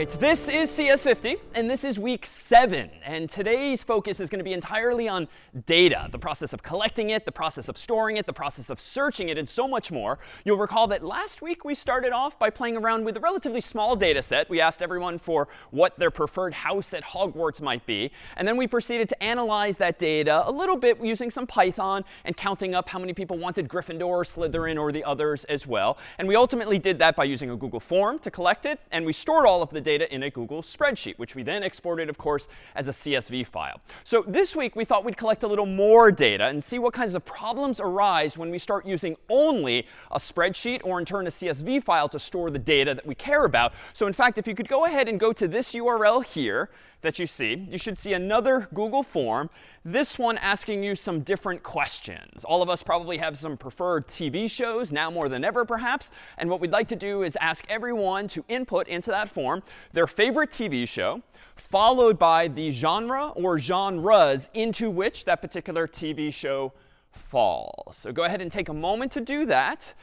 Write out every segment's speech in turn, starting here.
right, this is CS50, and this is week 7. And today's focus is going to be entirely on data, the process of collecting it, the process of storing it, the process of searching it, and so much more. You'll recall that last week we started off by playing around with a relatively small data set. We asked everyone for what their preferred house at Hogwarts might be. And then we proceeded to analyze that data a little bit using some Python and counting up how many people wanted Gryffindor, Slytherin, or the others as well. And we ultimately did that by using a Google form to collect it. And we stored all of the data in a Google spreadsheet, which we then exported, of course, as a CSV file. So this week, we thought we'd collect a little more data and see what kinds of problems arise when we start using only a spreadsheet or, in turn, a CSV file to store the data that we care about. So in fact, if you could go ahead and go to this URL here that you should see another Google form, this one asking you some different questions. All of us probably have some preferred TV shows, now more than ever perhaps. And what we'd like to do is ask everyone to input into that form their favorite TV show, followed by the genre or genres into which that particular TV show falls. So go ahead and take a moment to do that.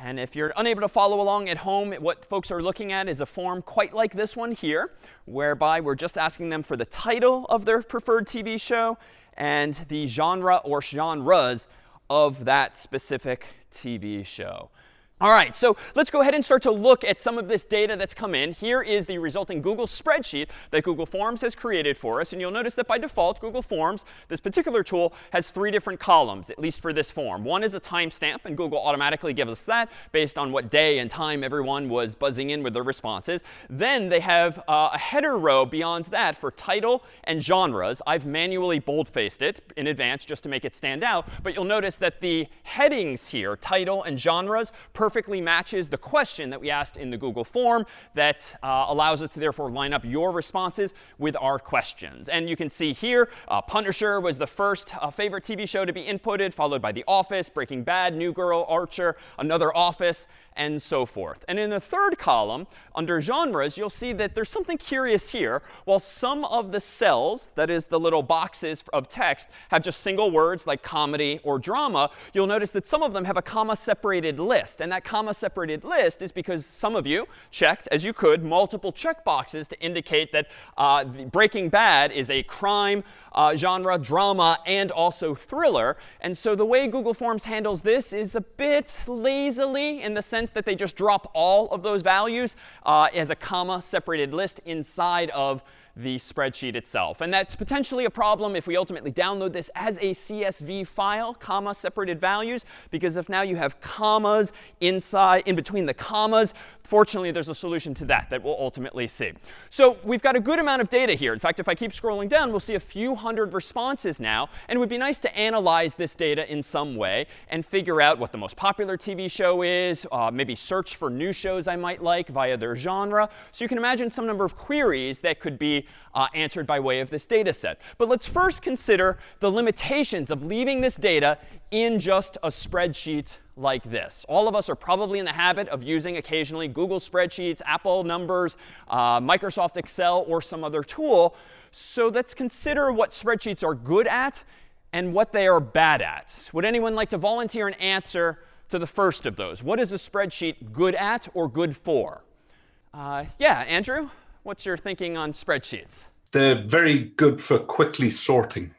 And if you're unable to follow along at home, what folks are looking at is a form quite like this one here, whereby we're just asking them for the title of their preferred TV show and the genre or genres of that specific TV show. All right, so let's go ahead and start to look at some of this data that's come in. Here is the resulting Google spreadsheet that Google Forms has created for us. And you'll notice that by default, Google Forms, this particular tool, has 3 different columns, at least for this form. One is a timestamp, and Google automatically gives us that based on what day and time everyone was buzzing in with their responses. Then they have a header row beyond that for title and genres. I've manually boldfaced it in advance just to make it stand out. But you'll notice that the headings here, title and genres, perfectly matches the question that we asked in the Google form that allows us to therefore line up your responses with our questions. And you can see here, Punisher was the first favorite TV show to be inputted, followed by The Office, Breaking Bad, New Girl, Archer, Another Office, and so forth. And in the third column, under genres, you'll see that there's something curious here. While some of the cells, that is the little boxes of text, have just single words like comedy or drama, you'll notice that some of them have a comma-separated list. And that comma-separated list is because some of you checked, as you could, multiple checkboxes to indicate that Breaking Bad is a crime genre, drama, and also thriller. And so the way Google Forms handles this is a bit lazily in the sense that they just drop all of those values as a comma-separated list inside of the spreadsheet itself. And that's potentially a problem if we ultimately download this as a CSV file, comma-separated values, because if now you have commas in between the commas, fortunately, there's a solution to that we'll ultimately see. So we've got a good amount of data here. In fact, if I keep scrolling down, we'll see a few hundred responses now. And it would be nice to analyze this data in some way and figure out what the most popular TV show is, maybe search for new shows I might like via their genre. So you can imagine some number of queries that could be answered by way of this data set. But let's first consider the limitations of leaving this data in just a spreadsheet like this. All of us are probably in the habit of using occasionally Google Spreadsheets, Apple Numbers, Microsoft Excel, or some other tool. So let's consider what spreadsheets are good at and what they are bad at. Would anyone like to volunteer an answer to the first of those? What is a spreadsheet good at or good for? Yeah, Andrew? What's your thinking on spreadsheets? They're very good for quickly sorting.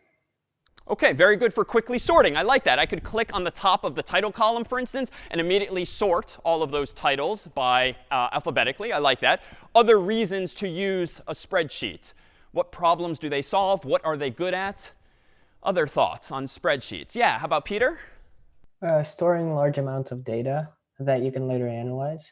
OK, very good for quickly sorting. I like that. I could click on the top of the title column, for instance, and immediately sort all of those titles by alphabetically. I like that. Other reasons to use a spreadsheet. What problems do they solve? What are they good at? Other thoughts on spreadsheets? Yeah, how about Peter? Storing large amounts of data that you can later analyze.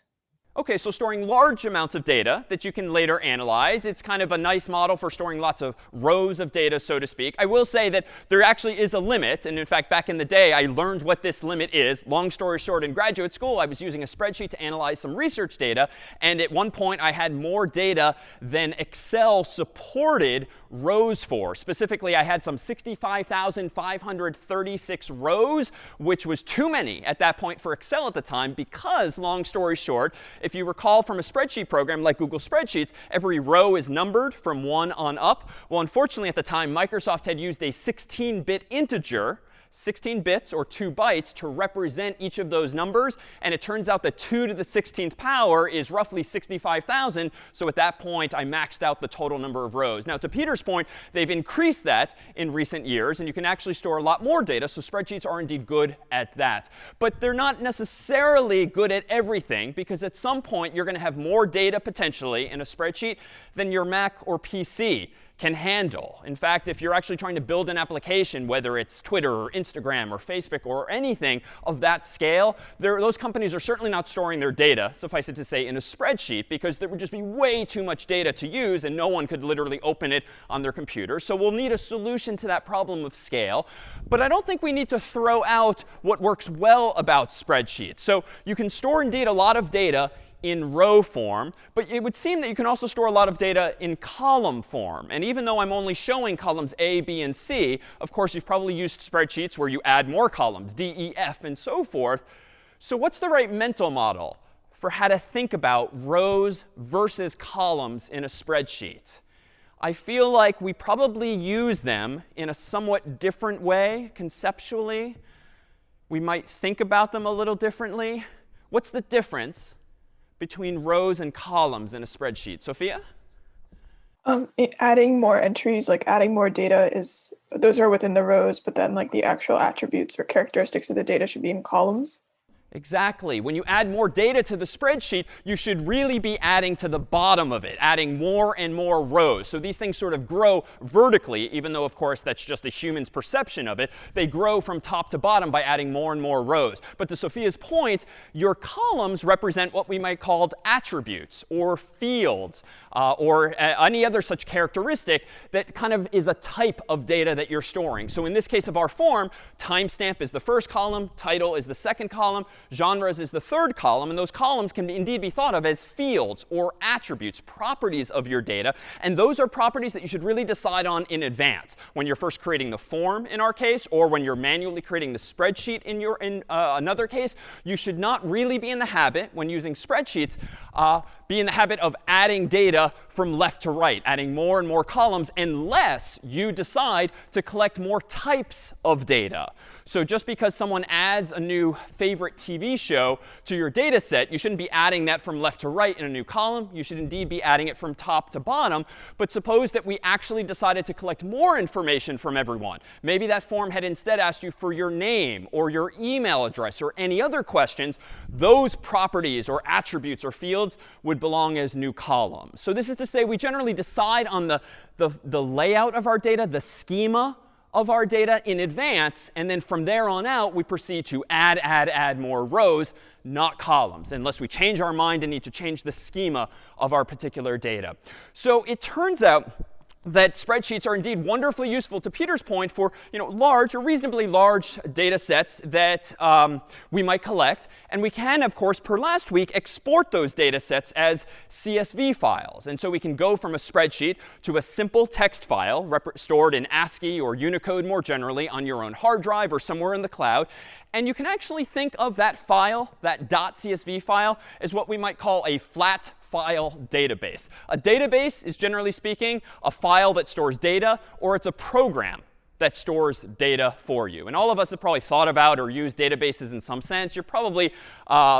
OK, so storing large amounts of data that you can later analyze. It's kind of a nice model for storing lots of rows of data, so to speak. I will say that there actually is a limit. And in fact, back in the day, I learned what this limit is. Long story short, in graduate school, I was using a spreadsheet to analyze some research data. And at one point, I had more data than Excel supported rows for. Specifically, I had some 65,536 rows, which was too many at that point for Excel at the time because, long story short, if you recall from a spreadsheet program like Google Spreadsheets, every row is numbered from 1 on up. Well, unfortunately, at the time, Microsoft had used a 16-bit integer 16 bits or 2 bytes to represent each of those numbers. And it turns out that 2 to the 16th power is roughly 65,000. So at that point, I maxed out the total number of rows. Now, to Peter's point, they've increased that in recent years. And you can actually store a lot more data. So spreadsheets are indeed good at that. But they're not necessarily good at everything, because at some point, you're going to have more data potentially in a spreadsheet than your Mac or PC can handle. In fact, if you're actually trying to build an application, whether it's Twitter or Instagram or Facebook or anything of that scale, those companies are certainly not storing their data, suffice it to say, in a spreadsheet, because there would just be way too much data to use and no one could literally open it on their computer. So we'll need a solution to that problem of scale. But I don't think we need to throw out what works well about spreadsheets. So you can store indeed a lot of data in row form, but it would seem that you can also store a lot of data in column form. And even though I'm only showing columns A, B, and C, of course, you've probably used spreadsheets where you add more columns, D, E, F, and so forth. So what's the right mental model for how to think about rows versus columns in a spreadsheet? I feel like we probably use them in a somewhat different way conceptually. We might think about them a little differently. What's the difference between rows and columns in a spreadsheet? Sophia? Adding more entries, like adding more data, those are within the rows, but then like the actual attributes or characteristics of the data should be in columns. Exactly. When you add more data to the spreadsheet, you should really be adding to the bottom of it, adding more and more rows. So these things sort of grow vertically, even though, of course, that's just a human's perception of it. They grow from top to bottom by adding more and more rows. But to Sophia's point, your columns represent what we might call attributes or fields or any other such characteristic that kind of is a type of data that you're storing. So in this case of our form, timestamp is the first column, title is the second column, genres is the third column, and those columns can indeed be thought of as fields or attributes, properties of your data. And those are properties that you should really decide on in advance when you're first creating the form in our case, or when you're manually creating the spreadsheet in another case. You should not really be in the habit, when using spreadsheets, be in the habit of adding data from left to right, adding more and more columns, unless you decide to collect more types of data. So just because someone adds a new favorite TV show to your data set, you shouldn't be adding that from left to right in a new column. You should indeed be adding it from top to bottom. But suppose that we actually decided to collect more information from everyone. Maybe that form had instead asked you for your name or your email address or any other questions. Those properties or attributes or fields would belong as new columns. So this is to say we generally decide on the layout of our data, the schema of our data in advance, and then from there on out, we proceed to add more rows, not columns, unless we change our mind and need to change the schema of our particular data. So it turns out that spreadsheets are indeed wonderfully useful, to Peter's point, for large or reasonably large data sets that we might collect. And we can, of course, per last week, export those data sets as CSV files. And so we can go from a spreadsheet to a simple text file stored in ASCII or Unicode more generally on your own hard drive or somewhere in the cloud. And you can actually think of that file, that .csv file, as what we might call a flat file database. A database is, generally speaking, a file that stores data, or it's a program that stores data for you. And all of us have probably thought about or used databases in some sense. You're probably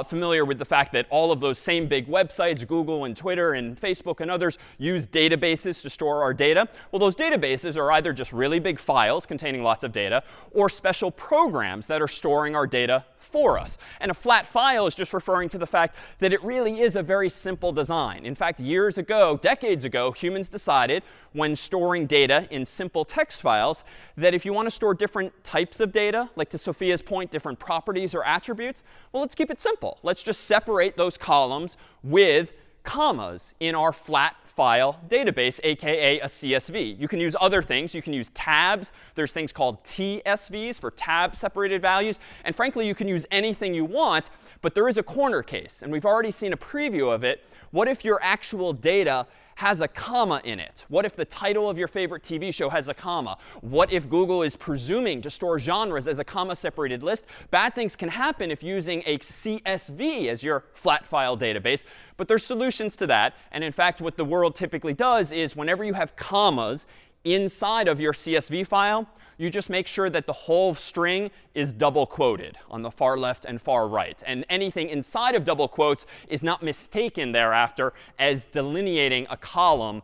familiar with the fact that all of those same big websites, Google and Twitter and Facebook and others, use databases to store our data. Well, those databases are either just really big files containing lots of data, or special programs that are storing our data for us. And a flat file is just referring to the fact that it really is a very simple design. In fact, years ago, decades ago, humans decided when storing data in simple text files that if you want to store different types of data, like to Sophia's point, different properties or attributes, well, let's keep it simple. Let's just separate those columns with commas in our flat file database, aka a CSV. You can use other things. You can use tabs. There's things called TSVs for tab separated values. And frankly, you can use anything you want. But there is a corner case. And we've already seen a preview of it. What if your actual data has a comma in it? What if the title of your favorite TV show has a comma? What if Google is presuming to store genres as a comma-separated list? Bad things can happen if using a CSV as your flat file database. But there's solutions to that. And in fact, what the world typically does is whenever you have commas inside of your CSV file, you just make sure that the whole string is double quoted on the far left and far right. And anything inside of double quotes is not mistaken thereafter as delineating a column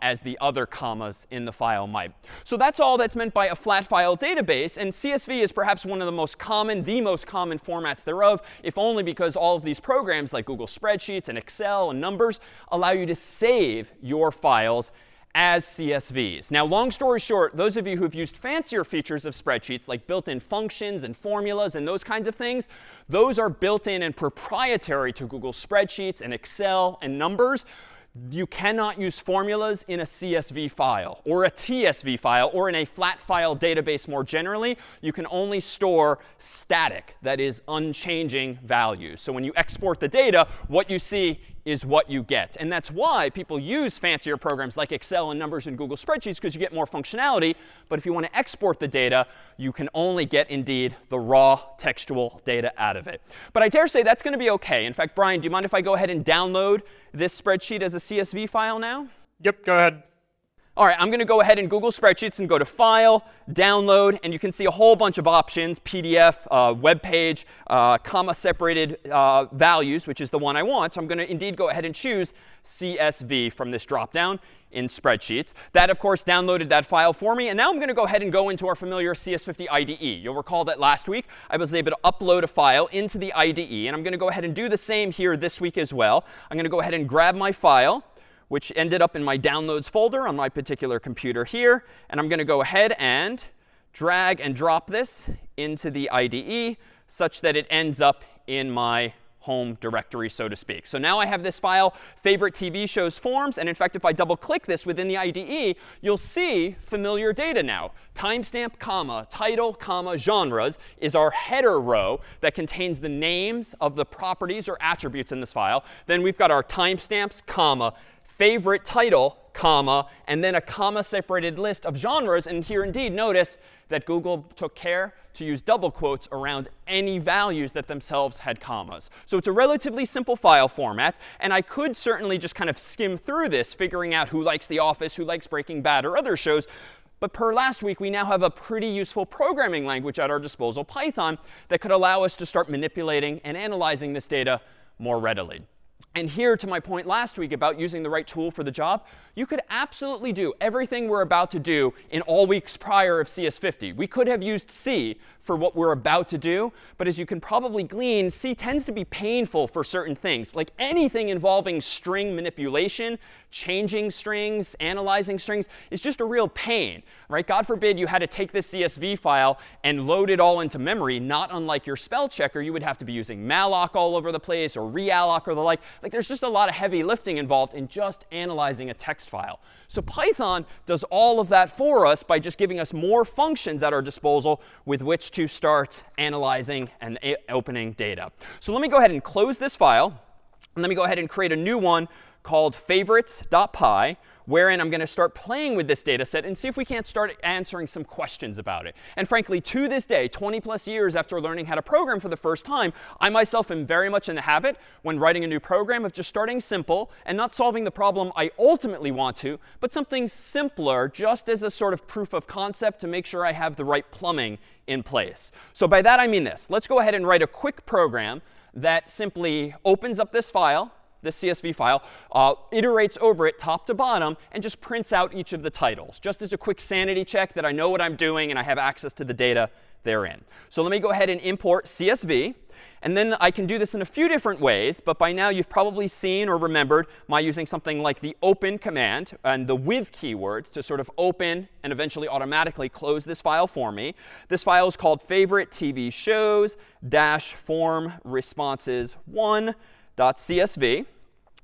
as the other commas in the file might. So that's all that's meant by a flat file database. And CSV is perhaps one of the most common formats thereof, if only because all of these programs like Google Spreadsheets and Excel and Numbers allow you to save your files as CSVs. Now, long story short, those of you who've used fancier features of spreadsheets, like built-in functions and formulas and those kinds of things, those are built-in and proprietary to Google Spreadsheets and Excel and Numbers. You cannot use formulas in a CSV file or a TSV file or in a flat file database more generally. You can only store static, that is, unchanging values. So when you export the data, what you see is what you get. And that's why people use fancier programs like Excel and Numbers and Google Spreadsheets, because you get more functionality. But if you want to export the data, you can only get, indeed, the raw textual data out of it. But I dare say that's going to be OK. In fact, Brian, do you mind if I go ahead and download this spreadsheet as a CSV file now? Yep, go ahead. All right, I'm going to go ahead in Google Spreadsheets and go to File, Download, and you can see a whole bunch of options: PDF, web page, comma-separated values, which is the one I want. So I'm going to indeed go ahead and choose CSV from this dropdown in Spreadsheets. That, of course, downloaded that file for me. And now I'm going to go ahead and go into our familiar CS50 IDE. You'll recall that last week I was able to upload a file into the IDE. And I'm going to go ahead and do the same here this week as well. I'm going to go ahead and grab my file, which ended up in my downloads folder on my particular computer here. And I'm going to go ahead and drag and drop this into the IDE such that it ends up in my home directory, so to speak. So now I have this file, favorite TV shows forms. And in fact, if I double click this within the IDE, you'll see familiar data now. Timestamp, comma, title, comma, genres is our header row that contains the names of the properties or attributes in this file. Then we've got our timestamps, comma, favorite title, comma, and then a comma-separated list of genres. And here, indeed, notice that Google took care to use double quotes around any values that themselves had commas. So it's a relatively simple file format. And I could certainly just kind of skim through this, figuring out who likes The Office, who likes Breaking Bad, or other shows. But per last week, we now have a pretty useful programming language at our disposal, Python, that could allow us to start manipulating and analyzing this data more readily. And here, to my point last week about using the right tool for the job, you could absolutely do everything we're about to do in all weeks prior of CS50. We could have used C for what we're about to do. But as you can probably glean, C tends to be painful for certain things. Like anything involving string manipulation, changing strings, analyzing strings is just a real pain, right? God forbid you had to take this CSV file and load it all into memory. Not unlike your spell checker, you would have to be using malloc all over the place or realloc or the like. Like there's just a lot of heavy lifting involved in just analyzing a text file. So Python does all of that for us by just giving us more functions at our disposal with which to start analyzing and opening data. So let me go ahead and close this file. And let me go ahead and create a new one called favorites.py, wherein I'm going to start playing with this data set and see if we can't start answering some questions about it. And frankly, to this day, 20 plus years after learning how to program for the first time, I myself am very much in the habit, when writing a new program, of just starting simple and not solving the problem I ultimately want to, but something simpler just as a sort of proof of concept to make sure I have the right plumbing in place. So by that, I mean this. Let's go ahead and write a quick program that simply opens up this file, this CSV file, iterates over it top to bottom, and just prints out each of the titles, just as a quick sanity check that I know what I'm doing and I have access to the data therein. So let me go ahead and import CSV. And then I can do this in a few different ways. But by now, you've probably seen or remembered my using something like the open command and the with keyword to sort of open and eventually automatically close this file for me. This file is called favorite TV shows -form responses 1.csv.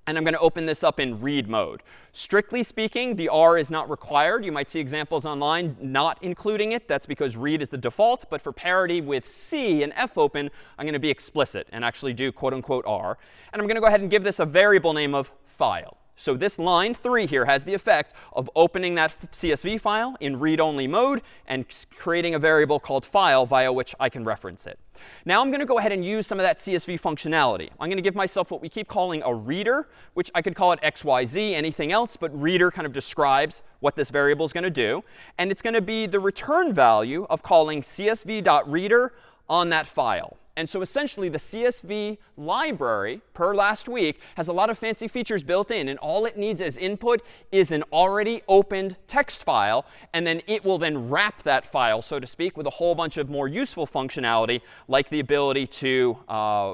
And I'm going to open this up in read mode. Strictly speaking, the R is not required. You might see examples online not including it. That's because read is the default. But for parity with C and fopen, I'm going to be explicit and actually do quote unquote R. And I'm going to go ahead and give this a variable name of file. So this line 3 here has the effect of opening that CSV file in read-only mode and creating a variable called file via which I can reference it. Now I'm going to go ahead and use some of that CSV functionality. I'm going to give myself what we keep calling a reader, which I could call it XYZ, anything else, but reader kind of describes what this variable is going to do. And it's going to be the return value of calling csv.reader on that file. And so essentially, the CSV library, per last week, has a lot of fancy features built in. And all it needs as input is an already opened text file. And then it will then wrap that file, so to speak, with a whole bunch of more useful functionality, like the ability to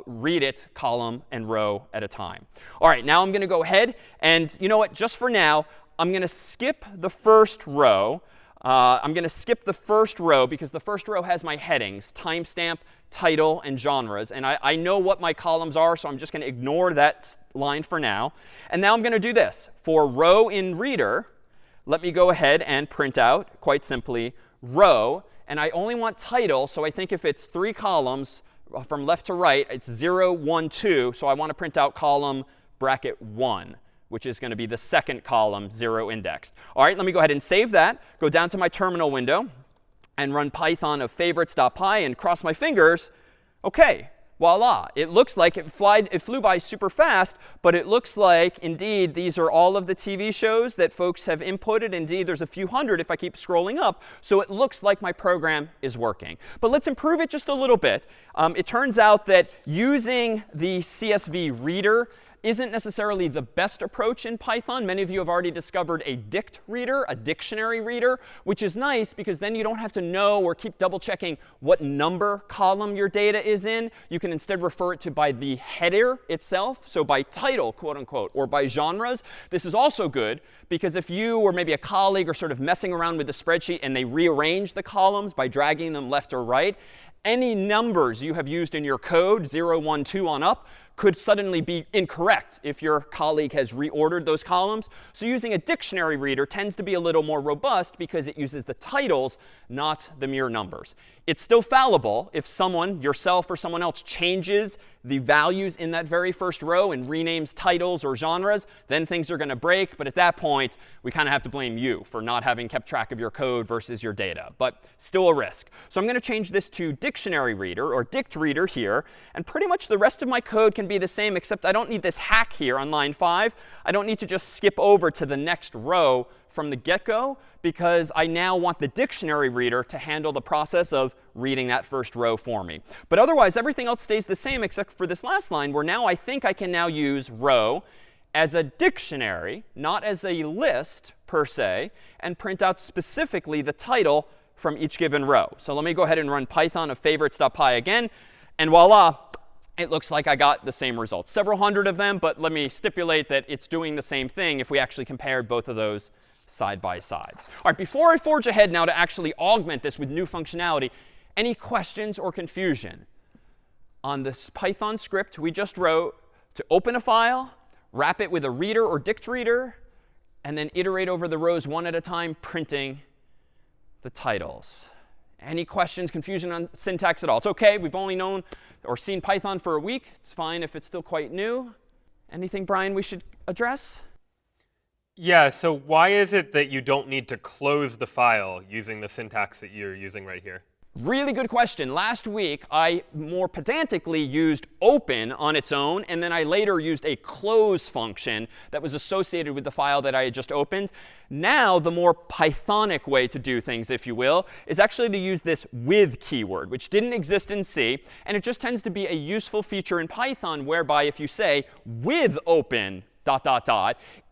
read it column and row at a time. All right, now I'm going to go ahead. And you know what? Just for now, I'm going to skip the first row. I'm going to skip the first row because the first row has my headings, timestamp, title, and genres. And I know what my columns are, so I'm just going to ignore that line for now. And now I'm going to do this. For row in reader, let me go ahead and print out, quite simply, row. And I only want title, so I think if it's 3 columns from left to right, it's 0, 1, 2. So I want to print out column bracket 1, which is going to be the second column, 0 indexed. All right, let me go ahead and save that, go down to my terminal window, and run Python of favorites.py and cross my fingers. OK, voila. It looks like it flew by super fast, but it looks like, indeed, these are all of the TV shows that folks have inputted. Indeed, there's a few hundred if I keep scrolling up. So it looks like my program is working. But let's improve it just a little bit. It turns out that using the CSV reader isn't necessarily the best approach in Python. Many of you have already discovered a dict reader, a dictionary reader, which is nice because then you don't have to know or keep double checking what number column your data is in. You can instead refer it to by the header itself, so by title, quote unquote, or by genres. This is also good because if you or maybe a colleague are sort of messing around with the spreadsheet and they rearrange the columns by dragging them left or right, any numbers you have used in your code, 0, 1, 2 on up, could suddenly be incorrect if your colleague has reordered those columns. So using a dictionary reader tends to be a little more robust because it uses the titles, not the mere numbers. It's still fallible if someone, yourself or someone else, changes the values in that very first row and renames titles or genres. Then things are going to break. But at that point, we kind of have to blame you for not having kept track of your code versus your data. But still a risk. So I'm going to change this to dictionary reader or dict reader here. And pretty much the rest of my code can be the same, except I don't need this hack here on line 5. I don't need to just skip over to the next row from the get-go because I now want the dictionary reader to handle the process of reading that first row for me. But otherwise, everything else stays the same except for this last line where now I think I can now use row as a dictionary, not as a list per se, and print out specifically the title from each given row. So let me go ahead and run Python of favorites.py again. And voila, it looks like I got the same results. Several hundred of them, but let me stipulate that it's doing the same thing if we actually compared both of those side by side. All right, before I forge ahead now to actually augment this with new functionality, any questions or confusion on this Python script we just wrote to open a file, wrap it with a reader or dict reader, and then iterate over the rows one at a time, printing the titles? Any questions, confusion on syntax at all? It's OK. We've only known or seen Python for a week. It's fine if it's still quite new. Anything, Brian, we should address? Yeah, so why is it that you don't need to close the file using the syntax that you're using right here? Really good question. Last week, I more pedantically used open on its own, and then I later used a close function that was associated with the file that I had just opened. Now, the more Pythonic way to do things, if you will, is actually to use this with keyword, which didn't exist in C. And it just tends to be a useful feature in Python whereby if you say with open, ...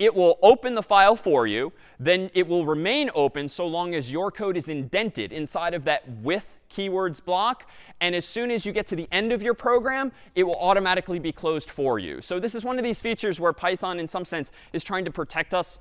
it will open the file for you. Then it will remain open so long as your code is indented inside of that with keywords block. And as soon as you get to the end of your program, it will automatically be closed for you. So this is one of these features where Python, in some sense, is trying to protect us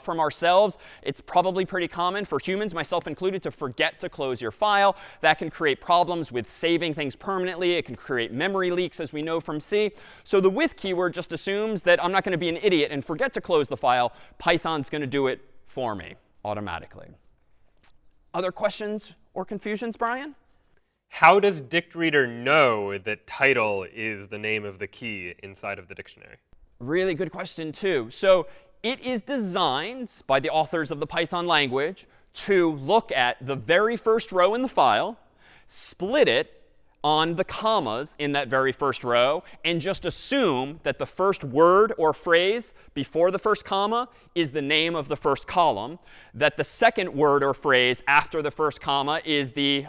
from ourselves. It's probably pretty common for humans, myself included, to forget to close your file. That can create problems with saving things permanently. It can create memory leaks, as we know from C. So the with keyword just assumes that I'm not going to be an idiot and forget to close the file. Python's going to do it for me automatically. Other questions or confusions, Brian? How does dict reader know that title is the name of the key inside of the dictionary? Really good question, too. So it is designed by the authors of the Python language to look at the very first row in the file, split it, on the commas in that very first row and just assume that the first word or phrase before the first comma is the name of the first column, that the second word or phrase after the first comma is the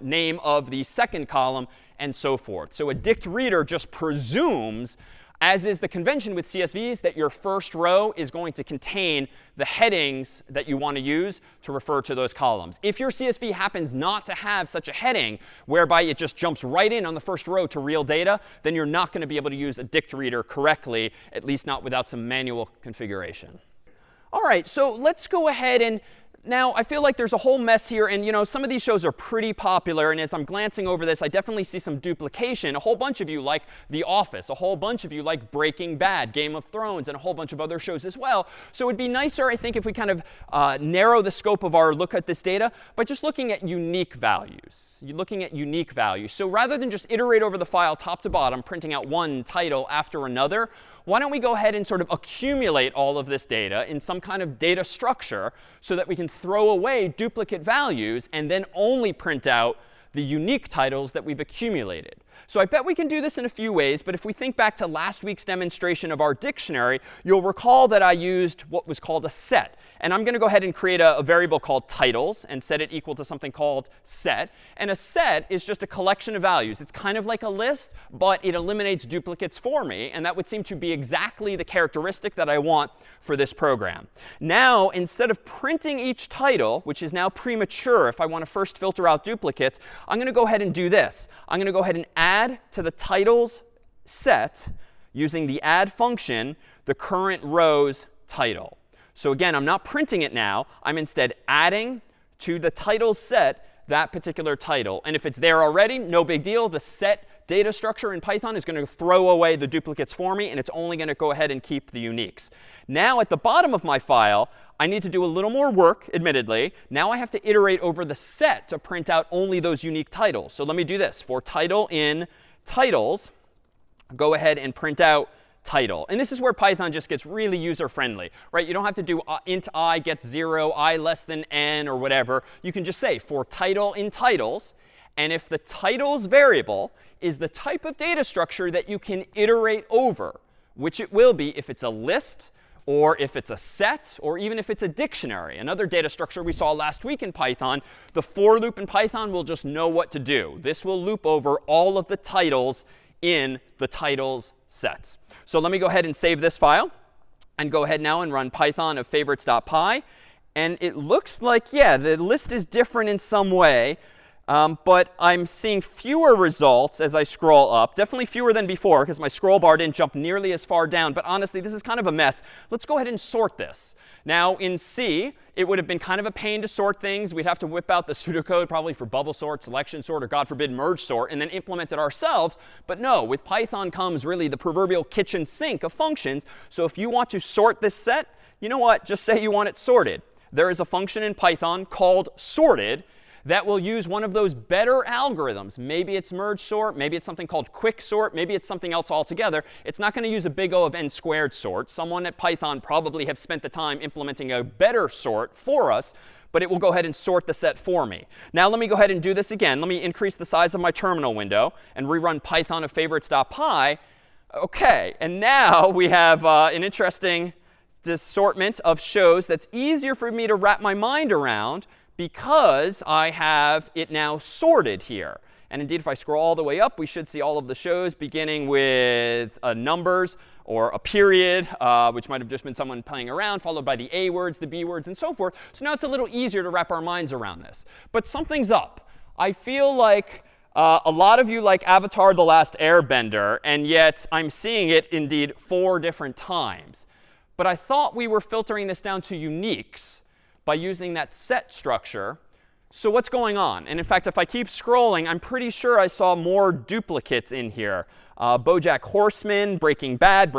name of the second column, and so forth. So a dict reader just presumes, as is the convention with CSVs, that your first row is going to contain the headings that you want to use to refer to those columns. If your CSV happens not to have such a heading whereby it just jumps right in on the first row to real data, then you're not going to be able to use a dict reader correctly, at least not without some manual configuration. All right, so let's go ahead and now, I feel like there's a whole mess here. And, some of these shows are pretty popular. And as I'm glancing over this, I definitely see some duplication. A whole bunch of you like The Office. A whole bunch of you like Breaking Bad, Game of Thrones, and a whole bunch of other shows as well. So it would be nicer, I think, if we kind of narrow the scope of our look at this data by just looking at unique values. You're looking at unique values. So rather than just iterate over the file top to bottom, printing out one title after another, why don't we go ahead and sort of accumulate all of this data in some kind of data structure so that we can throw away duplicate values and then only print out the unique titles that we've accumulated. So I bet we can do this in a few ways. But if we think back to last week's demonstration of our dictionary, you'll recall that I used what was called a set. And I'm going to go ahead and create a variable called titles and set it equal to something called set. And a set is just a collection of values. It's kind of like a list, but it eliminates duplicates for me. And that would seem to be exactly the characteristic that I want for this program. Now, instead of printing each title, which is now premature if I want to first filter out duplicates, I'm going to go ahead and do this. I'm going to go ahead and add to the titles set using the add function the current row's title. So again, I'm not printing it now. I'm instead adding to the titles set that particular title. And if it's there already, no big deal. The set data structure in Python is going to throw away the duplicates for me, and it's only going to go ahead and keep the uniques. Now, at the bottom of my file, I need to do a little more work, admittedly. Now I have to iterate over the set to print out only those unique titles. So let me do this. For title in titles, go ahead and print out title. And this is where Python just gets really user-friendly, right? You don't have to do int I gets 0, I less than n, or whatever. You can just say for title in titles. And if the titles variable is the type of data structure that you can iterate over, which it will be if it's a list, or if it's a set, or even if it's a dictionary, another data structure we saw last week in Python, the for loop in Python will just know what to do. This will loop over all of the titles in the titles sets. So let me go ahead and save this file and go ahead now and run Python of favorites.py. And it looks like, yeah, the list is different in some way. But I'm seeing fewer results as I scroll up. Definitely fewer than before, because my scroll bar didn't jump nearly as far down. But honestly, this is kind of a mess. Let's go ahead and sort this. Now, in C, it would have been kind of a pain to sort things. We'd have to whip out the pseudocode probably for bubble sort, selection sort, or God forbid, merge sort, and then implement it ourselves. But no, with Python comes really the proverbial kitchen sink of functions. So if you want to sort this set, you know what? Just say you want it sorted. There is a function in Python called sorted that will use one of those better algorithms. Maybe it's merge sort. Maybe it's something called quick sort. Maybe it's something else altogether. It's not going to use a big O of n squared sort. Someone at Python probably have spent the time implementing a better sort for us. But it will go ahead and sort the set for me. Now let me go ahead and do this again. Let me increase the size of my terminal window and rerun Python of favorites.py. OK, and now we have an interesting assortment of shows that's easier for me to wrap my mind around, because I have it now sorted here. And indeed, if I scroll all the way up, we should see all of the shows beginning with numbers or a period, which might have just been someone playing around, followed by the A words, the B words, and so forth. So now it's a little easier to wrap our minds around this. But something's up. I feel like a lot of you like Avatar: The Last Airbender, and yet I'm seeing it indeed 4 different times. But I thought we were filtering this down to uniques by using that set structure. So what's going on? And in fact, if I keep scrolling, I'm pretty sure I saw more duplicates in here. BoJack Horseman, Breaking Bad,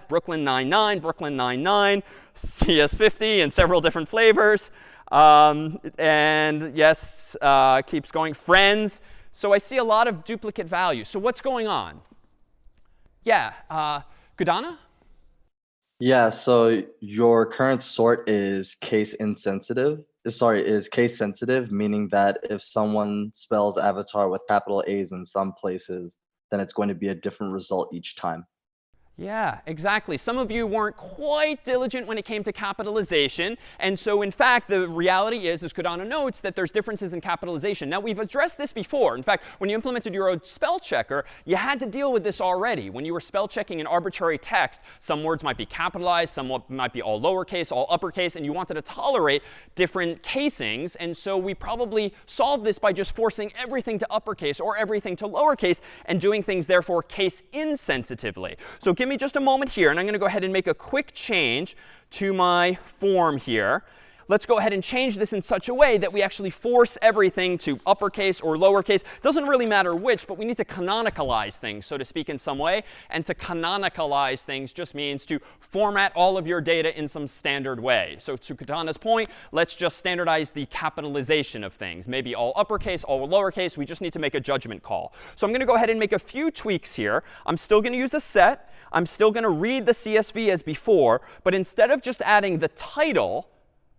Brooklyn Nine-Nine, Brooklyn Nine-Nine, CS50 in several different flavors. And yes, keeps going. Friends. So I see a lot of duplicate values. So what's going on? Yeah, Gudana? Yeah, so your current sort is case insensitive. is case sensitive, meaning that if someone spells avatar with capital A's in some places, then it's going to be a different result each time. Yeah, exactly. Some of you weren't quite diligent when it came to capitalization. And so, in fact, the reality is Kadana notes that there's differences in capitalization. Now, we've addressed this before. In fact, when you implemented your own spell checker, you had to deal with this already. When you were spell checking an arbitrary text, some words might be capitalized, some might be all lowercase, all uppercase, and you wanted to tolerate different casings. And so we probably solved this by just forcing everything to uppercase or everything to lowercase and doing things, therefore, case insensitively. So give me just a moment here, and I'm going to go ahead and make a quick change to my form here. Let's go ahead and change this in such a way that we actually force everything to uppercase or lowercase. Doesn't really matter which, but we need to canonicalize things, so to speak, in some way. And to canonicalize things just means to format all of your data in some standard way. So to Kadana's point, let's just standardize the capitalization of things. Maybe all uppercase, all lowercase. We just need to make a judgment call. So I'm going to go ahead and make a few tweaks here. I'm still going to use a set. I'm still going to read the CSV as before. But instead of just adding the title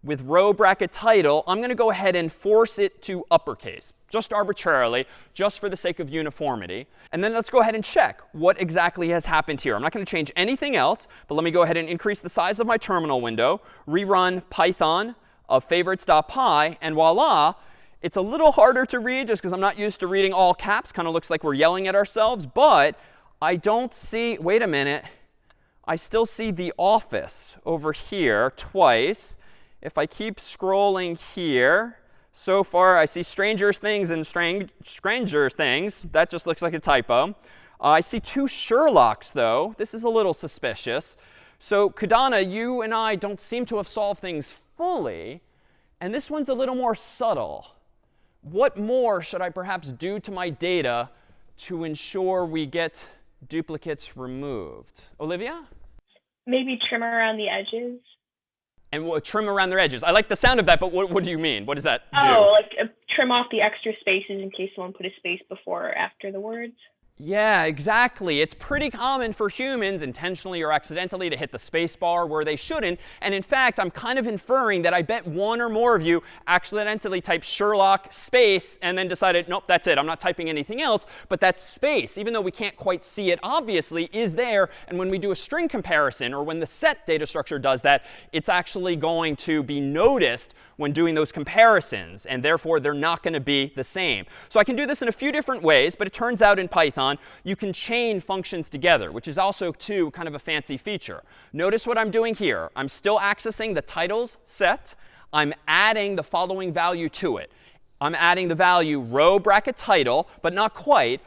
with row bracket title, I'm going to go ahead and force it to uppercase, just arbitrarily, just for the sake of uniformity. And then let's go ahead and check what exactly has happened here. I'm not going to change anything else, but let me go ahead and increase the size of my terminal window, rerun Python of favorites.py, and voila, it's a little harder to read just because I'm not used to reading all caps. Kind of looks like we're yelling at ourselves, but I don't see, wait a minute, I still see the office over here twice. If I keep scrolling here, so far I see Stranger Things and Stranger Things. That just looks like a typo. I see two Sherlocks, though. This is a little suspicious. So Kadana, you and I don't seem to have solved things fully. And this one's a little more subtle. What more should I perhaps do to my data to ensure we get duplicates removed? Olivia? Maybe trim around the edges. And we'll trim around their edges. I like the sound of that, but what do you mean? What does that do? Oh, like trim off the extra spaces in case someone put a space before or after the words. Yeah, exactly. It's pretty common for humans, intentionally or accidentally, to hit the space bar where they shouldn't. And in fact, I'm kind of inferring that I bet one or more of you accidentally typed Sherlock space and then decided, nope, that's it. I'm not typing anything else. But that space, even though we can't quite see it obviously, is there. And when we do a string comparison, or when the set data structure does that, it's actually going to be noticed when doing those comparisons. And therefore, they're not going to be the same. So I can do this in a few different ways. But it turns out in Python, you can chain functions together, which is also, too, kind of a fancy feature. Notice what I'm doing here. I'm still accessing the titles set. I'm adding the following value to it. I'm adding the value row bracket title, but not quite.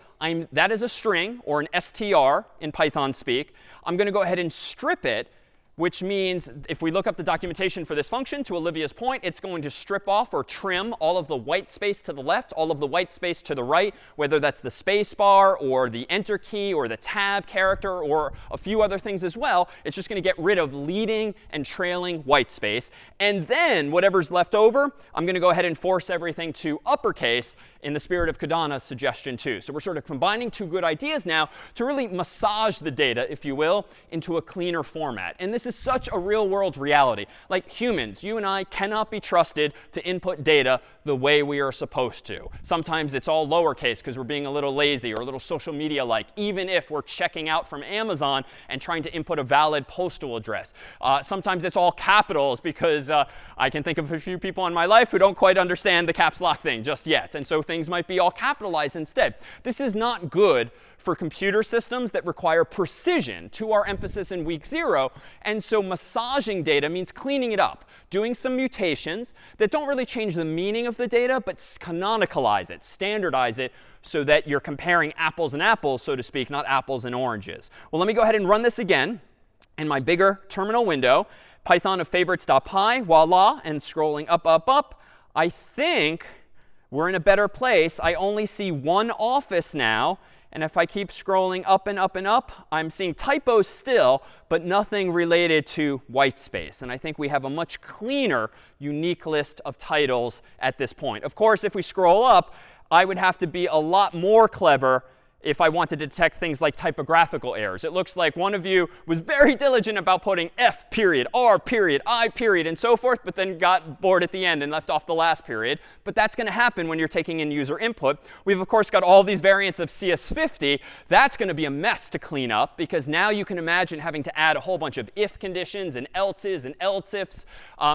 That is a string, or an str in Python speak. I'm going to go ahead and strip it, which means if we look up the documentation for this function, to Olivia's point, it's going to strip off or trim all of the white space to the left, all of the white space to the right, whether that's the space bar or the enter key or the tab character or a few other things as well. It's just going to get rid of leading and trailing white space. And then whatever's left over, I'm going to go ahead and force everything to uppercase in the spirit of Kadana's suggestion too. So we're sort of combining two good ideas now to really massage the data, if you will, into a cleaner format. And this is such a real world reality. Like humans, you and I cannot be trusted to input data the way we are supposed to. Sometimes it's all lowercase because we're being a little lazy or a little social media-like, even if we're checking out from Amazon and trying to input a valid postal address. Sometimes it's all capitals because I can think of a few people in my life who don't quite understand the caps lock thing just yet. And so things might be all capitalized instead. This is not good for computer systems that require precision, to our emphasis in week 0. And so massaging data means cleaning it up, doing some mutations that don't really change the meaning of the data, but canonicalize it, standardize it, so that you're comparing apples and apples, so to speak, not apples and oranges. Well, let me go ahead and run this again in my bigger terminal window. Python of favorites.py, voila, and scrolling up, up, up. I think we're in a better place. I only see one office now. And if I keep scrolling up and up and up, I'm seeing typos still, but nothing related to white space. And I think we have a much cleaner, unique list of titles at this point. Of course, if we scroll up, I would have to be a lot more clever if I want to detect things like typographical errors. It looks like one of you was very diligent about putting F period, R period, I period, and so forth, but then got bored at the end and left off the last period. But that's going to happen when you're taking in user input. We've, of course, got all these variants of CS50. That's going to be a mess to clean up, because now you can imagine having to add a whole bunch of if conditions and else's and else ifs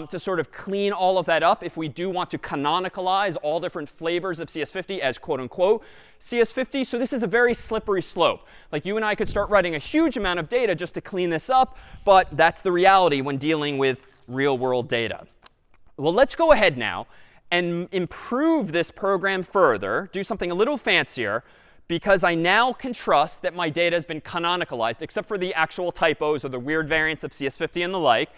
to sort of clean all of that up if we do want to canonicalize all different flavors of CS50 as quote unquote CS50. So this is a very slippery slope. Like, you and I could start writing a huge amount of data just to clean this up, but that's the reality when dealing with real world data. Well, let's go ahead now and improve this program further, do something a little fancier, because I now can trust that my data has been canonicalized, except for the actual typos or the weird variants of CS50 and the like.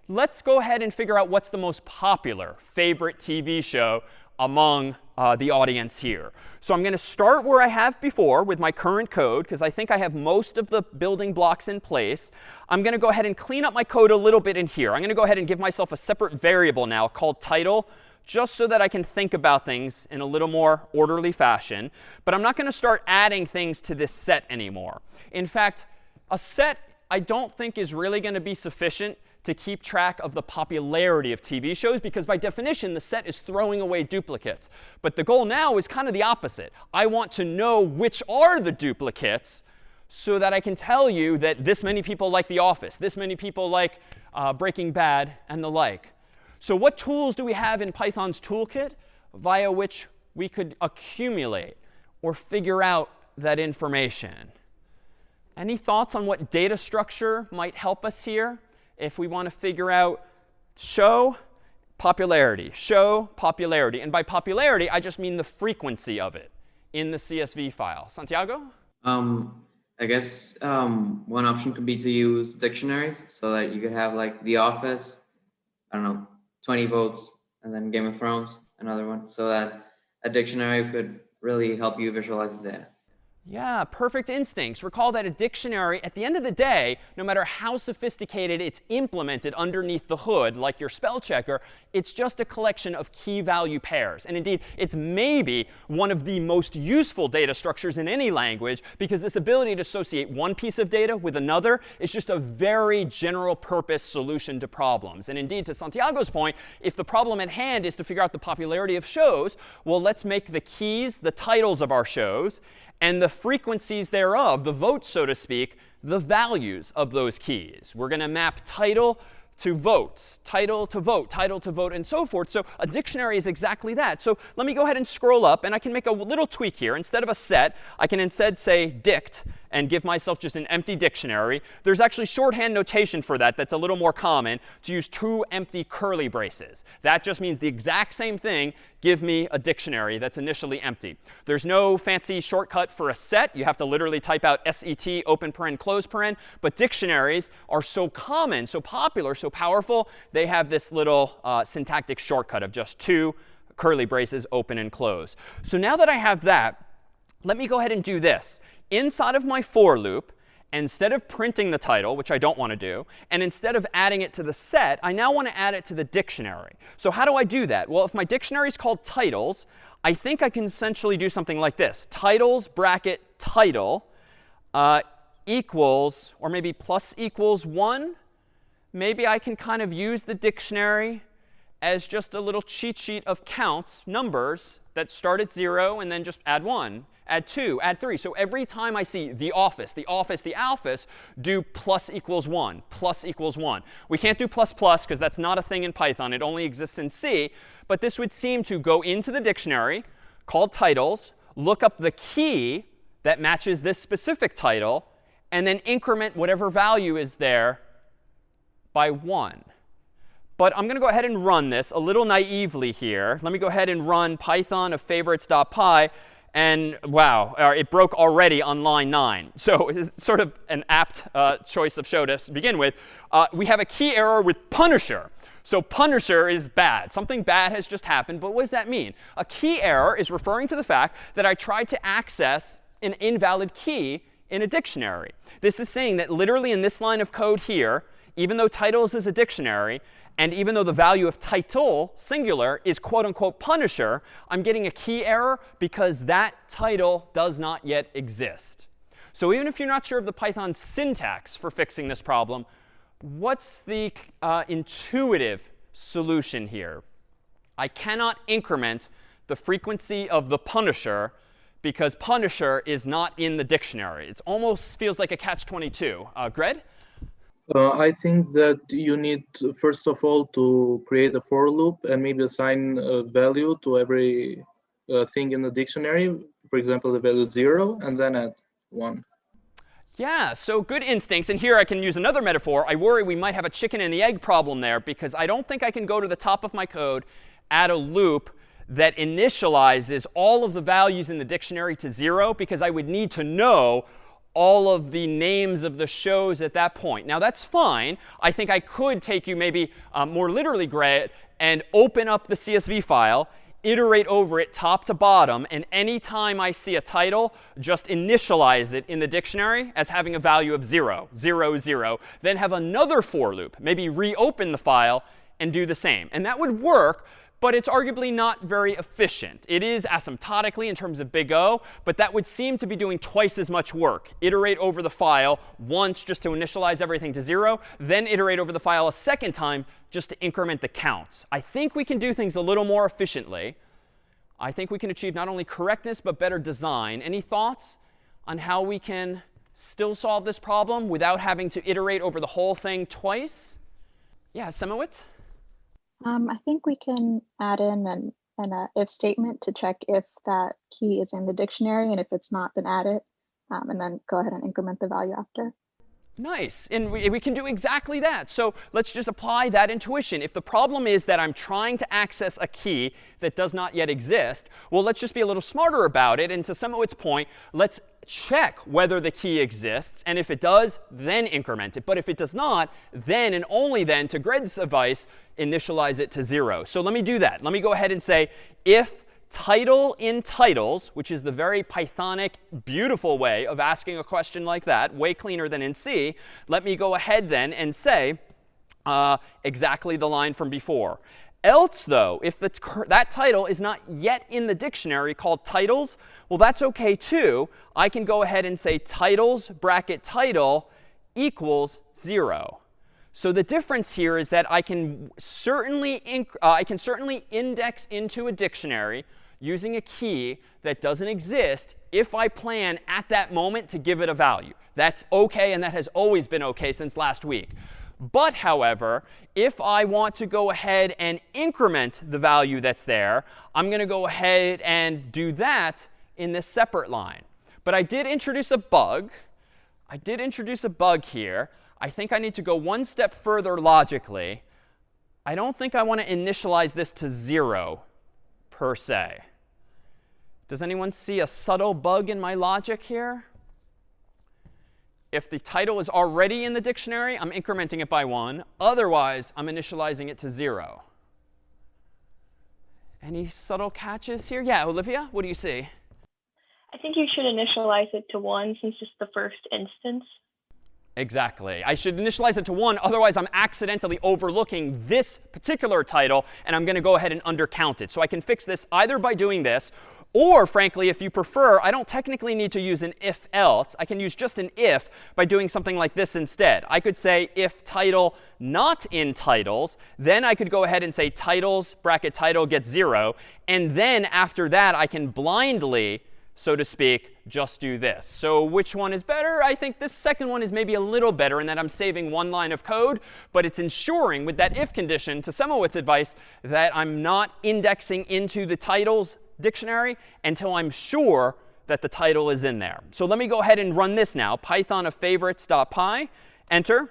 Let's go ahead and figure out what's the most popular favorite TV show among the audience here. So I'm going to start where I have before with my current code, because I think I have most of the building blocks in place. I'm going to go ahead and clean up my code a little bit in here. I'm going to go ahead and give myself a separate variable now called title, just so that I can think about things in a little more orderly fashion. But I'm not going to start adding things to this set anymore. In fact, a set I don't think is really going to be sufficient to keep track of the popularity of TV shows, because by definition, the set is throwing away duplicates. But the goal now is kind of the opposite. I want to know which are the duplicates so that I can tell you that this many people like The Office, this many people like Breaking Bad, and the like. So what tools do we have in Python's toolkit via which we could accumulate or figure out that information? Any thoughts on what data structure might help us here if we want to figure out show popularity, show popularity? And by popularity, I just mean the frequency of it in the CSV file. Santiago? I guess one option could be to use dictionaries, so that you could have like The Office, I don't know, 20 votes, and then Game of Thrones, another one, so that a dictionary could really help you visualize the data. Yeah, perfect instincts. Recall that a dictionary, at the end of the day, no matter how sophisticated it's implemented underneath the hood, like your spell checker, it's just a collection of key value pairs. And indeed, it's maybe one of the most useful data structures in any language, because this ability to associate one piece of data with another is just a very general purpose solution to problems. And indeed, to Santiago's point, if the problem at hand is to figure out the popularity of shows, well, let's make the keys the titles of our shows, and the frequencies thereof, the votes, so to speak, the values of those keys. We're going to map title to votes, title to vote, and so forth. So a dictionary is exactly that. So let me go ahead and scroll up, and I can make a little tweak here. Instead of a set, I can instead say dict and give myself just an empty dictionary. There's actually shorthand notation for that that's a little more common, to use two empty curly braces. That just means the exact same thing. Give me a dictionary that's initially empty. There's no fancy shortcut for a set. You have to literally type out set, open paren, close paren. But dictionaries are so common, so popular, so powerful, they have this little syntactic shortcut of just two curly braces, open and close. So now that I have that, let me go ahead and do this. Inside of my for loop, instead of printing the title, which I don't want to do, and instead of adding it to the set, I now want to add it to the dictionary. So how do I do that? Well, if my dictionary is called titles, I think I can essentially do something like this. Titles bracket title equals, or maybe plus equals 1. Maybe I can kind of use the dictionary as just a little cheat sheet of counts, numbers, that start at 0 and then just add 1. Add 2, add 3. So every time I see the office, the office, do plus equals 1, plus equals 1. We can't do plus plus because that's not a thing in Python. It only exists in C. But this would seem to go into the dictionary called titles, look up the key that matches this specific title, and then increment whatever value is there by 1. But I'm going to go ahead and run this a little naively here. Let me go ahead and run Python of favorites.py. And wow, it broke already on line 9. So it's sort of an apt choice of show to begin with. We have a key error with Punisher. So Punisher is bad. Something bad has just happened. But what does that mean? A key error is referring to the fact that I tried to access an invalid key in a dictionary. This is saying that literally in this line of code here, even though titles is a dictionary, And even though the value of title, singular, is quote unquote Punisher, I'm getting a key error because that title does not yet exist. So even if you're not sure of the Python syntax for fixing this problem, what's the intuitive solution here? I cannot increment the frequency of the Punisher because Punisher is not in the dictionary. It almost feels like a catch-22. Gred? I think that you need, first of all, to create a for loop and maybe assign a value to every thing in the dictionary. For example, the value 0, and then add 1. Yeah, so good instincts. And here I can use another metaphor. I worry we might have a chicken and the egg problem there because I don't think I can go to the top of my code, add a loop that initializes all of the values in the dictionary to 0 because I would need to know all of the names of the shows at that point. Now, that's fine. I think I could take you maybe more literally, Gray, and open up the CSV file, iterate over it top to bottom, and anytime I see a title, just initialize it in the dictionary as having a value of 0, 0, 0. Then have another for loop, maybe reopen the file and do the same. And that would work, but it's arguably not very efficient. It is asymptotically in terms of big O, but that would seem to be doing twice as much work. Iterate over the file once just to initialize everything to 0, then iterate over the file a second time just to increment the counts. I think we can do things a little more efficiently. I think we can achieve not only correctness, but better design. Any thoughts on how we can still solve this problem without having to iterate over the whole thing twice? Yeah, Semowitz? I think we can add in an if statement to check if that key is in the dictionary, and if it's not, then add it, and then go ahead and increment the value after. Nice. And we can do exactly that. So let's just apply that intuition. If the problem is that I'm trying to access a key that does not yet exist, well, let's just be a little smarter about it. And to Semowitz's point, let's check whether the key exists. And if it does, then increment it. But if it does not, then and only then, to Gred's advice, initialize it to 0. So let me do that. Let me go ahead and say if title in titles, which is the very Pythonic, beautiful way of asking a question like that, way cleaner than in C, let me go ahead then and say exactly the line from before. Else, though, if that title is not yet in the dictionary called titles, well, that's OK too. I can go ahead and say titles bracket title equals 0. So the difference here is that I can certainly index into a dictionary using a key that doesn't exist if I plan at that moment to give it a value. That's OK, and that has always been OK since last week. But, however, if I want to go ahead and increment the value that's there, I'm going to go ahead and do that in this separate line. But I did introduce a bug. Here. I think I need to go one step further logically. I don't think I want to initialize this to 0 per se. Does anyone see a subtle bug in my logic here? If the title is already in the dictionary, I'm incrementing it by 1. Otherwise, I'm initializing it to 0. Any subtle catches here? Yeah, Olivia, what do you see? I think you should initialize it to 1 since it's the first instance. Exactly. I should initialize it to 1. Otherwise, I'm accidentally overlooking this particular title, and I'm going to go ahead and undercount it. So I can fix this either by doing this, or, frankly, if you prefer, I don't technically need to use an if-else. I can use just an if by doing something like this instead. I could say if title not in titles, then I could go ahead and say titles bracket title gets 0. And then after that, I can blindly, so to speak, just do this. So which one is better? I think this second one is maybe a little better in that I'm saving one line of code, but it's ensuring with that if condition, to Semowitz's advice, that I'm not indexing into the titles dictionary until I'm sure that the title is in there. So let me go ahead and run this now. Python of favorites.py, enter.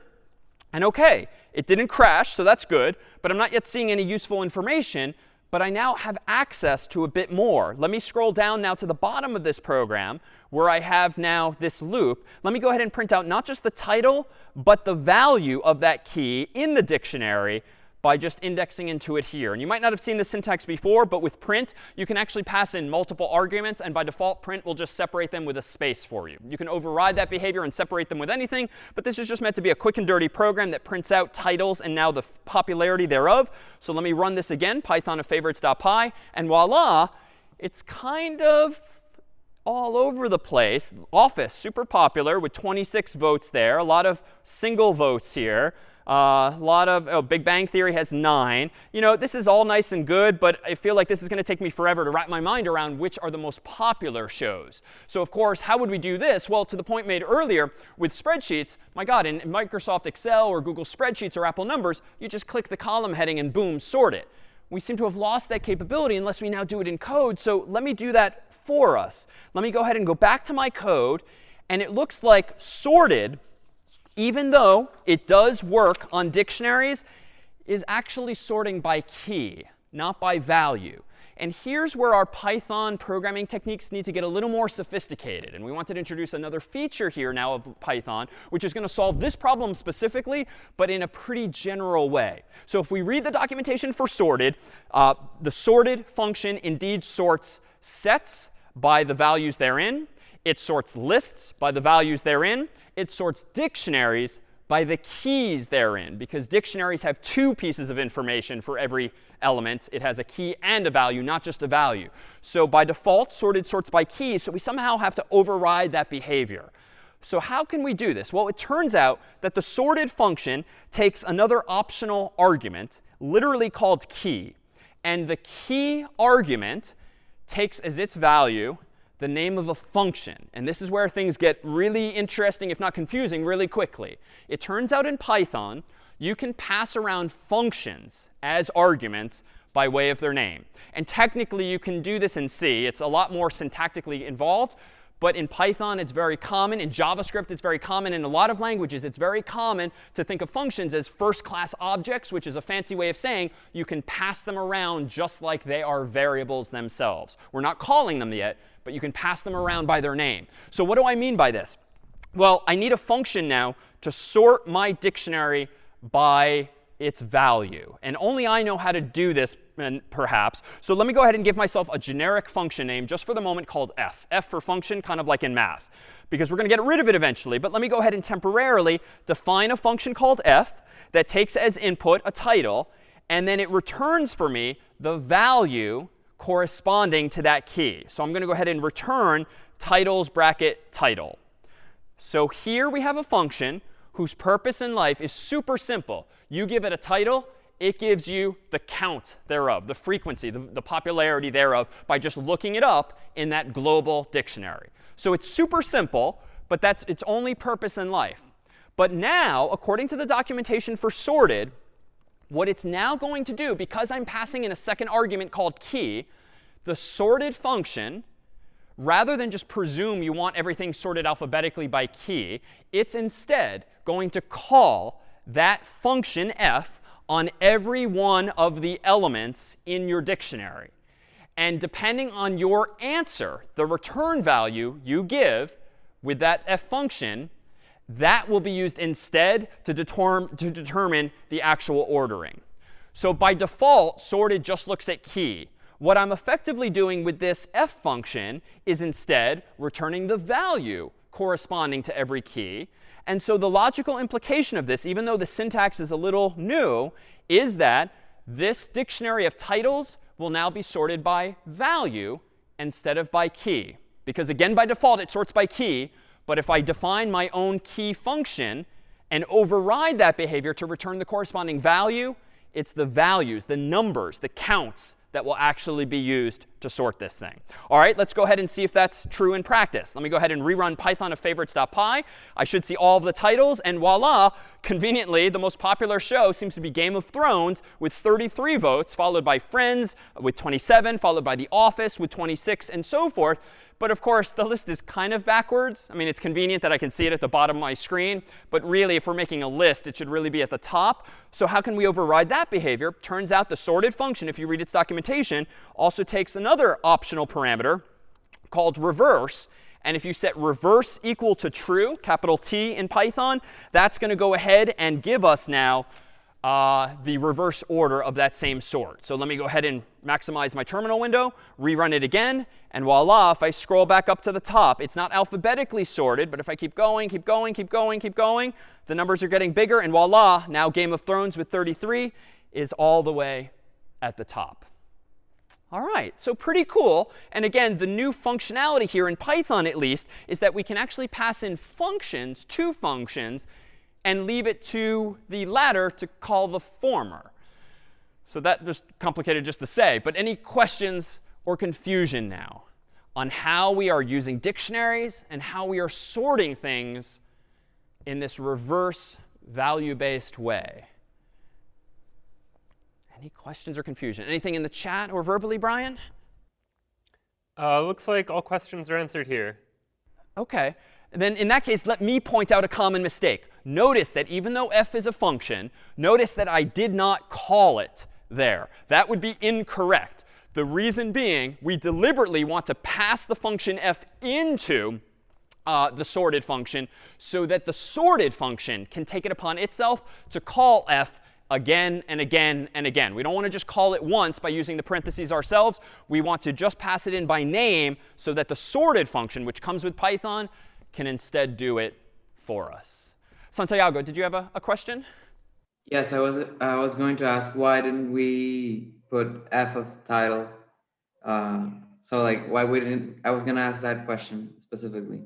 And OK, it didn't crash, so that's good. But I'm not yet seeing any useful information. But I now have access to a bit more. Let me scroll down now to the bottom of this program where I have now this loop. Let me go ahead and print out not just the title, but the value of that key in the dictionary by just indexing into it here. And you might not have seen this syntax before, but with print, you can actually pass in multiple arguments. And by default, print will just separate them with a space for you. You can override that behavior and separate them with anything. But this is just meant to be a quick and dirty program that prints out titles and now the popularity thereof. So let me run this again, Python of favorites.py. And voila, it's kind of all over the place. Office, super popular with 26 votes there. A lot of single votes here. A lot of, Big Bang Theory has 9. You know, this is all nice and good, but I feel like this is going to take me forever to wrap my mind around which are the most popular shows. So of course, how would we do this? Well, to the point made earlier with spreadsheets, my God, in Microsoft Excel or Google Spreadsheets or Apple Numbers, you just click the column heading and boom, sort it. We seem to have lost that capability unless we now do it in code. So let me do that for us. Let me go ahead and go back to my code. And it looks like sorted, even though it does work on dictionaries, is actually sorting by key, not by value. And here's where our Python programming techniques need to get a little more sophisticated. And we wanted to introduce another feature here now of Python, which is going to solve this problem specifically, but in a pretty general way. So if we read the documentation for sorted, the sorted function indeed sorts sets by the values therein. It sorts lists by the values therein. It sorts dictionaries by the keys therein, because dictionaries have 2 pieces of information for every element. It has a key and a value, not just a value. So by default, sorted sorts by keys. So we somehow have to override that behavior. So how can we do this? Well, it turns out that the sorted function takes another optional argument, literally called key. And the key argument takes as its value the name of a function. And this is where things get really interesting, if not confusing, really quickly. It turns out in Python, you can pass around functions as arguments by way of their name. And technically, you can do this in C. It's a lot more syntactically involved. But in Python, it's very common. In JavaScript, it's very common. In a lot of languages, it's very common to think of functions as first-class objects, which is a fancy way of saying you can pass them around just like they are variables themselves. We're not calling them yet, but you can pass them around by their name. So what do I mean by this? Well, I need a function now to sort my dictionary by its value. And only I know how to do this, perhaps. So let me go ahead and give myself a generic function name just for the moment called f. F for function, kind of like in math, because we're going to get rid of it eventually. But let me go ahead and temporarily define a function called f that takes as input a title, and then it returns for me the value corresponding to that key. So I'm going to go ahead and return titles bracket title. So here we have a function whose purpose in life is super simple. You give it a title, it gives you the count thereof, the frequency, the popularity thereof, by just looking it up in that global dictionary. So it's super simple, but that's its only purpose in life. But now, according to the documentation for sorted, what it's now going to do, because I'm passing in a second argument called key, the sorted function, rather than just presume you want everything sorted alphabetically by key, it's instead going to call that function f on every one of the elements in your dictionary. And depending on your answer, the return value you give with that f function, that will be used instead to determine the actual ordering. So by default, sorted just looks at key. What I'm effectively doing with this f function is instead returning the value corresponding to every key. And so the logical implication of this, even though the syntax is a little new, is that this dictionary of titles will now be sorted by value instead of by key. Because again, by default, it sorts by key. But if I define my own key function and override that behavior to return the corresponding value, it's the values, the numbers, the counts that will actually be used to sort this thing. All right, let's go ahead and see if that's true in practice. Let me go ahead and rerun Python of favorites.py. I should see all of the titles. And voila, conveniently, the most popular show seems to be Game of Thrones with 33 votes, followed by Friends with 27, followed by The Office with 26, and so forth. But of course, the list is kind of backwards. I mean, it's convenient that I can see it at the bottom of my screen. But really, if we're making a list, it should really be at the top. So how can we override that behavior? Turns out the sorted function, if you read its documentation, also takes another optional parameter called reverse. And if you set reverse equal to true, capital T in Python, that's going to go ahead and give us now the reverse order of that same sort. So let me go ahead and maximize my terminal window, rerun it again, and voila, if I scroll back up to the top, it's not alphabetically sorted, but if I keep going, keep going, keep going, keep going, the numbers are getting bigger, and voila, now Game of Thrones with 33 is all the way at the top. All right, so pretty cool. And again, the new functionality here in Python, at least, is that we can actually pass in functions, two functions, and leave it to the latter to call the former. So that just complicated just to say. But any questions or confusion now on how we are using dictionaries and how we are sorting things in this reverse value-based way? Any questions or confusion? Anything in the chat or verbally, Brian? Looks like all questions are answered here. OK. And then in that case, let me point out a common mistake. Notice that even though f is a function, notice that I did not call it there. That would be incorrect. The reason being, we deliberately want to pass the function f into the sorted function so that the sorted function can take it upon itself to call f again and again and again. We don't want to just call it once by using the parentheses ourselves. We want to just pass it in by name so that the sorted function, which comes with Python, can instead do it for us. Santiago, did you have a question? Yes, I was going to ask, why didn't we put f of title? So like, why we didn't? I was going to ask that question specifically.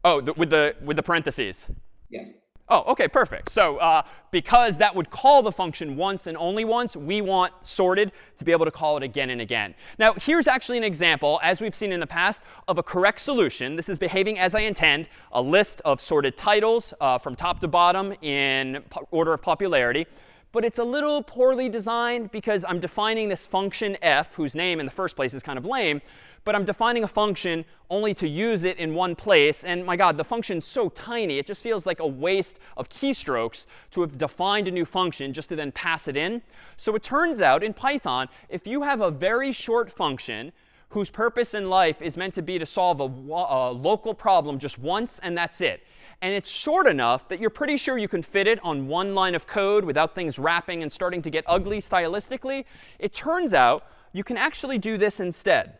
Oh, with the parentheses. Yeah. Oh, OK, perfect. So because that would call the function once and only once, we want sorted to be able to call it again and again. Now, here's actually an example, as we've seen in the past, of a correct solution. This is behaving as I intend, a list of sorted titles from top to bottom in order of popularity. But it's a little poorly designed because I'm defining this function f, whose name in the first place is kind of lame. But I'm defining a function only to use it in one place. And my God, the function's so tiny, it just feels like a waste of keystrokes to have defined a new function just to then pass it in. So it turns out in Python, if you have a very short function whose purpose in life is meant to be to solve a local problem just once, and that's it, and it's short enough that you're pretty sure you can fit it on one line of code without things wrapping and starting to get ugly stylistically, it turns out you can actually do this instead.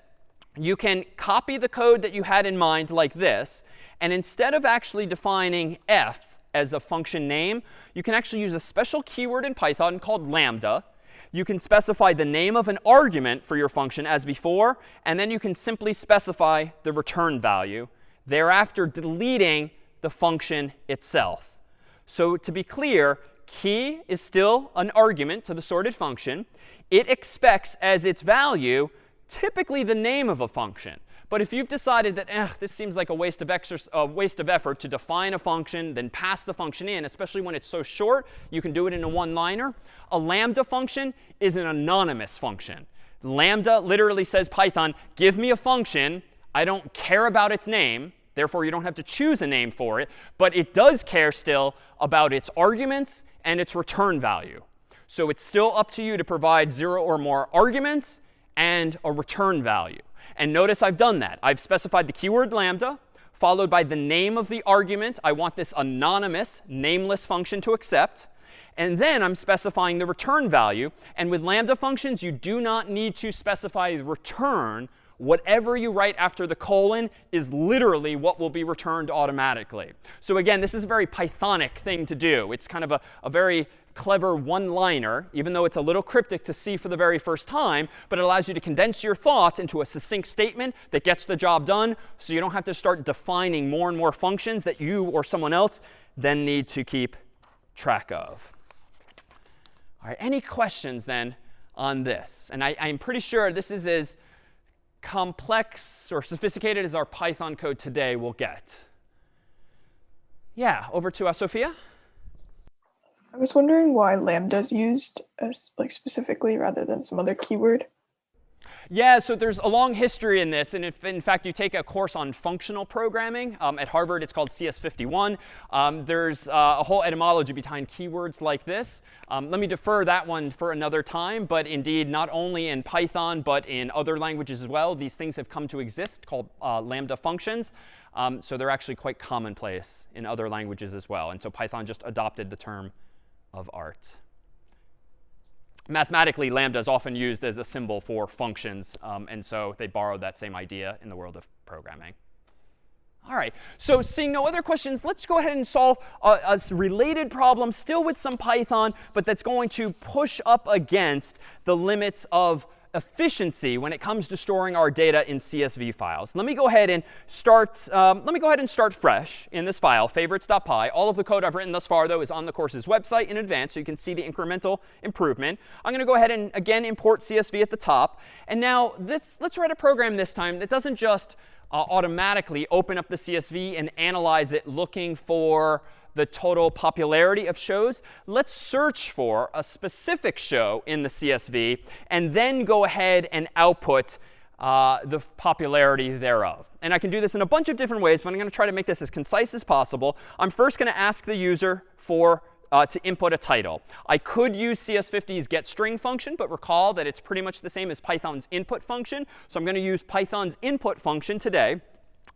You can copy the code that you had in mind like this. And instead of actually defining f as a function name, you can actually use a special keyword in Python called lambda. You can specify the name of an argument for your function as before. And then you can simply specify the return value, thereafter deleting the function itself. So to be clear, key is still an argument to the sorted function. It expects as its value typically the name of a function. But if you've decided that this seems like a waste of effort to define a function, then pass the function in, especially when it's so short, you can do it in a one-liner. A lambda function is an anonymous function. Lambda literally says, Python, give me a function. I don't care about its name. Therefore, you don't have to choose a name for it. But it does care still about its arguments and its return value. So it's still up to you to provide 0 or more arguments and a return value. And notice I've done that. I've specified the keyword lambda, followed by the name of the argument I want this anonymous, nameless function to accept. And then I'm specifying the return value. And with lambda functions, you do not need to specify the return. Whatever you write after the colon is literally what will be returned automatically. So again, this is a very Pythonic thing to do. It's kind of a very clever one-liner, even though it's a little cryptic to see for the very first time. But it allows you to condense your thoughts into a succinct statement that gets the job done, so you don't have to start defining more and more functions that you or someone else then need to keep track of. All right, any questions then on this? And I'm pretty sure this is as complex or sophisticated as our Python code today will get. Yeah, over to Sophia. I was wondering why lambda is used as specifically rather than some other keyword. Yeah, so there's a long history in this. And if, in fact, you take a course on functional programming at Harvard, it's called CS51. There's a whole etymology behind keywords like this. Let me defer that one for another time. But indeed, not only in Python, but in other languages as well, these things have come to exist called Lambda functions. So they're actually quite commonplace in other languages as well. And so Python just adopted the term of art. Mathematically, lambda is often used as a symbol for functions, and so they borrowed that same idea in the world of programming. All right, so seeing no other questions, let's go ahead and solve a related problem, still with some Python, but that's going to push up against the limits of efficiency when it comes to storing our data in CSV files. Let me go ahead and start. Fresh in this file, favorites.py. All of the code I've written thus far, though, is on the course's website in advance, so you can see the incremental improvement. I'm going to go ahead and again import CSV at the top. And now let's write a program this time that doesn't just automatically open up the CSV and analyze it looking for the total popularity of shows. Let's search for a specific show in the CSV and then go ahead and output the popularity thereof. And I can do this in a bunch of different ways, but I'm going to try to make this as concise as possible. I'm first going to ask the user to input a title. I could use CS50's getString function, but recall that it's pretty much the same as Python's input function. So I'm going to use Python's input function today.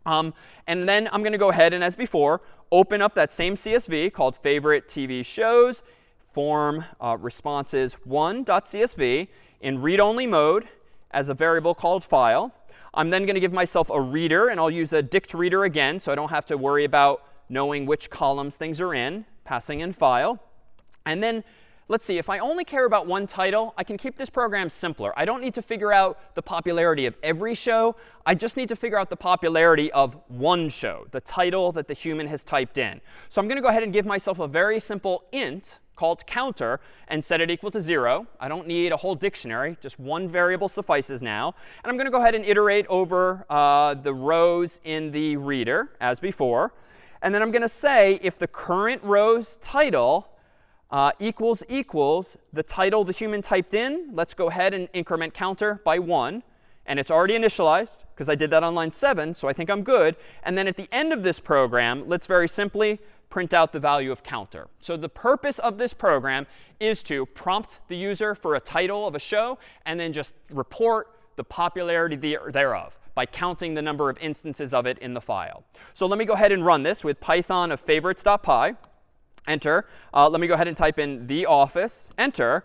And then I'm going to go ahead and, as before, open up that same CSV called favorite TV shows, form responses1.csv in read-only mode as a variable called file. I'm then going to give myself a reader, and I'll use a dict reader again, so I don't have to worry about knowing which columns things are in, passing in file. And then let's see, if I only care about one title, I can keep this program simpler. I don't need to figure out the popularity of every show. I just need to figure out the popularity of one show, the title that the human has typed in. So I'm going to go ahead and give myself a very simple int called counter and set it equal to 0. I don't need a whole dictionary. Just one variable suffices now. And I'm going to go ahead and iterate over the rows in the reader as before. And then I'm going to say if the current row's title equals the title the human typed in, let's go ahead and increment counter by 1. And it's already initialized because I did that on line 7, so I think I'm good. And then at the end of this program, let's very simply print out the value of counter. So the purpose of this program is to prompt the user for a title of a show and then just report the popularity thereof by counting the number of instances of it in the file. So let me go ahead and run this with Python of favorites.py. Enter. Let me go ahead and type in The Office. Enter.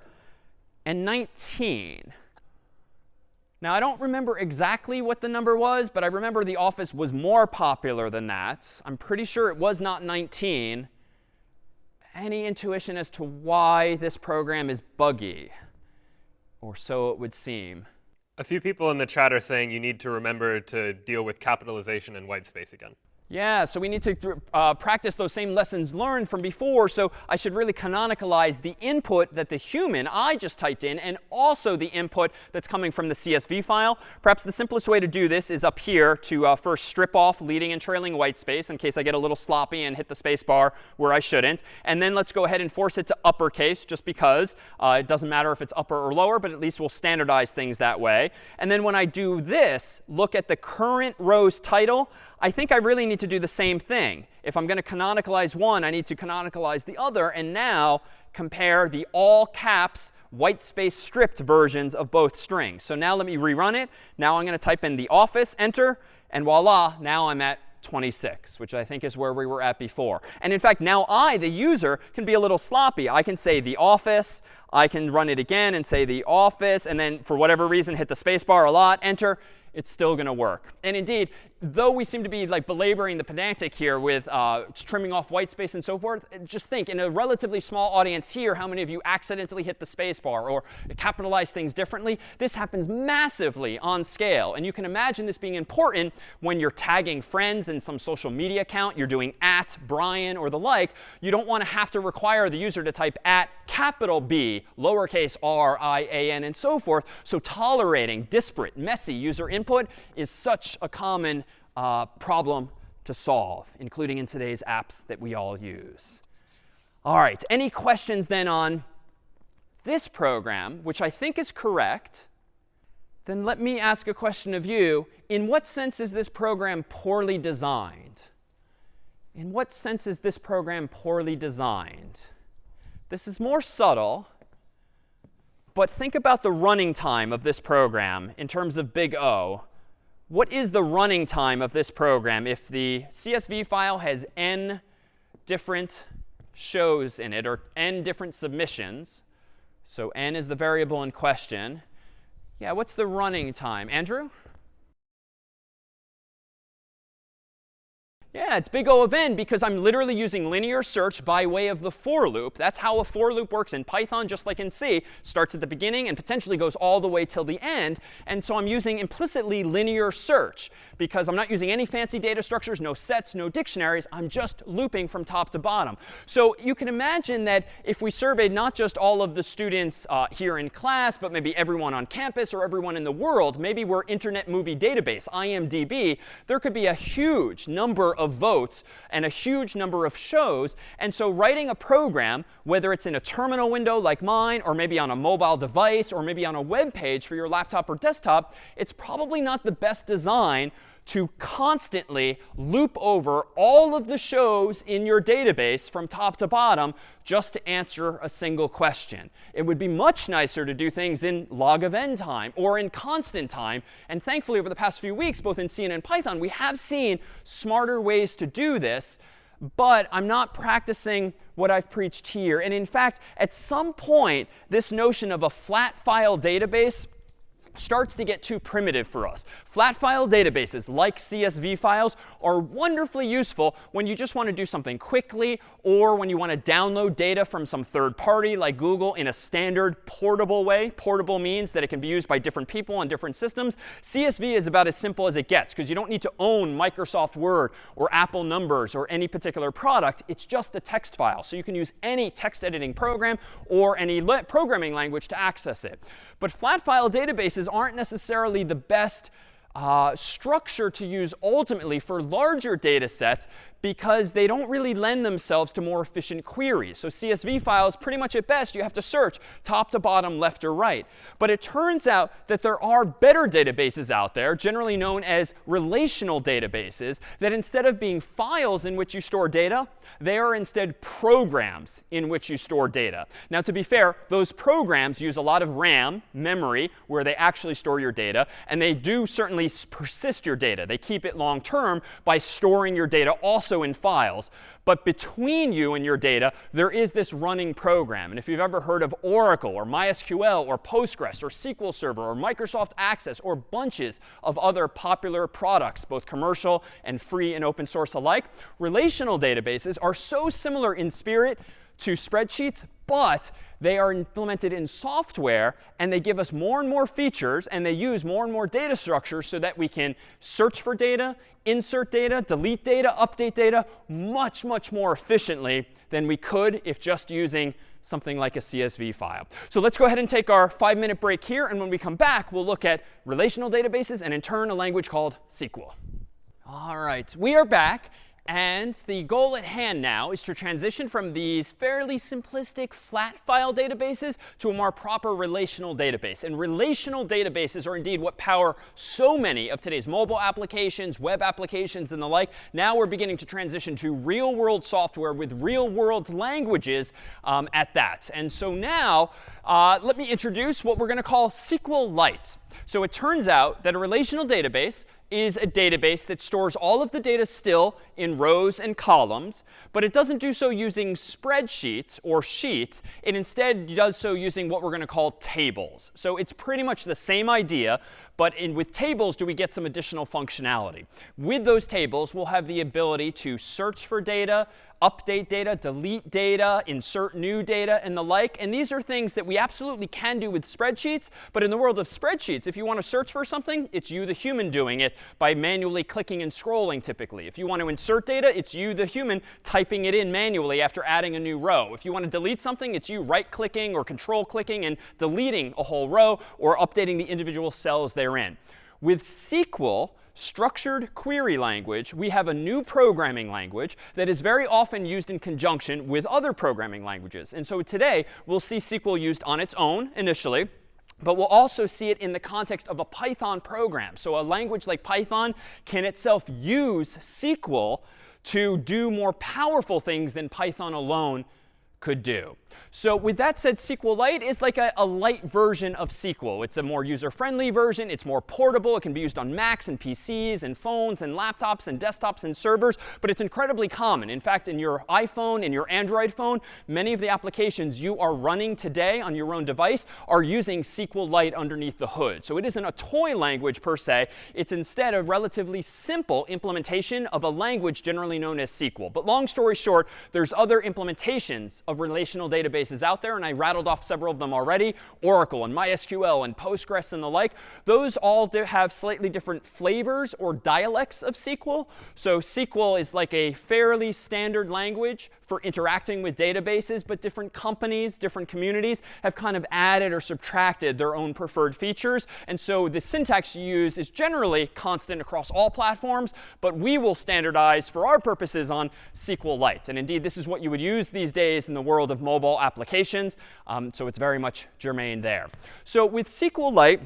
And 19. Now, I don't remember exactly what the number was, but I remember The Office was more popular than that. I'm pretty sure it was not 19. Any intuition as to why this program is buggy? Or so it would seem. A few people in the chat are saying you need to remember to deal with capitalization and white space again. Yeah, so we need to practice those same lessons learned from before. So I should really canonicalize the input that the human, I just typed in, and also the input that's coming from the CSV file. Perhaps the simplest way to do this is up here to first strip off leading and trailing white space in case I get a little sloppy and hit the space bar where I shouldn't. And then let's go ahead and force it to uppercase just because it doesn't matter if it's upper or lower, but at least we'll standardize things that way. And then when I do this, look at the current row's title. I think I really need to do the same thing. If I'm going to canonicalize one, I need to canonicalize the other, and now compare the all caps white space stripped versions of both strings. So now let me rerun it. Now I'm going to type in The Office, enter, and voila, now I'm at 26, which I think is where we were at before. And in fact, now I, the user, can be a little sloppy. I can say The Office. I can run it again and say The Office, and then for whatever reason hit the space bar a lot, enter. It's still going to work. And indeed, though we seem to be like belaboring the pedantic here with trimming off white space and so forth, just think in a relatively small audience here, how many of you accidentally hit the space bar or capitalize things differently? This happens massively on scale. And you can imagine this being important when you're tagging friends in some social media account. You're doing @Brian or the like. You don't want to have to require the user to type @B, lowercase r, I, a, n, and so forth. So tolerating disparate, messy user input is such a common problem to solve, including in today's apps that we all use. All right, any questions then on this program, which I think is correct? Then let me ask a question of you. In what sense is this program poorly designed? In what sense is this program poorly designed? This is more subtle, but think about the running time of this program in terms of big O. What is the running time of this program if the CSV file has n different shows in it, or n different submissions? So n is the variable in question. Yeah, what's the running time? Andrew? Yeah, it's big O of n because I'm literally using linear search by way of the for loop. That's how a for loop works in Python, just like in C. Starts at the beginning and potentially goes all the way till the end. And so I'm using implicitly linear search because I'm not using any fancy data structures, no sets, no dictionaries. I'm just looping from top to bottom. So you can imagine that if we surveyed not just all of the students here in class, but maybe everyone on campus or everyone in the world, maybe we're Internet Movie Database, IMDb, there could be a huge number of votes and a huge number of shows. And so writing a program, whether it's in a terminal window like mine, or maybe on a mobile device, or maybe on a web page for your laptop or desktop, it's probably not the best design to constantly loop over all of the shows in your database from top to bottom just to answer a single question. It would be much nicer to do things in log of n time or in constant time. And thankfully, over the past few weeks, both in C and in Python, we have seen smarter ways to do this. But I'm not practicing what I've preached here. And in fact, at some point, this notion of a flat file database starts to get too primitive for us. Flat file databases like CSV files are wonderfully useful when you just want to do something quickly, or when you want to download data from some third party like Google in a standard portable way. Portable means that it can be used by different people on different systems. CSV is about as simple as it gets because you don't need to own Microsoft Word or Apple Numbers or any particular product. It's just a text file. So you can use any text editing program or any programming language to access it. But flat file databases aren't necessarily the best structure to use ultimately for larger data sets because they don't really lend themselves to more efficient queries. So CSV files, pretty much at best, you have to search top to bottom, left or right. But it turns out that there are better databases out there, generally known as relational databases, that instead of being files in which you store data, they are instead programs in which you store data. Now, to be fair, those programs use a lot of RAM, memory, where they actually store your data. And they do certainly persist your data. They keep it long term by storing your data also in files. But between you and your data, there is this running program. And if you've ever heard of Oracle or MySQL or Postgres or SQL Server or Microsoft Access or bunches of other popular products, both commercial and free and open source alike, relational databases are so similar in spirit to spreadsheets, but they are implemented in software, and they give us more and more features, and they use more and more data structures so that we can search for data, insert data, delete data, update data much, much more efficiently than we could if just using something like a CSV file. So let's go ahead and take our 5-minute break here. And when we come back, we'll look at relational databases and, in turn, a language called SQL. All right, we are back. And the goal at hand now is to transition from these fairly simplistic flat file databases to a more proper relational database. And relational databases are indeed what power so many of today's mobile applications, web applications, and the like. Now we're beginning to transition to real-world software with real-world languages at that. And so now let me introduce what we're going to call SQLite. So it turns out that a relational database is a database that stores all of the data still in rows and columns, but it doesn't do so using spreadsheets or sheets. It instead does so using what we're going to call tables. So it's pretty much the same idea, but with tables do we get some additional functionality. With those tables, we'll have the ability to search for data, update data, delete data, insert new data, and the like. And these are things that we absolutely can do with spreadsheets. But in the world of spreadsheets, if you want to search for something, it's you, the human, doing it by manually clicking and scrolling, typically. If you want to insert data, it's you, the human, typing it in manually after adding a new row. If you want to delete something, it's you right-clicking or control-clicking and deleting a whole row or updating the individual cells therein. With SQL, structured query language, we have a new programming language that is very often used in conjunction with other programming languages. And so today, we'll see SQL used on its own initially, but we'll also see it in the context of a Python program. So a language like Python can itself use SQL to do more powerful things than Python alone could do. So with that said, SQLite is like a light version of SQL. It's a more user-friendly version. It's more portable. It can be used on Macs and PCs and phones and laptops and desktops and servers. But it's incredibly common. In fact, in your iPhone, in your Android phone, many of the applications you are running today on your own device are using SQLite underneath the hood. So it isn't a toy language per se. It's instead a relatively simple implementation of a language generally known as SQL. But long story short, there's other implementations of relational databases out there, and I rattled off several of them already: Oracle and MySQL and Postgres and the like. Those all have slightly different flavors or dialects of SQL. So SQL is like a fairly standard language for interacting with databases, but different companies, different communities have kind of added or subtracted their own preferred features. And so the syntax you use is generally constant across all platforms, but we will standardize for our purposes on SQLite. And indeed, this is what you would use these days in the world of mobile applications. So it's very much germane there. So with SQLite,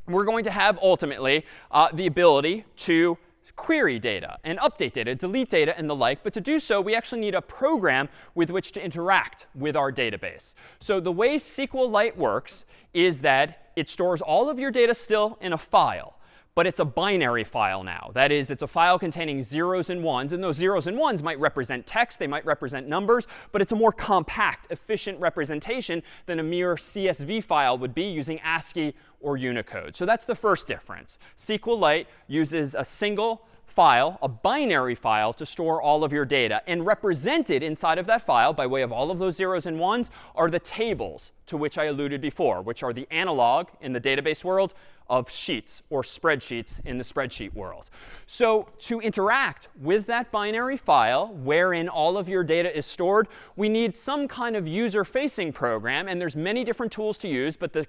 we're going to have ultimately the ability to query data and update data, delete data, and the like. But to do so, we actually need a program with which to interact with our database. So the way SQLite works is that it stores all of your data still in a file. But it's a binary file now. That is, it's a file containing zeros and ones. And those zeros and ones might represent text. They might represent numbers. But it's a more compact, efficient representation than a mere CSV file would be using ASCII or Unicode. So that's the first difference. SQLite uses a single file, a binary file, to store all of your data. And represented inside of that file, by way of all of those zeros and ones, are the tables to which I alluded before, which are the analog in the database world of sheets or spreadsheets in the spreadsheet world. So to interact with that binary file wherein all of your data is stored, we need some kind of user-facing program. And there's many different tools to use, but the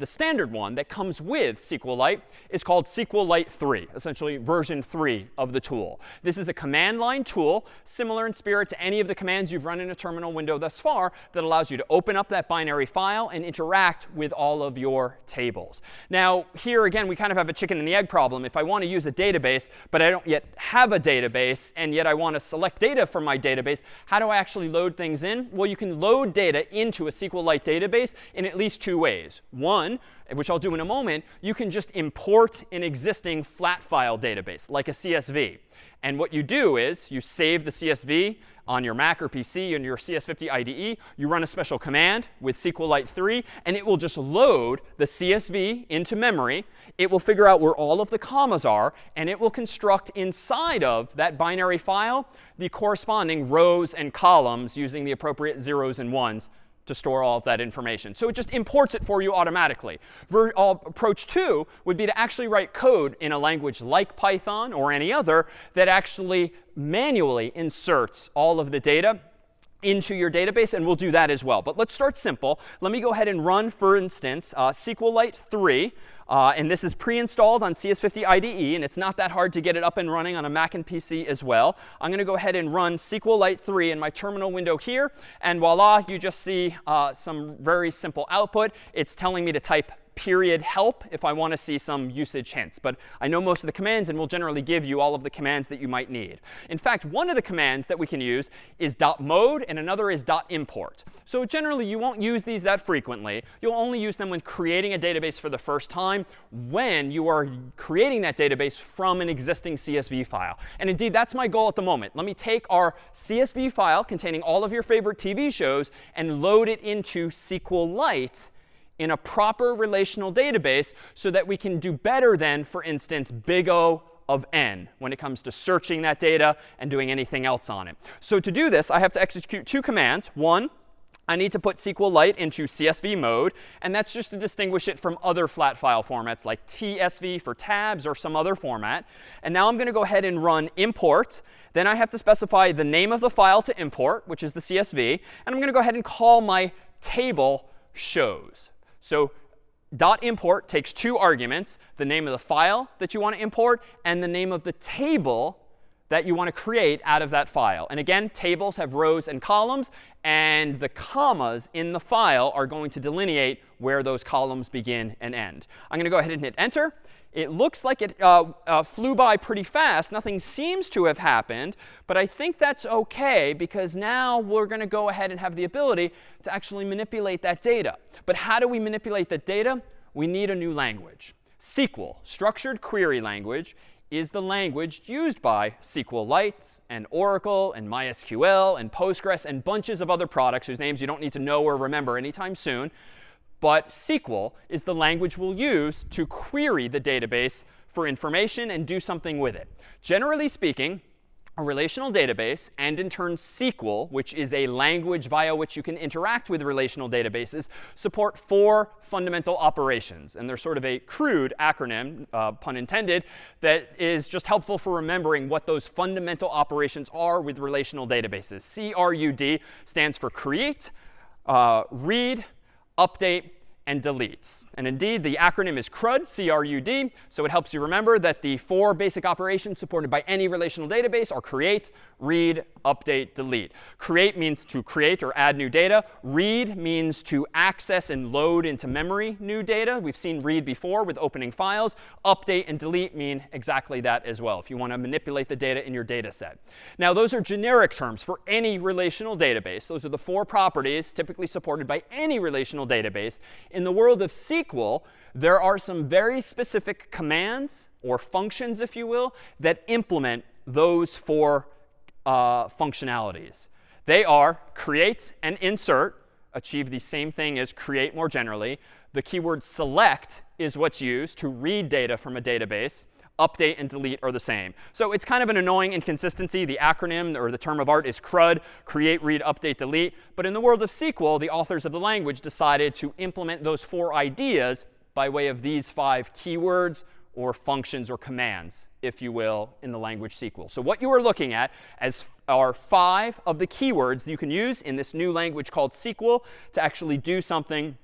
standard one that comes with SQLite is called SQLite 3, essentially version 3 of the tool. This is a command line tool, similar in spirit to any of the commands you've run in a terminal window thus far, that allows you to open up that binary file and interact with all of your tables. Now, here again, we kind of have a chicken and the egg problem. If I want to use a database, but I don't yet have a database, and yet I want to select data from my database, how do I actually load things in? Well, you can load data into a SQLite database in at least two ways. One, which I'll do in a moment, you can just import an existing flat file database, like a CSV. And what you do is you save the CSV on your Mac or PC in your CS50 IDE. You run a special command with SQLite 3, and it will just load the CSV into memory. It will figure out where all of the commas are, and it will construct inside of that binary file the corresponding rows and columns using the appropriate zeros and ones to store all of that information. So it just imports it for you automatically. Approach 2 would be to actually write code in a language like Python or any other that actually manually inserts all of the data into your database, and we'll do that as well. But let's start simple. Let me go ahead and run, for instance, SQLite 3. And this is pre-installed on CS50 IDE, and it's not that hard to get it up and running on a Mac and PC as well. I'm going to go ahead and run SQLite 3 in my terminal window here. And voila, you just see some very simple output. It's telling me to type period help if I want to see some usage hints. But I know most of the commands, and we'll generally give you all of the commands that you might need. In fact, one of the commands that we can use is .mode, and another is .import. So generally, you won't use these that frequently. You'll only use them when creating a database for the first time, when you are creating that database from an existing CSV file. And indeed, that's my goal at the moment. Let me take our CSV file containing all of your favorite TV shows and load it into SQLite in a proper relational database so that we can do better than, for instance, big O of n when it comes to searching that data and doing anything else on it. So to do this, I have to execute two commands. One, I need to put SQLite into CSV mode, and that's just to distinguish it from other flat file formats like TSV for tabs or some other format. And now I'm going to go ahead and run import. Then I have to specify the name of the file to import, which is the CSV. And I'm going to go ahead and call my table shows. So .import takes two arguments, the name of the file that you want to import and the name of the table that you want to create out of that file. And again, tables have rows and columns, and the commas in the file are going to delineate where those columns begin and end. I'm going to go ahead and hit Enter. It looks like it flew by pretty fast. Nothing seems to have happened. But I think that's OK, because now we're going to go ahead and have the ability to actually manipulate that data. But how do we manipulate that data? We need a new language. SQL, structured query language, is the language used by SQLite and Oracle and MySQL and Postgres and bunches of other products whose names you don't need to know or remember anytime soon. But SQL is the language we'll use to query the database for information and do something with it. Generally speaking, a relational database, and in turn SQL, which is a language via which you can interact with relational databases, support 4 fundamental operations. And they're sort of a CRUD acronym, pun intended, that is just helpful for remembering what those fundamental operations are with relational databases. CRUD stands for create, read, update, and delete. And indeed, the acronym is CRUD, C-R-U-D. So it helps you remember that the 4 basic operations supported by any relational database are create, read, update, delete. Create means to create or add new data. Read means to access and load into memory new data. We've seen read before with opening files. Update and delete mean exactly that as well, if you want to manipulate the data in your data set. Now, those are generic terms for any relational database. Those are the 4 properties typically supported by any relational database. In the world of SQL, there are some very specific commands or functions, if you will, that implement those 4 functionalities. They are create and insert, achieve the same thing as create more generally. The keyword select is what's used to read data from a database. Update and delete are the same. So it's kind of an annoying inconsistency. The acronym or the term of art is CRUD, create, read, update, delete. But in the world of SQL, the authors of the language decided to implement those 4 ideas by way of these 5 keywords or functions or commands, if you will, in the language SQL. So what you are looking at are 5 of the keywords that you can use in this new language called SQL to actually do something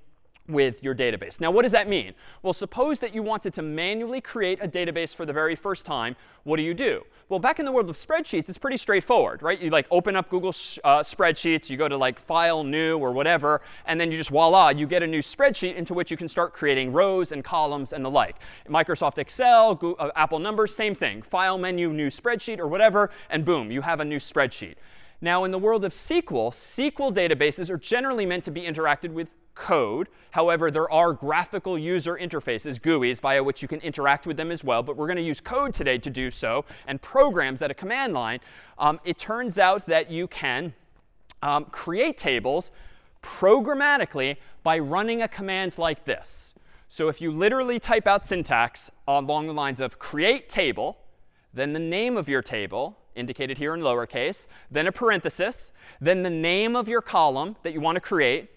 with your database. Now, what does that mean? Well, suppose that you wanted to manually create a database for the very first time. What do? Well, back in the world of spreadsheets, it's pretty straightforward, right? You like open up Google Spreadsheets, you go to like File, New, or whatever, and then you just voila, you get a new spreadsheet into which you can start creating rows and columns and the like. Microsoft Excel, Google, Apple Numbers, same thing. File menu, new spreadsheet, or whatever, and boom, you have a new spreadsheet. Now, in the world of SQL databases are generally meant to be interacted with code. However, there are graphical user interfaces, GUIs, via which you can interact with them as well. But we're going to use code today to do so, and programs at a command line. It turns out that you can create tables programmatically by running a command like this. So if you literally type out syntax along the lines of create table, then the name of your table, indicated here in lowercase, then a parenthesis, then the name of your column that you want to create,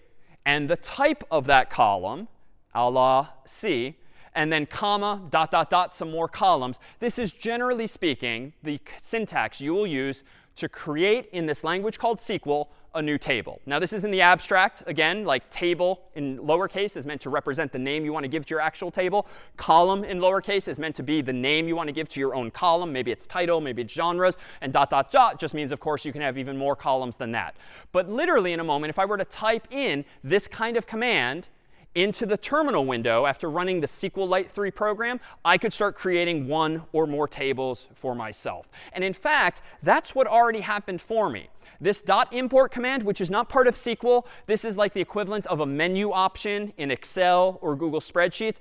and the type of that column, a la C, and then comma, dot, dot, dot, some more columns. This is, generally speaking, the syntax you will use to create in this language called SQL a new table. Now, this is in the abstract. Again, like table in lowercase is meant to represent the name you want to give to your actual table. Column in lowercase is meant to be the name you want to give to your own column. Maybe it's title, maybe it's genres. And dot, dot, dot just means, of course, you can have even more columns than that. But literally, in a moment, if I were to type in this kind of command into the terminal window after running the SQLite 3 program, I could start creating 1 or more tables for myself. And in fact, that's what already happened for me. This .import command, which is not part of SQL, this is like the equivalent of a menu option in Excel or Google Spreadsheets.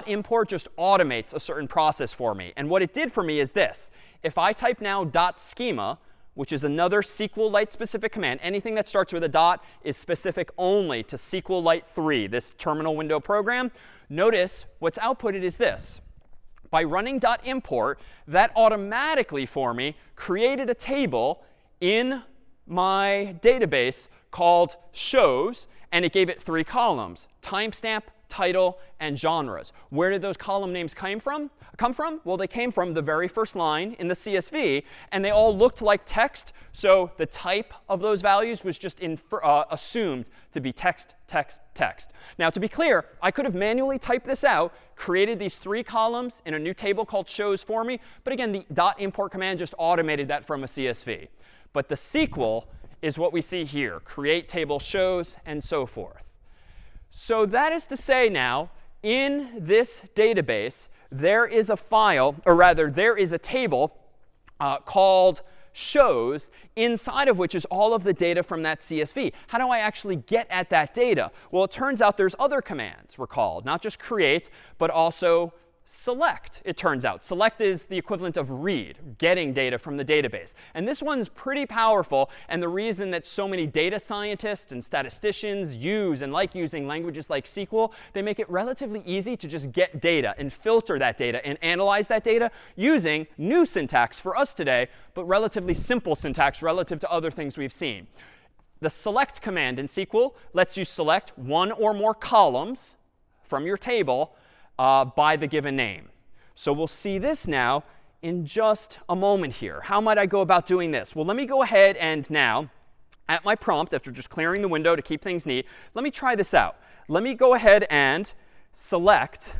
.import just automates a certain process for me. And what it did for me is this. If I type now .schema, which is another SQLite specific command, anything that starts with a dot is specific only to SQLite 3, this terminal window program. Notice what's outputted is this. By running .import, that automatically for me created a table in my database called shows, and it gave it 3 columns: timestamp, title, and genres. Where did those column names come from? Well, they came from the very first line in the CSV, and they all looked like text. So the type of those values was just assumed to be text, text, text. Now, to be clear, I could have manually typed this out, created these 3 columns in a new table called shows for me. But again, the .import command just automated that from a CSV. But the SQL is what we see here: create table shows and so forth. So that is to say now, in this database, there is a file, or rather, there is a table called shows, inside of which is all of the data from that CSV. How do I actually get at that data? Well, it turns out there's other commands we're called, not just create, but also select, it turns out. Select is the equivalent of read, getting data from the database. And this one's pretty powerful. And the reason that so many data scientists and statisticians use and like using languages like SQL, they make it relatively easy to just get data and filter that data and analyze that data using new syntax for us today, but relatively simple syntax relative to other things we've seen. The select command in SQL lets you select one or more columns from your table by the given name. So we'll see this now in just a moment here. How might I go about doing this? Well, let me go ahead and now, at my prompt, after just clearing the window to keep things neat, let me try this out. Let me go ahead and select,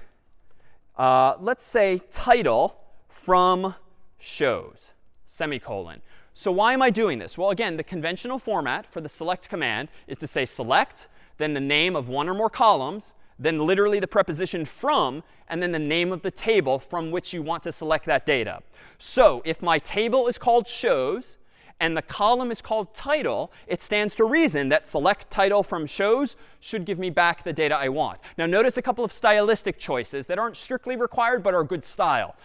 let's say, title from shows, semicolon. So why am I doing this? Well, again, the conventional format for the select command is to say select, then the name of one or more columns, then literally the preposition from, and then the name of the table from which you want to select that data. So if my table is called shows and the column is called title, it stands to reason that select title from shows should give me back the data I want. Now notice a couple of stylistic choices that aren't strictly required but are good style.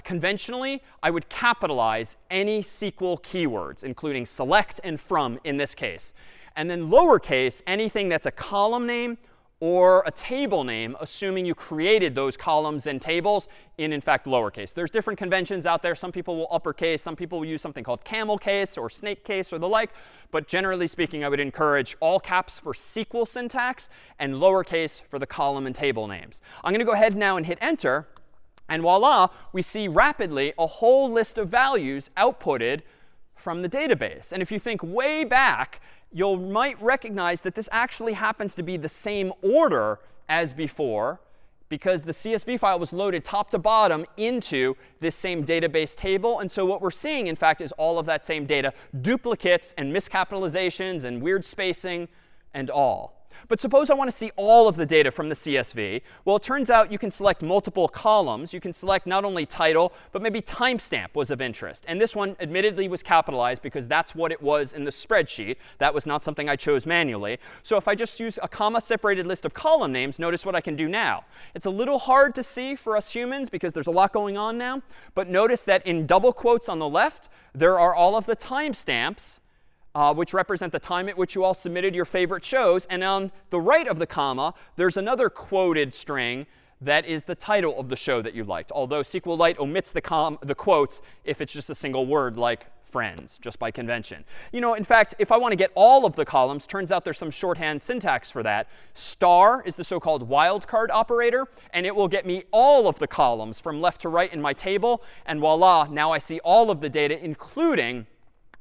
Conventionally, I would capitalize any SQL keywords, including select and from in this case. And then lowercase, anything that's a column name or a table name, assuming you created those columns and tables in fact, lowercase. There's different conventions out there. Some people will uppercase. Some people will use something called camel case or snake case or the like. But generally speaking, I would encourage all caps for SQL syntax and lowercase for the column and table names. I'm going to go ahead now and hit Enter. And voila, we see rapidly a whole list of values outputted from the database. And if you think way back, you might recognize that this actually happens to be the same order as before, because the CSV file was loaded top to bottom into this same database table. And so what we're seeing, in fact, is all of that same data, duplicates and miscapitalizations and weird spacing and all. But suppose I want to see all of the data from the CSV. Well, it turns out you can select multiple columns. You can select not only title, but maybe timestamp was of interest. And this one, admittedly, was capitalized because that's what it was in the spreadsheet. That was not something I chose manually. So if I just use a comma-separated list of column names, notice what I can do now. It's a little hard to see for us humans because there's a lot going on now. But notice that in double quotes on the left, there are all of the timestamps, which represent the time at which you all submitted your favorite shows. And on the right of the comma, there's another quoted string that is the title of the show that you liked, although SQLite omits the quotes if it's just a single word like friends, just by convention. You know, in fact, if I want to get all of the columns, turns out there's some shorthand syntax for that. Star is the so-called wildcard operator, and it will get me all of the columns from left to right in my table. And voila, now I see all of the data, including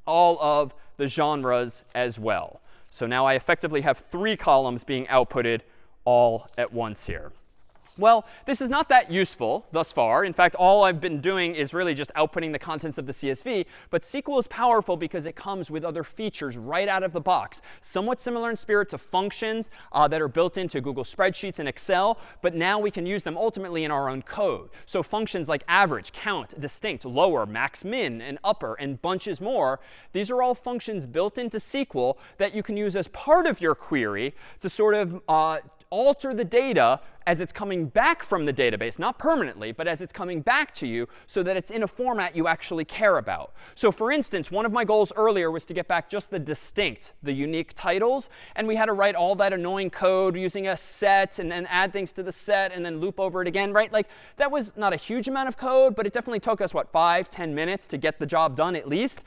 all of the genres as well. So now I effectively have 3 columns being outputted all at once here. Well, this is not that useful thus far. In fact, all I've been doing is really just outputting the contents of the CSV. But SQL is powerful because it comes with other features right out of the box, somewhat similar in spirit to functions that are built into Google Spreadsheets and Excel. But now we can use them ultimately in our own code. So functions like average, count, distinct, lower, max, min, and upper, and bunches more, these are all functions built into SQL that you can use as part of your query to sort of alter the data as it's coming back from the database, not permanently, but as it's coming back to you so that it's in a format you actually care about. So for instance, one of my goals earlier was to get back just the distinct, the unique titles. And we had to write all that annoying code using a set and then add things to the set and then loop over it again, right? Like that was not a huge amount of code, but it definitely took us, what, 5-10 minutes to get the job done at least.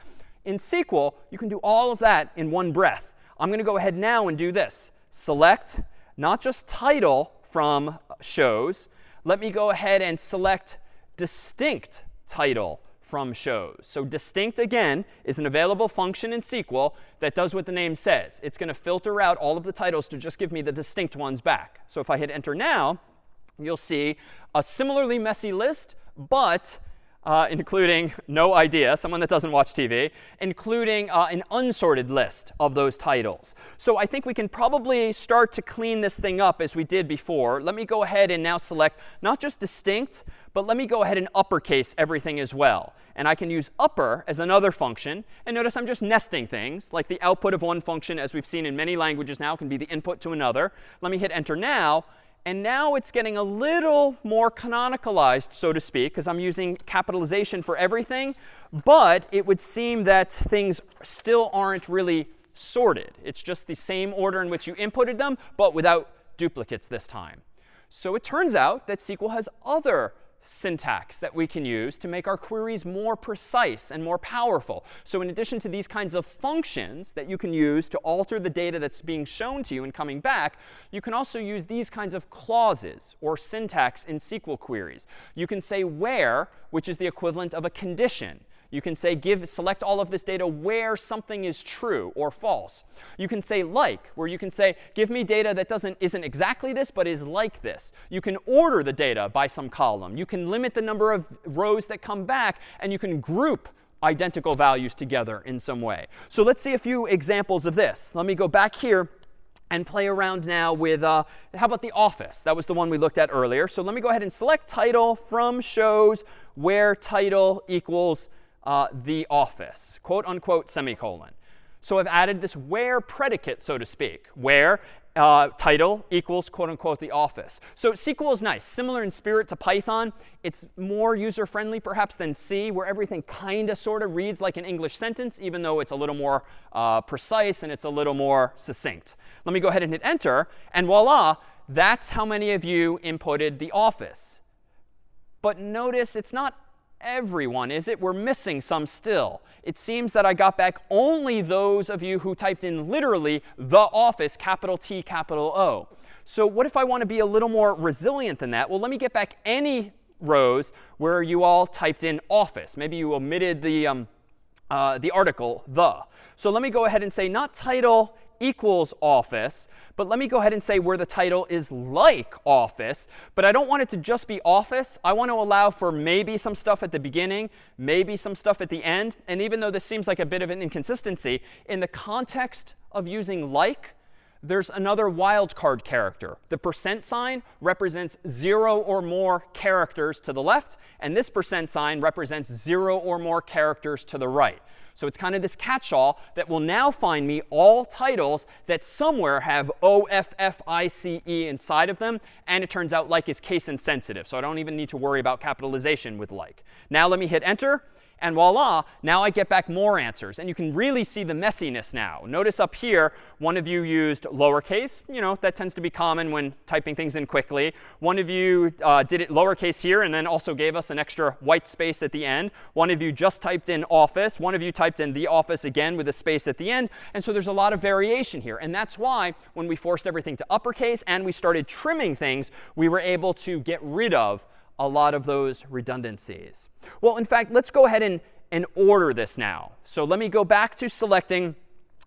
In SQL, you can do all of that in one breath. I'm going to go ahead now and do this. Select not just title from shows. Let me go ahead and select distinct title from shows. So distinct, again, is an available function in SQL that does what the name says. It's going to filter out all of the titles to just give me the distinct ones back. So if I hit Enter now, you'll see a similarly messy list, but including no idea, someone that doesn't watch TV, including an unsorted list of those titles. So I think we can probably start to clean this thing up as we did before. Let me go ahead and now select not just distinct, but let me go ahead and uppercase everything as well. And I can use upper as another function. And notice I'm just nesting things, like the output of one function, as we've seen in many languages now, can be the input to another. Let me hit enter now. And now it's getting a little more canonicalized, so to speak, because I'm using capitalization for everything. But it would seem that things still aren't really sorted. It's just the same order in which you inputted them, but without duplicates this time. So it turns out that SQL has other syntax that we can use to make our queries more precise and more powerful. So in addition to these kinds of functions that you can use to alter the data that's being shown to you and coming back, you can also use these kinds of clauses or syntax in SQL queries. You can say where, which is the equivalent of a condition. You can say select all of this data where something is true or false. You can say like, where you can say give me data that isn't exactly this, but is like this. You can order the data by some column. You can limit the number of rows that come back, and you can group identical values together in some way. So let's see a few examples of this. Let me go back here and play around now with, how about the office? That was the one we looked at earlier. So let me go ahead and select title from shows where title equals the office, quote unquote, semicolon. So I've added this where predicate, so to speak, where title equals, quote unquote, the office. So SQL is nice, similar in spirit to Python. It's more user-friendly perhaps than C, where everything kind of sort of reads like an English sentence, even though it's a little more precise and it's a little more succinct. Let me go ahead and hit enter, and voila, that's how many of you inputted the office. But notice it's not everyone, is it? We're missing some still. It seems that I got back only those of you who typed in literally the office, capital T, capital O. So what if I want to be a little more resilient than that? Well, let me get back any rows where you all typed in office. Maybe you omitted the article, the. So let me go ahead and say not title equals office, but let me go ahead and say where the title is like office. But I don't want it to just be office. I want to allow for maybe some stuff at the beginning, maybe some stuff at the end. And even though this seems like a bit of an inconsistency, in the context of using like, there's another wildcard character. The % represents 0 or more characters to the left, and this % represents 0 or more characters to the right. So it's kind of this catch-all that will now find me all titles that somewhere have OFFICE inside of them. And it turns out like is case insensitive. So I don't even need to worry about capitalization with like. Now let me hit enter. And voila, now I get back more answers. And you can really see the messiness now. Notice up here, one of you used lowercase. You know, that tends to be common when typing things in quickly. One of you did it lowercase here and then also gave us an extra white space at the end. One of you just typed in office. One of you typed in the office again with a space at the end. And so there's a lot of variation here. And that's why when we forced everything to uppercase and we started trimming things, we were able to get rid of a lot of those redundancies. Well, in fact, let's go ahead and order this now. So let me go back to selecting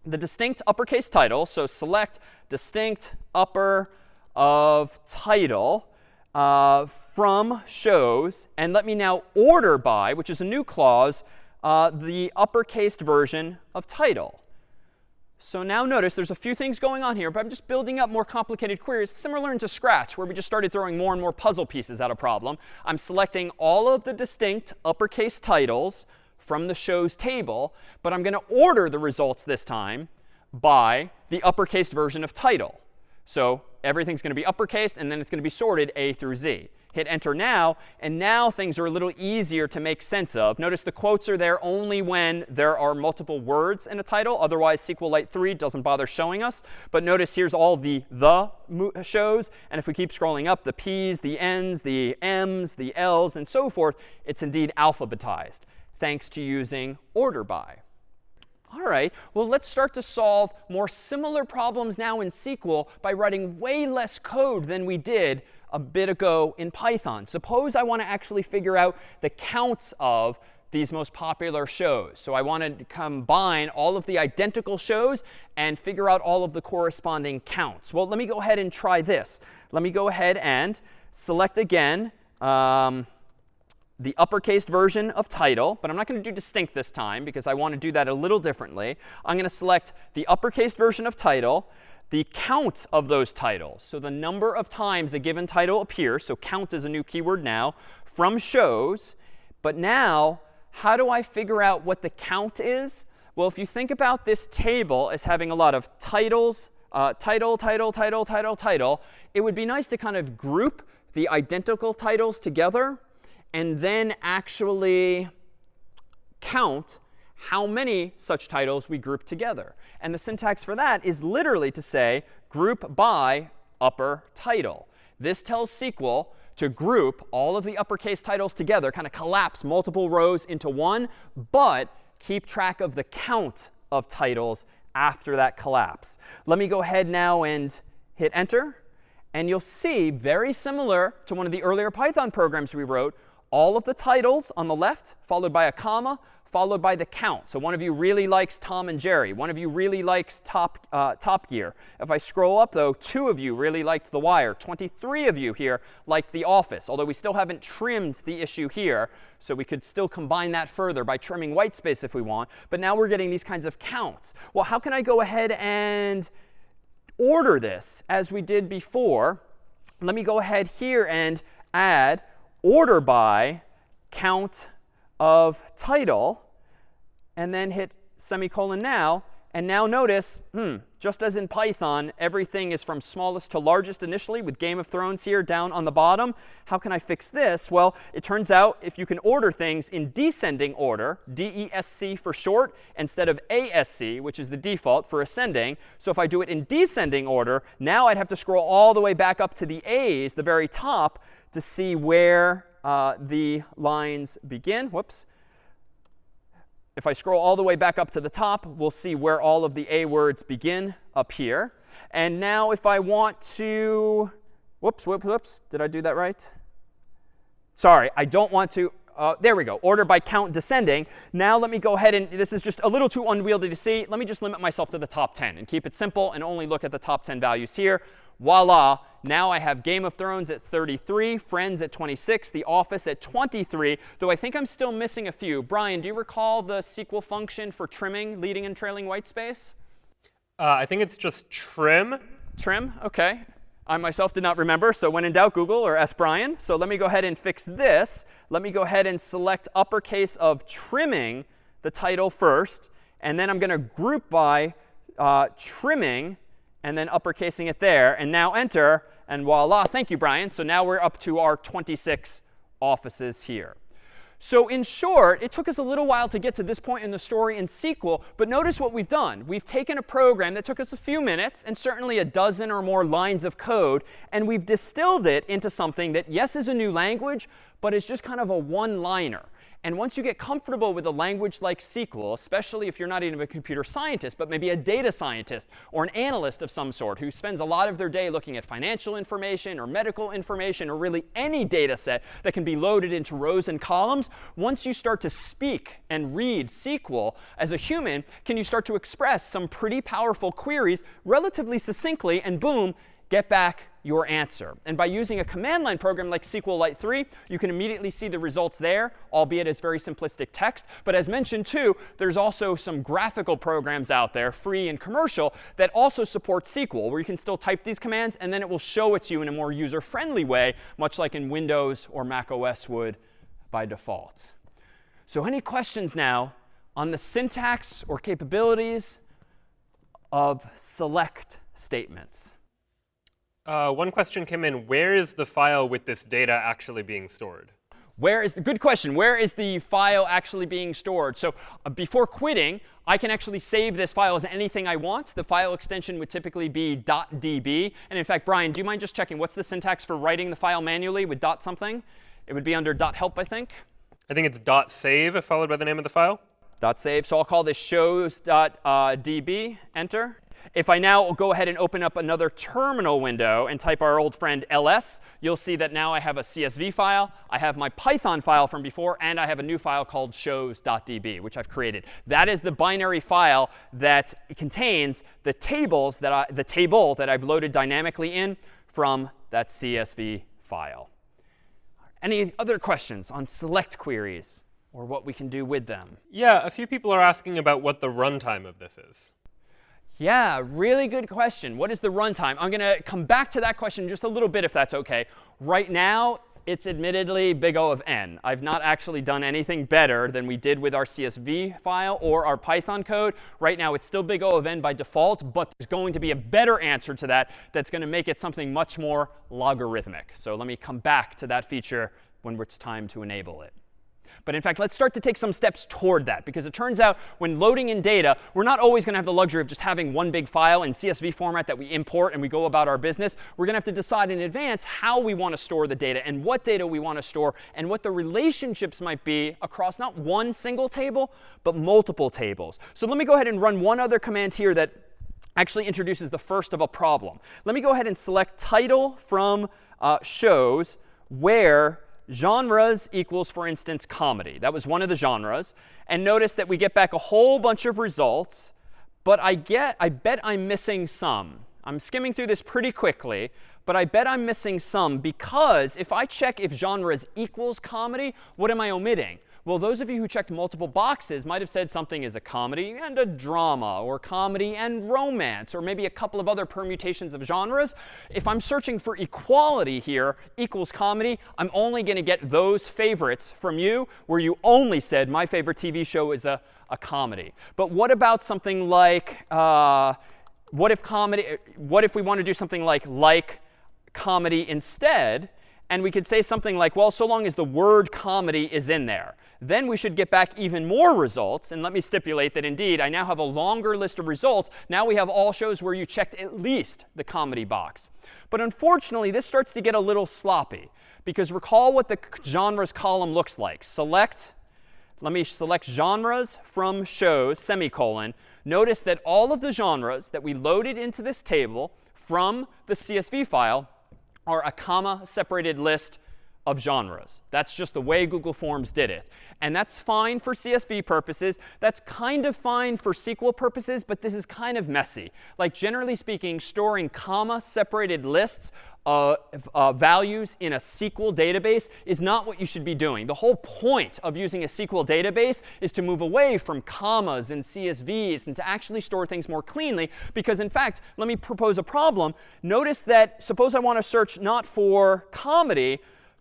the distinct uppercase title. So select distinct upper of title from shows. And let me now order by, which is a new clause, the uppercased version of title. So now notice there's a few things going on here, but I'm just building up more complicated queries, similar to Scratch, where we just started throwing more and more puzzle pieces at a problem. I'm selecting all of the distinct uppercase titles from the shows table, but I'm going to order the results this time by the uppercased version of title. So everything's going to be uppercased, and then it's going to be sorted A through Z. Hit enter now, and now things are a little easier to make sense of. Notice the quotes are there only when there are multiple words in a title. Otherwise, SQLite 3 doesn't bother showing us. But notice here's all the shows. And if we keep scrolling up, the P's, the N's, the M's, the L's, and so forth, it's indeed alphabetized, thanks to using order by. All right, well, let's start to solve more similar problems now in SQL by writing way less code than we did a bit ago in Python. Suppose I want to actually figure out the counts of these most popular shows. So I want to combine all of the identical shows and figure out all of the corresponding counts. Well, let me go ahead and try this. Let me go ahead and select again the uppercase version of title, but I'm not going to do distinct this time because I want to do that a little differently. I'm going to select the uppercase version of title, the count of those titles, so the number of times a given title appears, so count is a new keyword now, from shows. But now, how do I figure out what the count is? Well, if you think about this table as having a lot of titles, title, title, title, title, title, it would be nice to kind of group the identical titles together and then actually count how many such titles we group together. And the syntax for that is literally to say group by upper title. This tells SQL to group all of the uppercase titles together, kind of collapse multiple rows into one, but keep track of the count of titles after that collapse. Let me go ahead now and hit enter. And you'll see, very similar to one of the earlier Python programs we wrote, all of the titles on the left, followed by a comma, followed by the count. So one of you really likes Tom and Jerry. One of you really likes Top Gear. If I scroll up, though, 2 of you really liked The Wire. 23 of you here liked The Office, although we still haven't trimmed the issue here. So we could still combine that further by trimming white space if we want. But now we're getting these kinds of counts. Well, how can I go ahead and order this as we did before? Let me go ahead here and add order by count of title, and then hit semicolon now. And now notice, just as in Python, everything is from smallest to largest initially, with Game of Thrones here down on the bottom. How can I fix this? Well, it turns out if you can order things in descending order, DESC for short, instead of ASC, which is the default for ascending. So if I do it in descending order, now I'd have to scroll all the way back up to the A's, the very top, to see where the lines begin. Whoops. If I scroll all the way back up to the top, we'll see where all of the A words begin up here. And now if I want to, whoops, did I do that right? Sorry, I don't want to, there we go, order by count descending. Now let me go ahead and, this is just a little too unwieldy to see. Let me just limit myself to the top 10 and keep it simple and only look at the top 10 values here. Voila, now I have Game of Thrones at 33, Friends at 26, The Office at 23, though I think I'm still missing a few. Brian, do you recall the SQL function for trimming leading and trailing white space? I think it's just trim. Trim, OK. I myself did not remember, so when in doubt, Google or ask Brian. So let me go ahead and fix this. Let me go ahead and select uppercase of trimming the title first, and then I'm going to group by trimming and then uppercasing it there, and now enter, and voila, thank you, Brian. So now we're up to our 26 offices here. So in short, it took us a little while to get to this point in the story in SQL, but notice what we've done. We've taken a program that took us a few minutes and certainly a dozen or more lines of code, and we've distilled it into something that, yes, is a new language, but is just kind of a one-liner. And once you get comfortable with a language like SQL, especially if you're not even a computer scientist, but maybe a data scientist or an analyst of some sort who spends a lot of their day looking at financial information or medical information or really any data set that can be loaded into rows and columns, once you start to speak and read SQL as a human, can you start to express some pretty powerful queries relatively succinctly, and boom, get back your answer. And by using a command line program like SQLite 3, you can immediately see the results there, albeit as very simplistic text. But as mentioned too, there's also some graphical programs out there, free and commercial, that also support SQL, where you can still type these commands, and then it will show it to you in a more user-friendly way, much like in Windows or Mac OS would by default. So any questions now on the syntax or capabilities of select statements? One question came in. Where is the file with this data actually being stored? Good question. Where is the file actually being stored? So before quitting, I can actually save this file as anything I want. The file extension would typically be .db. And in fact, Brian, do you mind just checking what's the syntax for writing the file manually with dot something? It would be under .help, I think. I think it's .save followed by the name of the file. .save. So I'll call this shows.db. Enter. If I now go ahead and open up another terminal window and type our old friend ls, you'll see that now I have a CSV file, I have my Python file from before, and I have a new file called shows.db, which I've created. That is the binary file that contains the table that I've loaded dynamically in from that CSV file. Any other questions on select queries or what we can do with them? Yeah, a few people are asking about what the runtime of this is. Yeah, really good question. What is the runtime? I'm going to come back to that question in just a little bit if that's OK. Right now, it's admittedly big O of n. I've not actually done anything better than we did with our CSV file or our Python code. Right now, it's still big O of n by default, but there's going to be a better answer to that that's going to make it something much more logarithmic. So let me come back to that feature when it's time to enable it. But in fact, let's start to take some steps toward that, because it turns out when loading in data, we're not always going to have the luxury of just having one big file in CSV format that we import and we go about our business. We're going to have to decide in advance how we want to store the data and what data we want to store and what the relationships might be across not one single table, but multiple tables. So let me go ahead and run one other command here that actually introduces the first of a problem. Let me go ahead and select title from shows where genres equals, for instance, comedy. That was one of the genres. And notice that we get back a whole bunch of results. But I bet I'm missing some. I'm skimming through this pretty quickly. But I bet I'm missing some because if I check if genres equals comedy, what am I omitting? Well, those of you who checked multiple boxes might have said something is a comedy and a drama, or comedy and romance, or maybe a couple of other permutations of genres. If I'm searching for equality here, equals comedy, I'm only going to get those favorites from you where you only said my favorite TV show is a comedy. But what about something like, what if we want to do something like comedy instead? And we could say something like, well, so long as the word comedy is in there, then we should get back even more results. And let me stipulate that indeed, I now have a longer list of results. Now we have all shows where you checked at least the comedy box. But unfortunately, this starts to get a little sloppy, because recall what the genres column looks like. Let me select genres from shows, semicolon. Notice that all of the genres that we loaded into this table from the CSV file are a comma-separated list of genres. That's just the way Google Forms did it. And that's fine for CSV purposes. That's kind of fine for SQL purposes, but this is kind of messy. Like, generally speaking, storing comma-separated lists of values in a SQL database is not what you should be doing. The whole point of using a SQL database is to move away from commas and CSVs and to actually store things more cleanly. Because in fact, let me propose a problem. Notice that suppose I want to search not for comedy,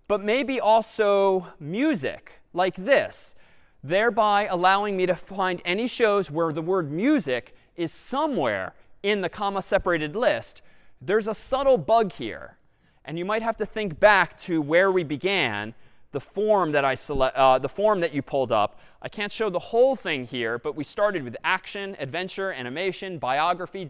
but maybe also music, like this, thereby allowing me to find any shows where the word music is somewhere in the comma-separated list. There's a subtle bug here. And you might have to think back to where we began, the form that the form that you pulled up. I can't show the whole thing here, but we started with action, adventure, animation, biography, ...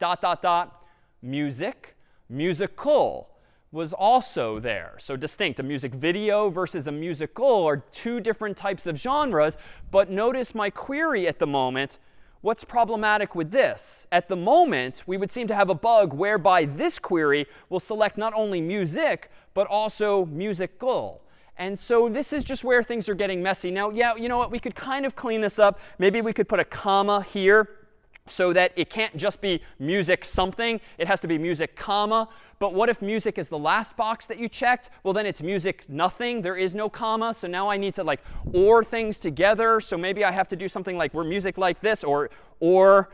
music, musical was also there. So distinct. A music video versus a musical are two different types of genres. But notice my query at the moment. What's problematic with this? At the moment, we would seem to have a bug whereby this query will select not only music, but also musical. And so this is just where things are getting messy. Now, yeah, you know what? We could kind of clean this up. Maybe we could put a comma here so that it can't just be music something. It has to be music comma. But what if music is the last box that you checked? Well, then it's music nothing. There is no comma. So now I need to or things together. So maybe I have to do something like we're music like this, or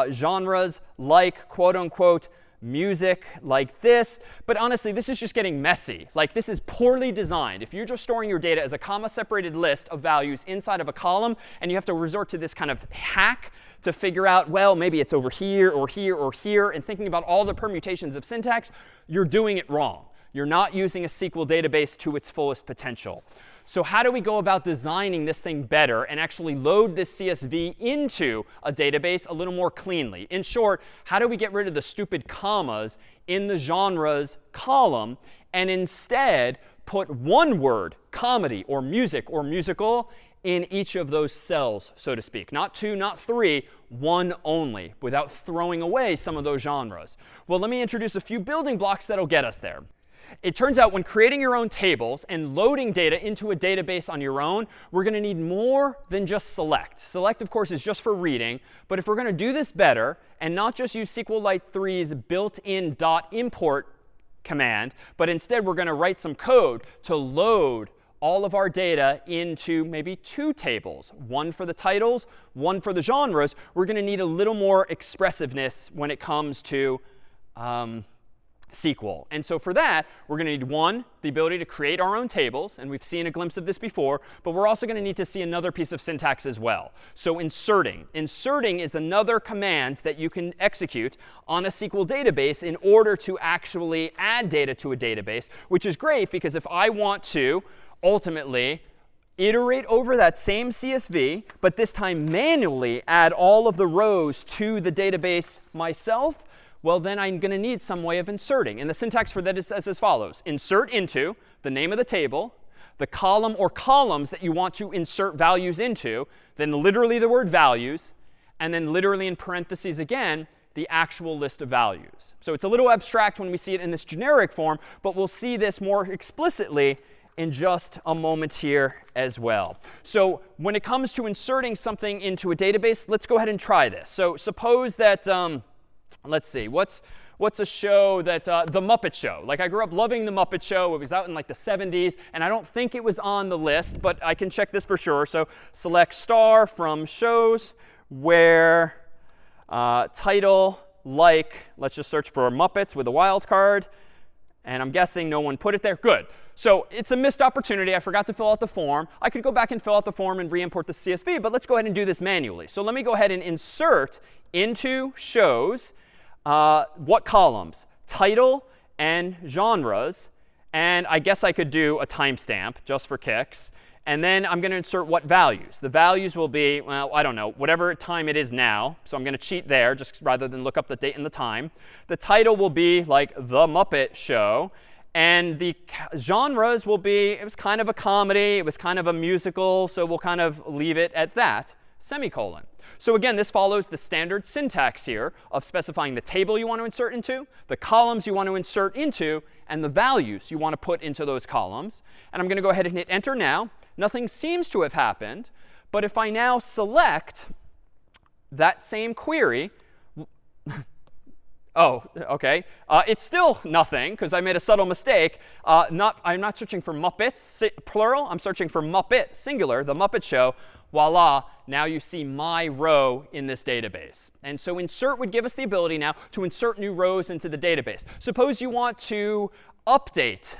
genres like, quote unquote, music like this. But honestly, this is just getting messy. Like, this is poorly designed. If you're just storing your data as a comma-separated list of values inside of a column, and you have to resort to this kind of hack to figure out, well, maybe it's over here or here or here, and thinking about all the permutations of syntax, you're doing it wrong. You're not using a SQL database to its fullest potential. So how do we go about designing this thing better and actually load this CSV into a database a little more cleanly? In short, how do we get rid of the stupid commas in the genres column and instead put one word, comedy or music or musical, in each of those cells, so to speak? Not two, not three, one only, without throwing away some of those genres. Well, let me introduce a few building blocks that'll get us there. It turns out when creating your own tables and loading data into a database on your own, we're going to need more than just select. Select, of course, is just for reading. But if we're going to do this better and not just use SQLite 3's built-in .import command, but instead we're going to write some code to load all of our data into maybe 2 tables, one for the titles, one for the genres, we're going to need a little more expressiveness when it comes to SQL. And so for that, we're going to need, one, the ability to create our own tables. And we've seen a glimpse of this before. But we're also going to need to see another piece of syntax as well. So inserting. Inserting is another command that you can execute on a SQL database in order to actually add data to a database, which is great because if I want to ultimately iterate over that same CSV, but this time manually add all of the rows to the database myself, well, then I'm going to need some way of inserting. And the syntax for that is as follows. Insert into the name of the table, the column or columns that you want to insert values into, then literally the word values, and then literally in parentheses again, the actual list of values. So it's a little abstract when we see it in this generic form, but we'll see this more explicitly in just a moment here as well. So when it comes to inserting something into a database, let's go ahead and try this. So suppose that let's see, what's a show that, The Muppet Show. Like I grew up loving The Muppet Show. It was out in like the 70s, and I don't think it was on the list, but I can check this for sure. So select star from shows where title, like, let's just search for Muppets with a wildcard. And I'm guessing no one put it there. Good. So it's a missed opportunity. I forgot to fill out the form. I could go back and fill out the form and re-import the CSV, but let's go ahead and do this manually. So let me go ahead and insert into shows what columns? Title and genres. And I guess I could do a timestamp just for kicks. And then I'm going to insert what values. The values will be, well, I don't know, whatever time it is now. So I'm going to cheat there just rather than look up the date and the time. The title will be like The Muppet Show. And the genres will be, it was kind of a comedy. It was kind of a musical. So we'll kind of leave it at that, semicolon. So again, this follows the standard syntax here of specifying the table you want to insert into, the columns you want to insert into, and the values you want to put into those columns. And I'm going to go ahead and hit enter now. Nothing seems to have happened. But if I now select that same query, oh, OK. It's still nothing because I made a subtle mistake. I'm not searching for Muppets, plural. I'm searching for Muppet, singular, The Muppet Show. Voila, now you see my row in this database. And so insert would give us the ability now to insert new rows into the database. Suppose you want to update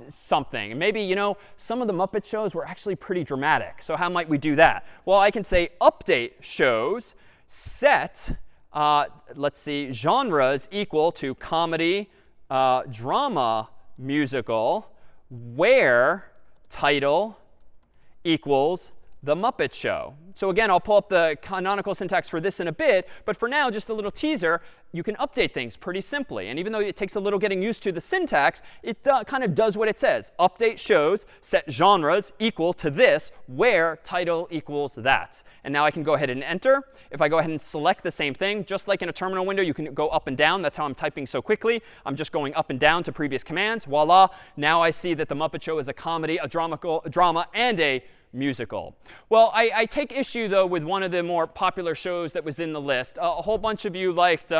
something. And maybe, you know, some of the Muppet shows were actually pretty dramatic. So how might we do that? Well, I can say update shows, set, let's see, genres equal to comedy, drama, musical, where title equals The Muppet Show. So again, I'll pull up the canonical syntax for this in a bit. But for now, just a little teaser, you can update things pretty simply. And even though it takes a little getting used to the syntax, it kind of does what it says. Update shows, set genres equal to this, where title equals that. And now I can go ahead and enter. If I go ahead and select the same thing, just like in a terminal window, you can go up and down. That's how I'm typing so quickly. I'm just going up and down to previous commands. Voila. Now I see that The Muppet Show is a comedy, a drama, and a musical. Well, I take issue, though, with one of the more popular shows that was in the list. A whole bunch of you liked,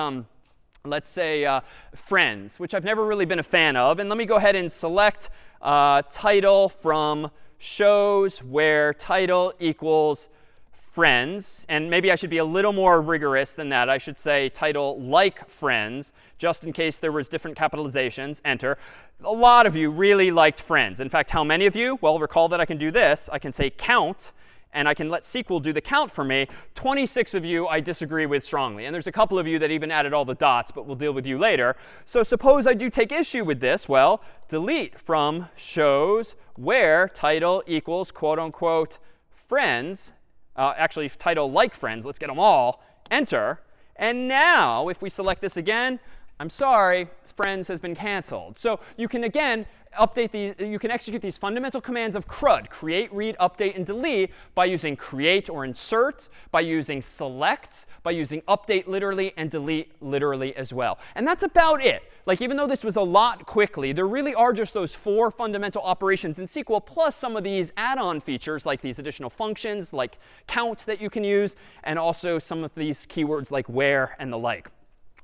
let's say, Friends, which I've never really been a fan of. And let me go ahead and select title from shows where title equals Friends. And maybe I should be a little more rigorous than that. I should say title like Friends, just in case there was different capitalizations. Enter. A lot of you really liked Friends. In fact, how many of you? Well, recall that I can do this. I can say count, and I can let SQL do the count for me. 26 of you I disagree with strongly. And there's a couple of you that even added all the dots, but we'll deal with you later. So suppose I do take issue with this. Well, delete from shows where title equals quote unquote Friends. Actually, title like Friends. Let's get them all. Enter. And now, if we select this again, I'm sorry, Friends has been canceled. So you can, again, you can execute these fundamental commands of CRUD, create, read, update, and delete, by using create or insert, by using select, by using update literally, and delete literally as well. And that's about it. Like, even though this was a lot quickly, there really are just those 4 fundamental operations in SQL, plus some of these add-on features, like these additional functions, like count that you can use, and also some of these keywords like where and the like.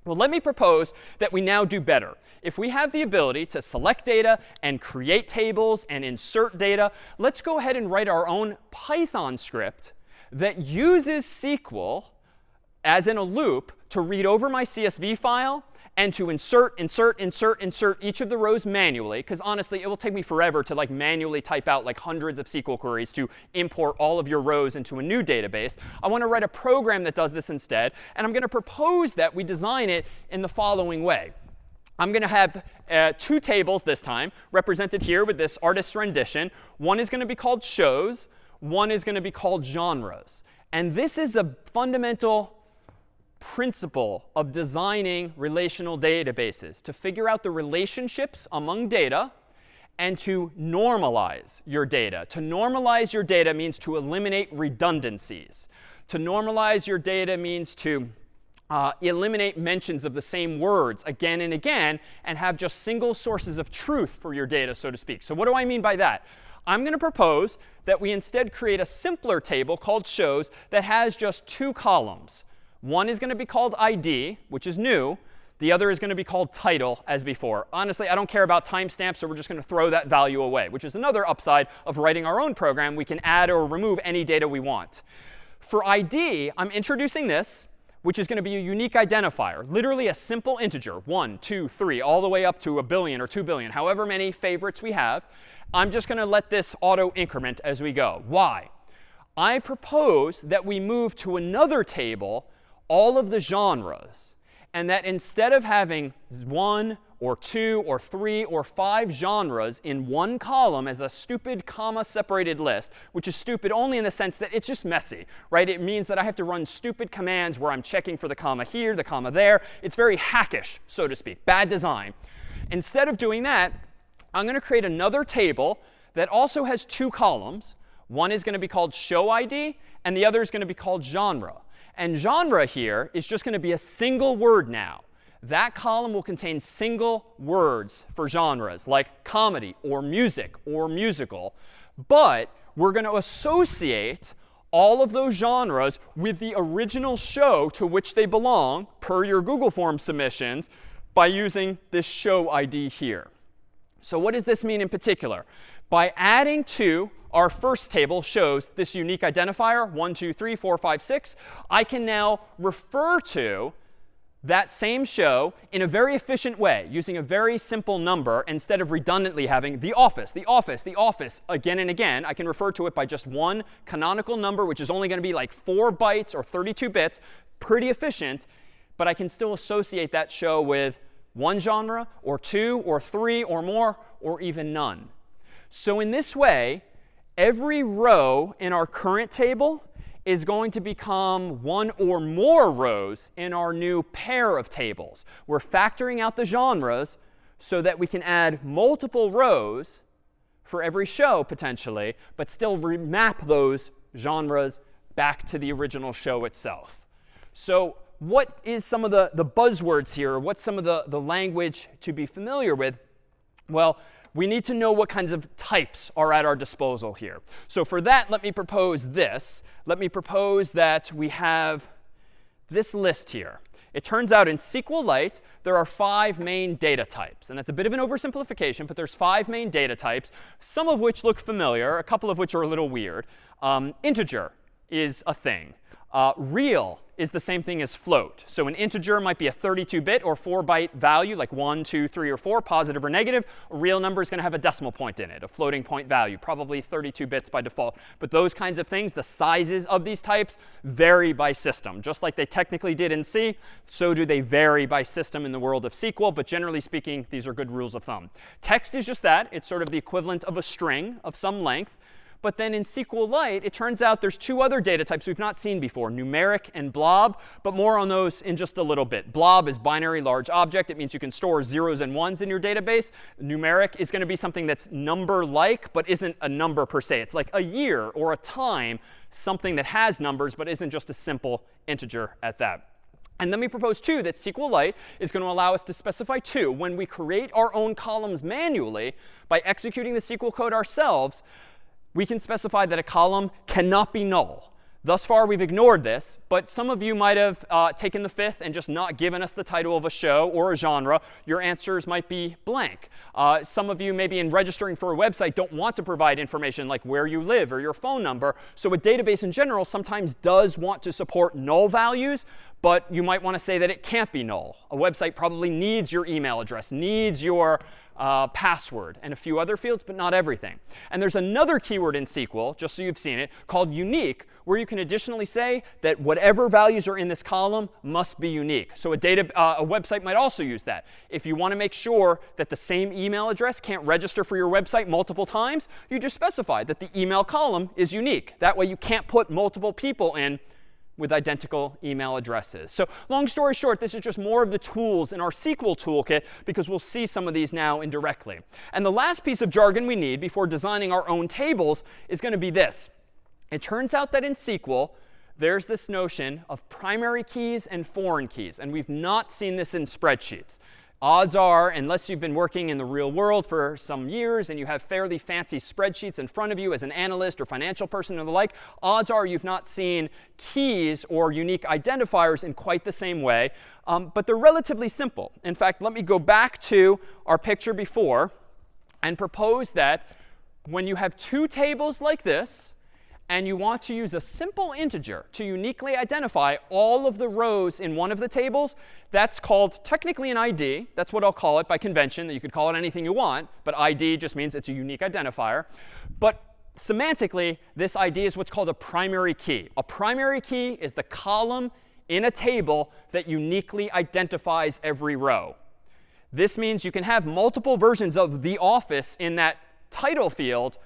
Well, let me propose that we now do better. If we have the ability to select data and create tables and insert data, let's go ahead and write our own Python script that uses SQL as in a loop to read over my CSV file and to insert each of the rows manually, because honestly, it will take me forever to like manually type out like hundreds of SQL queries to import all of your rows into a new database. I want to write a program that does this instead, and I'm going to propose that we design it in the following way. I'm going to have 2 tables this time, represented here with this artist's rendition. One is going to be called shows. One is going to be called genres. And this is a fundamental principle of designing relational databases, to figure out the relationships among data and to normalize your data. To normalize your data means to eliminate redundancies. To normalize your data means to eliminate mentions of the same words again and again and have just single sources of truth for your data, so to speak. So what do I mean by that? I'm going to propose that we instead create a simpler table called shows that has just 2 columns. One is going to be called ID, which is new. The other is going to be called title, as before. Honestly, I don't care about timestamps, so we're just going to throw that value away, which is another upside of writing our own program. We can add or remove any data we want. For ID, I'm introducing this, which is going to be a unique identifier, literally a simple integer, 1, 2, 3, all the way up to 1 billion or 2 billion, however many favorites we have. I'm just going to let this auto increment as we go. Why? I propose that we move to another table all of the genres, and that instead of having 1 or 2 or 3 or 5 genres in one column as a stupid comma-separated list, which is stupid only in the sense that it's just messy, right? It means that I have to run stupid commands where I'm checking for the comma here, the comma there. It's very hackish, so to speak, bad design. Instead of doing that, I'm going to create another table that also has 2 columns. One is going to be called show ID, and the other is going to be called genre. And genre here is just going to be a single word now. That column will contain single words for genres, like comedy or music or musical. But we're going to associate all of those genres with the original show to which they belong, per your Google Form submissions, by using this show ID here. So what does this mean in particular? By adding to our first table shows this unique identifier, 1, 2, 3, 4, 5, 6, I can now refer to that same show in a very efficient way, using a very simple number instead of redundantly having the office, the office, the office again and again. I can refer to it by just one canonical number, which is only going to be like 4 bytes or 32 bits, pretty efficient. But I can still associate that show with 1 genre or 2 or 3 or more or even none. So in this way, every row in our current table is going to become 1 or more rows in our new pair of tables. We're factoring out the genres so that we can add multiple rows for every show, potentially, but still remap those genres back to the original show itself. So what is some of the buzzwords here? Or what's some of the language to be familiar with? Well, we need to know what kinds of types are at our disposal here. So for that, let me propose this. Let me propose that we have this list here. It turns out in SQLite, there are 5 main data types. And that's a bit of an oversimplification, but there's 5 main data types, some of which look familiar, a couple of which are a little weird. Integer is a thing. Real is the same thing as float. So an integer might be a 32-bit or 4-byte value, like 1, 2, 3, or 4, positive or negative. A real number is going to have a decimal point in it, a floating point value, probably 32 bits by default. But those kinds of things, the sizes of these types, vary by system. Just like they technically did in C, so do they vary by system in the world of SQL. But generally speaking, these are good rules of thumb. Text is just that. It's sort of the equivalent of a string of some length. But then in SQLite, it turns out there's 2 other data types we've not seen before, numeric and blob. But more on those in just a little bit. Blob is binary large object. It means you can store 0s and 1s in your database. Numeric is going to be something that's number-like, but isn't a number per se. It's like a year or a time, something that has numbers, but isn't just a simple integer at that. And then we propose, too, that SQLite is going to allow us to specify, too, when we create our own columns manually by executing the SQL code ourselves, we can specify that a column cannot be null. Thus far, we've ignored this, but some of you might have taken the fifth and just not given us the title of a show or a genre. Your answers might be blank. Some of you, maybe in registering for a website, don't want to provide information like where you live or your phone number. So a database in general sometimes does want to support null values, but you might want to say that it can't be null. A website probably needs your email address, needs your password, and a few other fields, but not everything. And there's another keyword in SQL, just so you've seen it, called unique, where you can additionally say that whatever values are in this column must be unique. So a website might also use that. If you want to make sure that the same email address can't register for your website multiple times, you just specify that the email column is unique. That way you can't put multiple people in with identical email addresses. So long story short, this is just more of the tools in our SQL toolkit, because we'll see some of these now indirectly. And the last piece of jargon we need before designing our own tables is going to be this. It turns out that in SQL, there's this notion of primary keys and foreign keys. And we've not seen this in spreadsheets. Odds are, unless you've been working in the real world for some years and you have fairly fancy spreadsheets in front of you as an analyst or financial person or the like, odds are you've not seen keys or unique identifiers in quite the same way. But they're relatively simple. In fact, let me go back to our picture before and propose that when you have two tables like this, and you want to use a simple integer to uniquely identify all of the rows in one of the tables, that's called technically an ID. That's what I'll call it by convention. You could call it anything you want, but ID just means it's a unique identifier. But semantically, this ID is what's called a primary key. A primary key is the column in a table that uniquely identifies every row. This means you can have multiple versions of the office in that title field,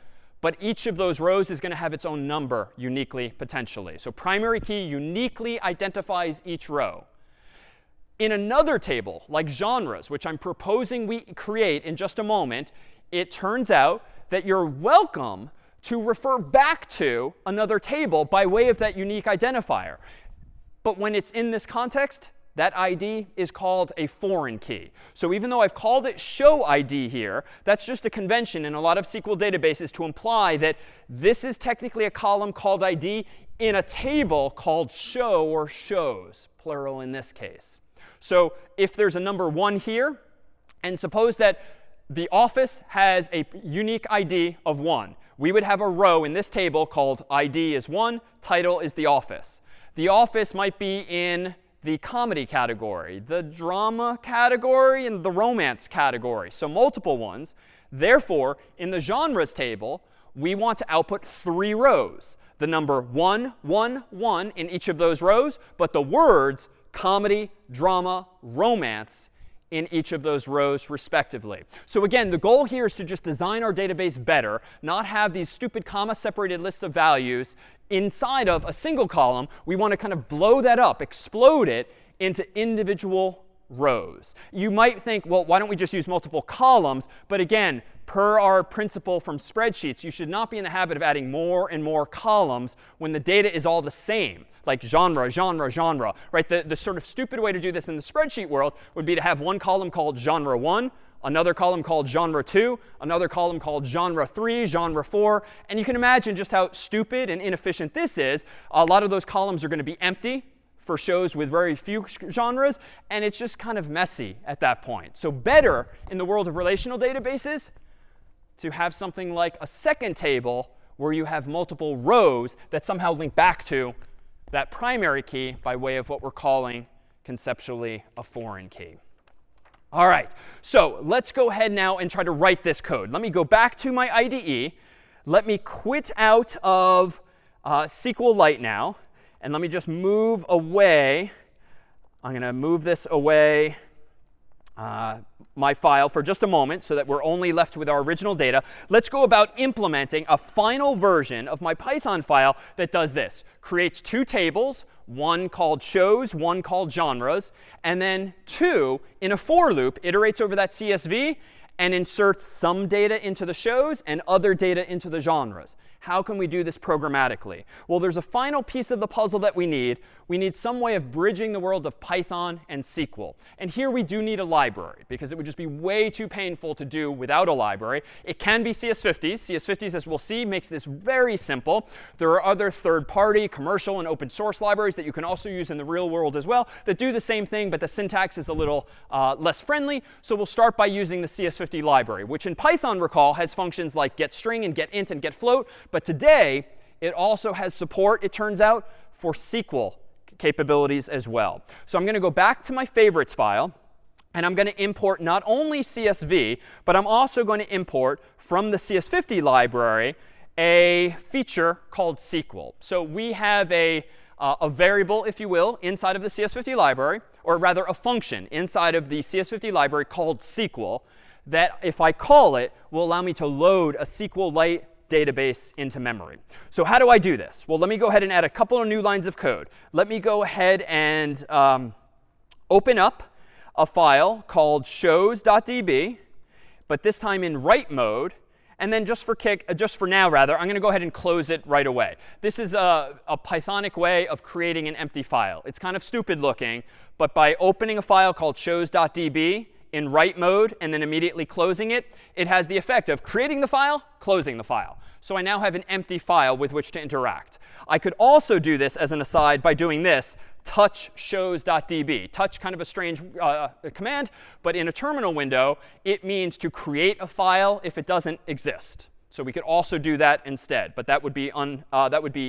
but each of those rows is going to have its own number uniquely, potentially. So primary key uniquely identifies each row. In another table, like genres, which I'm proposing we create in just a moment, it turns out that you're welcome to refer back to another table by way of that unique identifier. But when it's in this context, that ID is called a foreign key. So even though I've called it show ID here, that's just a convention in a lot of SQL databases to imply that this is technically a column called ID in a table called show or shows, plural in this case. So if there's a number 1 here, and suppose that the office has a unique ID of 1, we would have a row in this table called ID is 1, title is the office. The office might be in the comedy category, the drama category, and the romance category. So multiple ones. Therefore, in the genres table, we want to output 3 rows. The number 1, 1, 1 in each of those rows, but the words comedy, drama, romance in each of those rows respectively. So again, the goal here is to just design our database better, not have these stupid comma-separated lists of values inside of a single column. We want to kind of blow that up, explode it into individual rows. You might think, well, why don't we just use multiple columns? But again, per our principle from spreadsheets, you should not be in the habit of adding more and more columns when the data is all the same, like genre, genre, genre. Right? The sort of stupid way to do this in the spreadsheet world would be to have one column called genre 1, another column called genre 2, another column called genre 3, genre 4. And you can imagine just how stupid and inefficient this is. A lot of those columns are going to be empty for shows with very few genres, and it's just kind of messy at that point. So better in the world of relational databases to have something like a second table where you have multiple rows that somehow link back to that primary key by way of what we're calling conceptually a foreign key. All right, so let's go ahead now and try to write this code. Let me go back to my IDE. Let me quit out of SQLite now. And let me just move away. I'm going to move this away, my file, for just a moment so that we're only left with our original data. Let's go about implementing a final version of my Python file that does this. Creates 2 tables, one called shows, one called genres, and then 2 in a for loop iterates over that CSV and inserts some data into the shows and other data into the genres. How can we do this programmatically? Well, there's a final piece of the puzzle that we need. We need some way of bridging the world of Python and SQL. And here we do need a library, because it would just be way too painful to do without a library. It can be CS50s. CS50s, as we'll see, makes this very simple. There are other third-party, commercial, and open source libraries that you can also use in the real world as well that do the same thing, but the syntax is a little less friendly. So we'll start by using the CS50 library, which in Python, recall, has functions like getString and getInt and getFloat. But today, it also has support, it turns out, for SQL capabilities as well. So I'm going to go back to my favorites file, and I'm going to import not only CSV, but I'm also going to import from the CS50 library a feature called SQL. So we have a variable, if you will, inside of the CS50 library, or rather a function inside of the CS50 library called SQL that, if I call it, will allow me to load a SQLite database into memory. So how do I do this? Well, let me go ahead and add a couple of new lines of code. Let me go ahead and open up a file called shows.db, but this time in write mode. And then just for now, rather, I'm going to go ahead and close it right away. This is a Pythonic way of creating an empty file. It's kind of stupid looking, but by opening a file called shows.db in write mode and then immediately closing it, it has the effect of creating the file, closing the file. So I now have an empty file with which to interact. I could also do this as an aside by doing this, touch shows.db. Touch, kind of a strange command, but in a terminal window, it means to create a file if it doesn't exist. So we could also do that instead, but that would be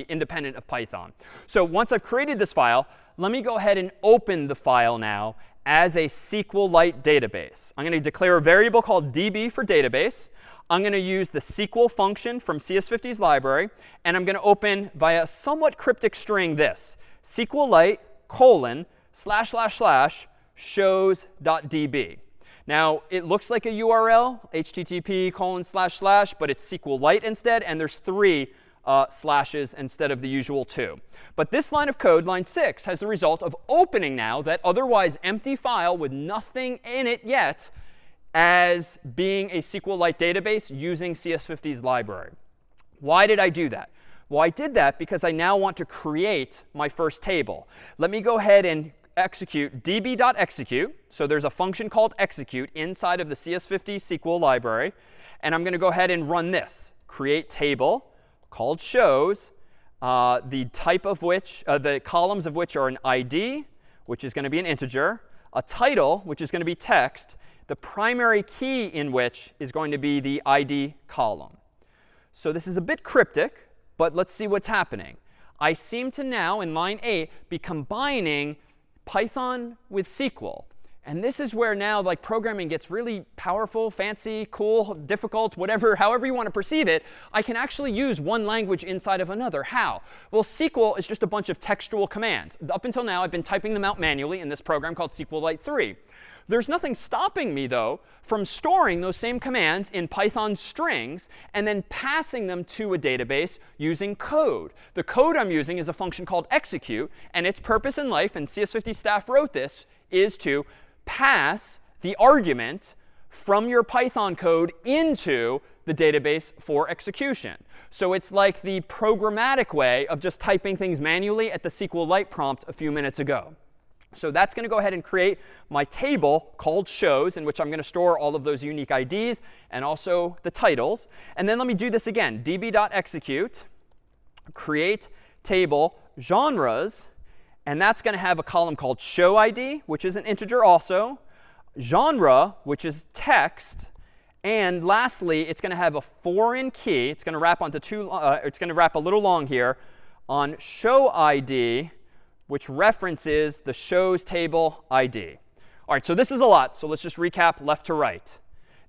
independent of Python. So once I've created this file, let me go ahead and open the file now as a SQLite database. I'm going to declare a variable called db for database. I'm going to use the SQL function from CS50's library, and I'm going to open via a somewhat cryptic string this, SQLite : //shows.db. Now, it looks like a URL, http:// but it's SQLite instead, and there's 3 slashes instead of the usual 2. But this line of code, line 6, has the result of opening now that otherwise empty file with nothing in it yet as being a SQLite database using CS50's library. Why did I do that? Well, I did that because I now want to create my first table. Let me go ahead and execute db.execute. So there's a function called execute inside of the CS50 SQL library. And I'm going to go ahead and run this, create table called shows, the type of which, the columns of which are an ID, which is going to be an integer, a title, which is going to be text, the primary key in which is going to be the ID column. So this is a bit cryptic, but let's see what's happening. I seem to now, in line 8, be combining Python with SQL. And this is where now like programming gets really powerful, fancy, cool, difficult, whatever, however you want to perceive it. I can actually use one language inside of another. How? Well, SQL is just a bunch of textual commands. Up until now, I've been typing them out manually in this program called SQLite 3. There's nothing stopping me, though, from storing those same commands in Python strings and then passing them to a database using code. The code I'm using is a function called execute, and its purpose in life, and CS50 staff wrote this, is to pass the argument from your Python code into the database for execution. So it's like the programmatic way of just typing things manually at the SQLite prompt a few minutes ago. So that's going to go ahead and create my table called shows, in which I'm going to store all of those unique IDs and also the titles. And then let me do this again, db.execute, create table genres. And that's going to have a column called show ID, which is an integer also, genre, which is text, and lastly, it's going to have a foreign key. It's going to wrap onto it's going to wrap a little long here on show ID, which references the shows table ID. All right, so this is a lot. So let's just recap left to right.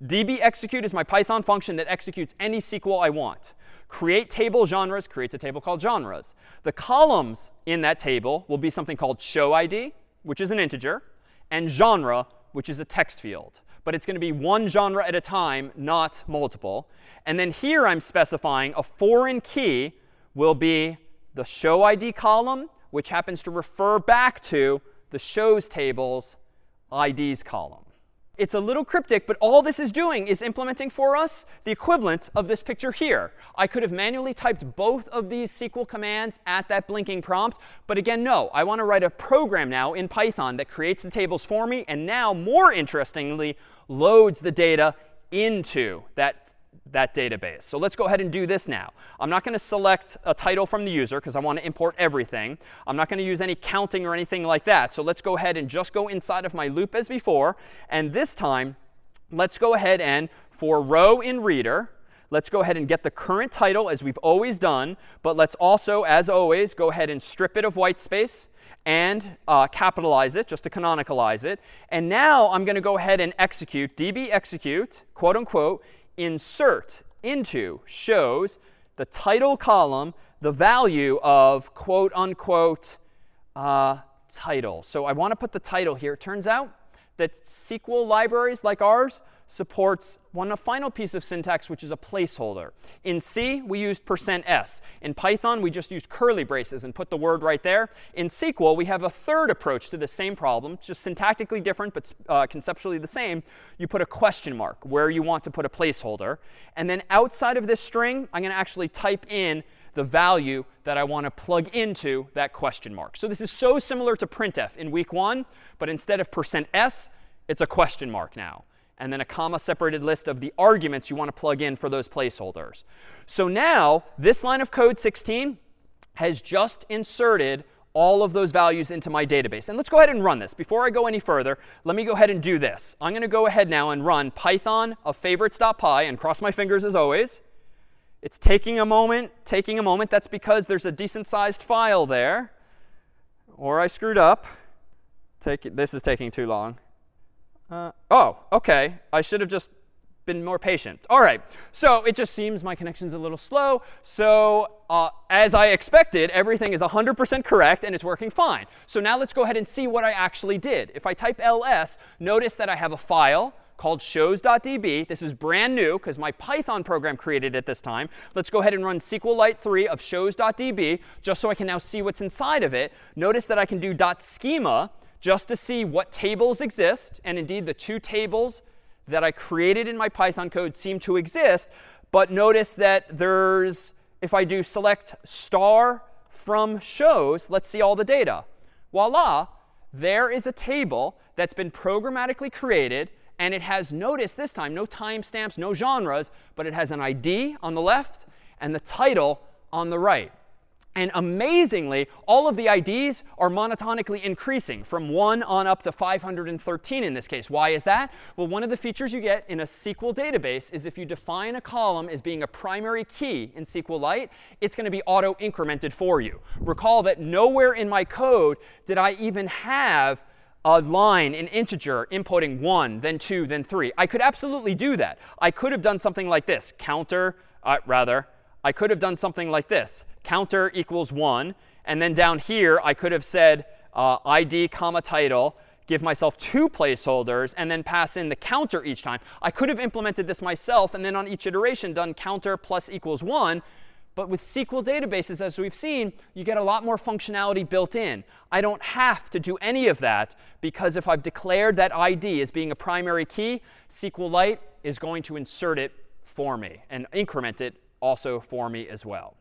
db execute is my Python function that executes any SQL I want. Create table genres creates a table called genres. The columns in that table will be something called show ID, which is an integer, and genre, which is a text field. But it's going to be one genre at a time, not multiple. And then here I'm specifying a foreign key will be the show ID column, which happens to refer back to the shows table's IDs column. It's a little cryptic, but all this is doing is implementing for us the equivalent of this picture here. I could have manually typed both of these SQL commands at that blinking prompt. But again, no. I want to write a program now in Python that creates the tables for me and now, more interestingly, loads the data into that database. So let's go ahead and do this now. I'm not going to select a title from the user because I want to import everything. I'm not going to use any counting or anything like that. So let's go ahead and just go inside of my loop as before. And this time, let's go ahead and, for row in reader, let's go ahead and get the current title as we've always done. But let's also, as always, go ahead and strip it of white space and capitalize it just to canonicalize it. And now I'm going to go ahead and execute, db execute, quote unquote, insert into shows the title column the value of quote unquote title. So I want to put the title here. It turns out that SQL libraries like ours supports one final piece of syntax, which is a placeholder. In C, we used %s. In Python, we just used curly braces and put the word right there. In SQL, we have a third approach to the same problem, just syntactically different, but conceptually the same. You put a question mark where you want to put a placeholder. And then outside of this string, I'm going to actually type in the value that I want to plug into that question mark. So this is so similar to printf in week 1, but instead of %s, it's a question mark now. And then a comma-separated list of the arguments you want to plug in for those placeholders. So now, this line of code 16 has just inserted all of those values into my database. And let's go ahead and run this. Before I go any further, let me go ahead and do this. I'm going to go ahead now and run python of favorites.py and cross my fingers as always. It's taking a moment, That's because there's a decent-sized file there. Or I screwed up. This is taking too long. Oh, OK. I should have just been more patient. All right. So it just seems my connection's a little slow. So as I expected, everything is 100% correct, and it's working fine. So now let's go ahead and see what I actually did. If I type ls, notice that I have a file called shows.db. This is brand new because my Python program created it this time. Let's go ahead and run SQLite 3 of shows.db just so I can now see what's inside of it. Notice that I can do .schema just to see what tables exist. And indeed, the 2 tables that I created in my Python code seem to exist. But notice that if I do select star from shows, let's see all the data. Voila, there is a table that's been programmatically created. And it has, notice this time, no timestamps, no genres, but it has an ID on the left and the title on the right. And amazingly, all of the IDs are monotonically increasing from 1 on up to 513 in this case. Why is that? Well, one of the features you get in a SQL database is if you define a column as being a primary key in SQLite, it's going to be auto-incremented for you. Recall that nowhere in my code did I even have a line, an integer, inputting 1, then 2, then 3. I could absolutely do that. I could have done something like this. I could have done something like this. Counter equals 1. And then down here, I could have said ID, comma, title, give myself 2 placeholders, and then pass in the counter each time. I could have implemented this myself, and then on each iteration done counter plus equals 1. But with SQL databases, as we've seen, you get a lot more functionality built in. I don't have to do any of that because if I've declared that ID as being a primary key, SQLite is going to insert it for me and increment it also for me as well.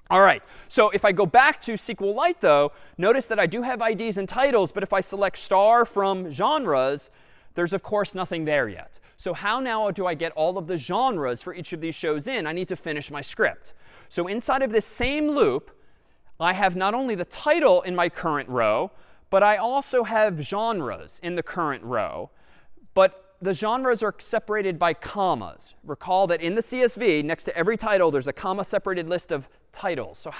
All right, so if I go back to SQLite, though, notice that I do have IDs and titles. But if I select star from genres, there's, of course, nothing there yet. So how now do I get all of the genres for each of these shows in? I need to finish my script. So inside of this same loop, I have not only the title in my current row, but I also have genres in the current row. But the genres are separated by commas. Recall that in the CSV, next to every title, there's a comma-separated list of titles. So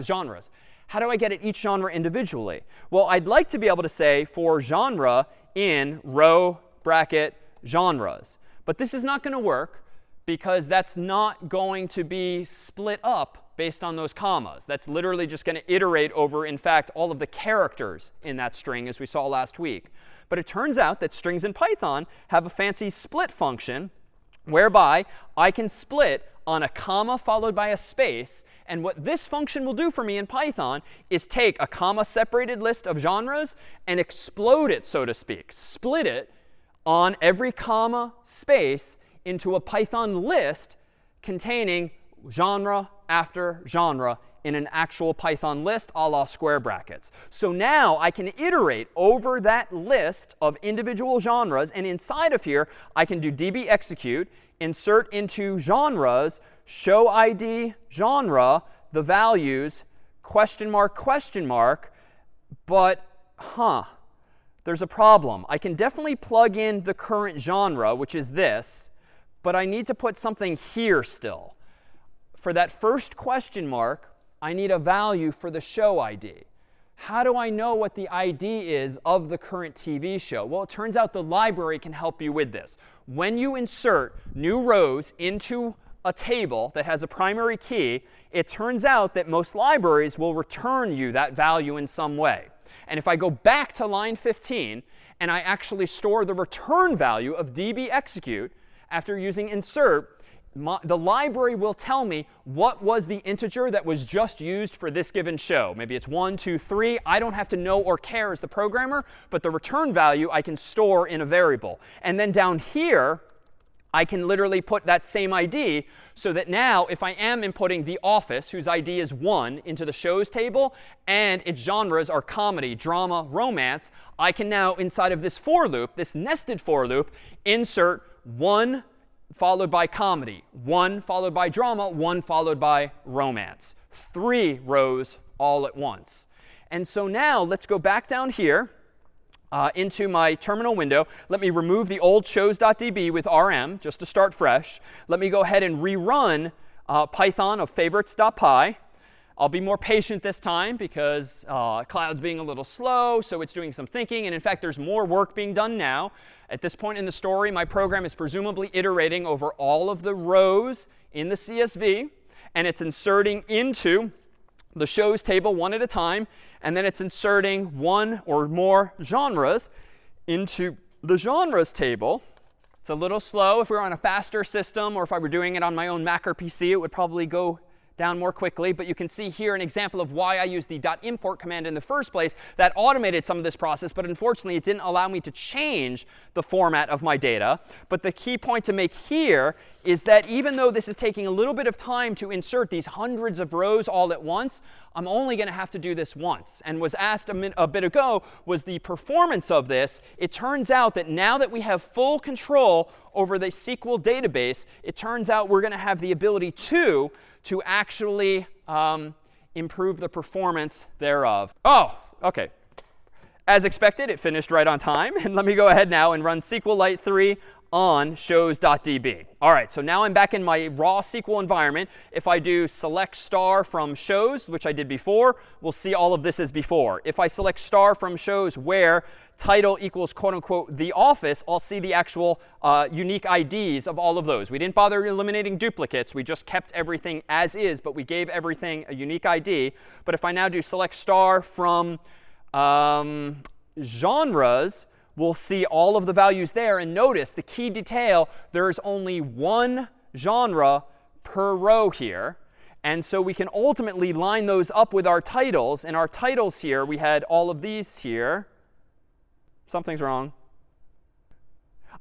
genres. How do I get at each genre individually? Well, I'd like to be able to say for genre in row bracket genres. But this is not going to work because that's not going to be split up based on those commas. That's literally just going to iterate over, in fact, all of the characters in that string, as we saw last week. But it turns out that strings in Python have a fancy split function whereby I can split on a comma followed by a space. And what this function will do for me in Python is take a comma-separated list of genres and explode it, so to speak, split it on every comma space into a Python list containing genre after genre in an actual Python list a la square brackets. So now I can iterate over that list of individual genres. And inside of here, I can do db execute, insert into genres, show ID genre, the values, question mark, but, there's a problem. I can definitely plug in the current genre, which is this, but I need to put something here still. For that first question mark, I need a value for the show ID. How do I know what the ID is of the current TV show? Well, it turns out the library can help you with this. When you insert new rows into a table that has a primary key, it turns out that most libraries will return you that value in some way. And if I go back to line 15 and I actually store the return value of db execute after using insert, the library will tell me what was the integer that was just used for this given show. Maybe it's 1, 2, 3. I don't have to know or care as the programmer, but the return value I can store in a variable. And then down here, I can literally put that same ID so that now if I am inputting The Office, whose ID is 1, into the shows table, and its genres are comedy, drama, romance, I can now, inside of this for loop, this nested for loop, insert 1 followed by comedy, 1 followed by drama, 1 followed by romance. 3 rows all at once. And so now let's go back down here into my terminal window. Let me remove the old shows.db with rm just to start fresh. Let me go ahead and rerun Python of favorites.py. I'll be more patient this time because Cloud's being a little slow, so it's doing some thinking. And in fact, there's more work being done now. At this point in the story, my program is presumably iterating over all of the rows in the CSV, and it's inserting into the shows table one at a time, and then it's inserting one or more genres into the genres table. It's a little slow. If we were on a faster system, or if I were doing it on my own Mac or PC, it would probably go down more quickly. But you can see here an example of why I used the .import command in the first place. That automated some of this process, but unfortunately, it didn't allow me to change the format of my data. But the key point to make here is that even though this is taking a little bit of time to insert these hundreds of rows all at once, I'm only going to have to do this once. And was asked a bit ago, was the performance of this. It turns out that now that we have full control over the SQL database, it turns out we're going to have the ability to actually improve the performance thereof. Oh, OK. As expected, it finished right on time. And let me go ahead now and run SQLite 3 on shows.db. All right, so now I'm back in my raw SQL environment. If I do select star from shows, which I did before, we'll see all of this as before. If I select star from shows where title equals quote unquote The Office, I'll see the actual unique IDs of all of those. We didn't bother eliminating duplicates. We just kept everything as is, but we gave everything a unique ID. But if I now do select star from genres, we'll see all of the values there. And notice the key detail, there is only one genre per row here. And so we can ultimately line those up with our titles. And our titles here, we had all of these here. Something's wrong.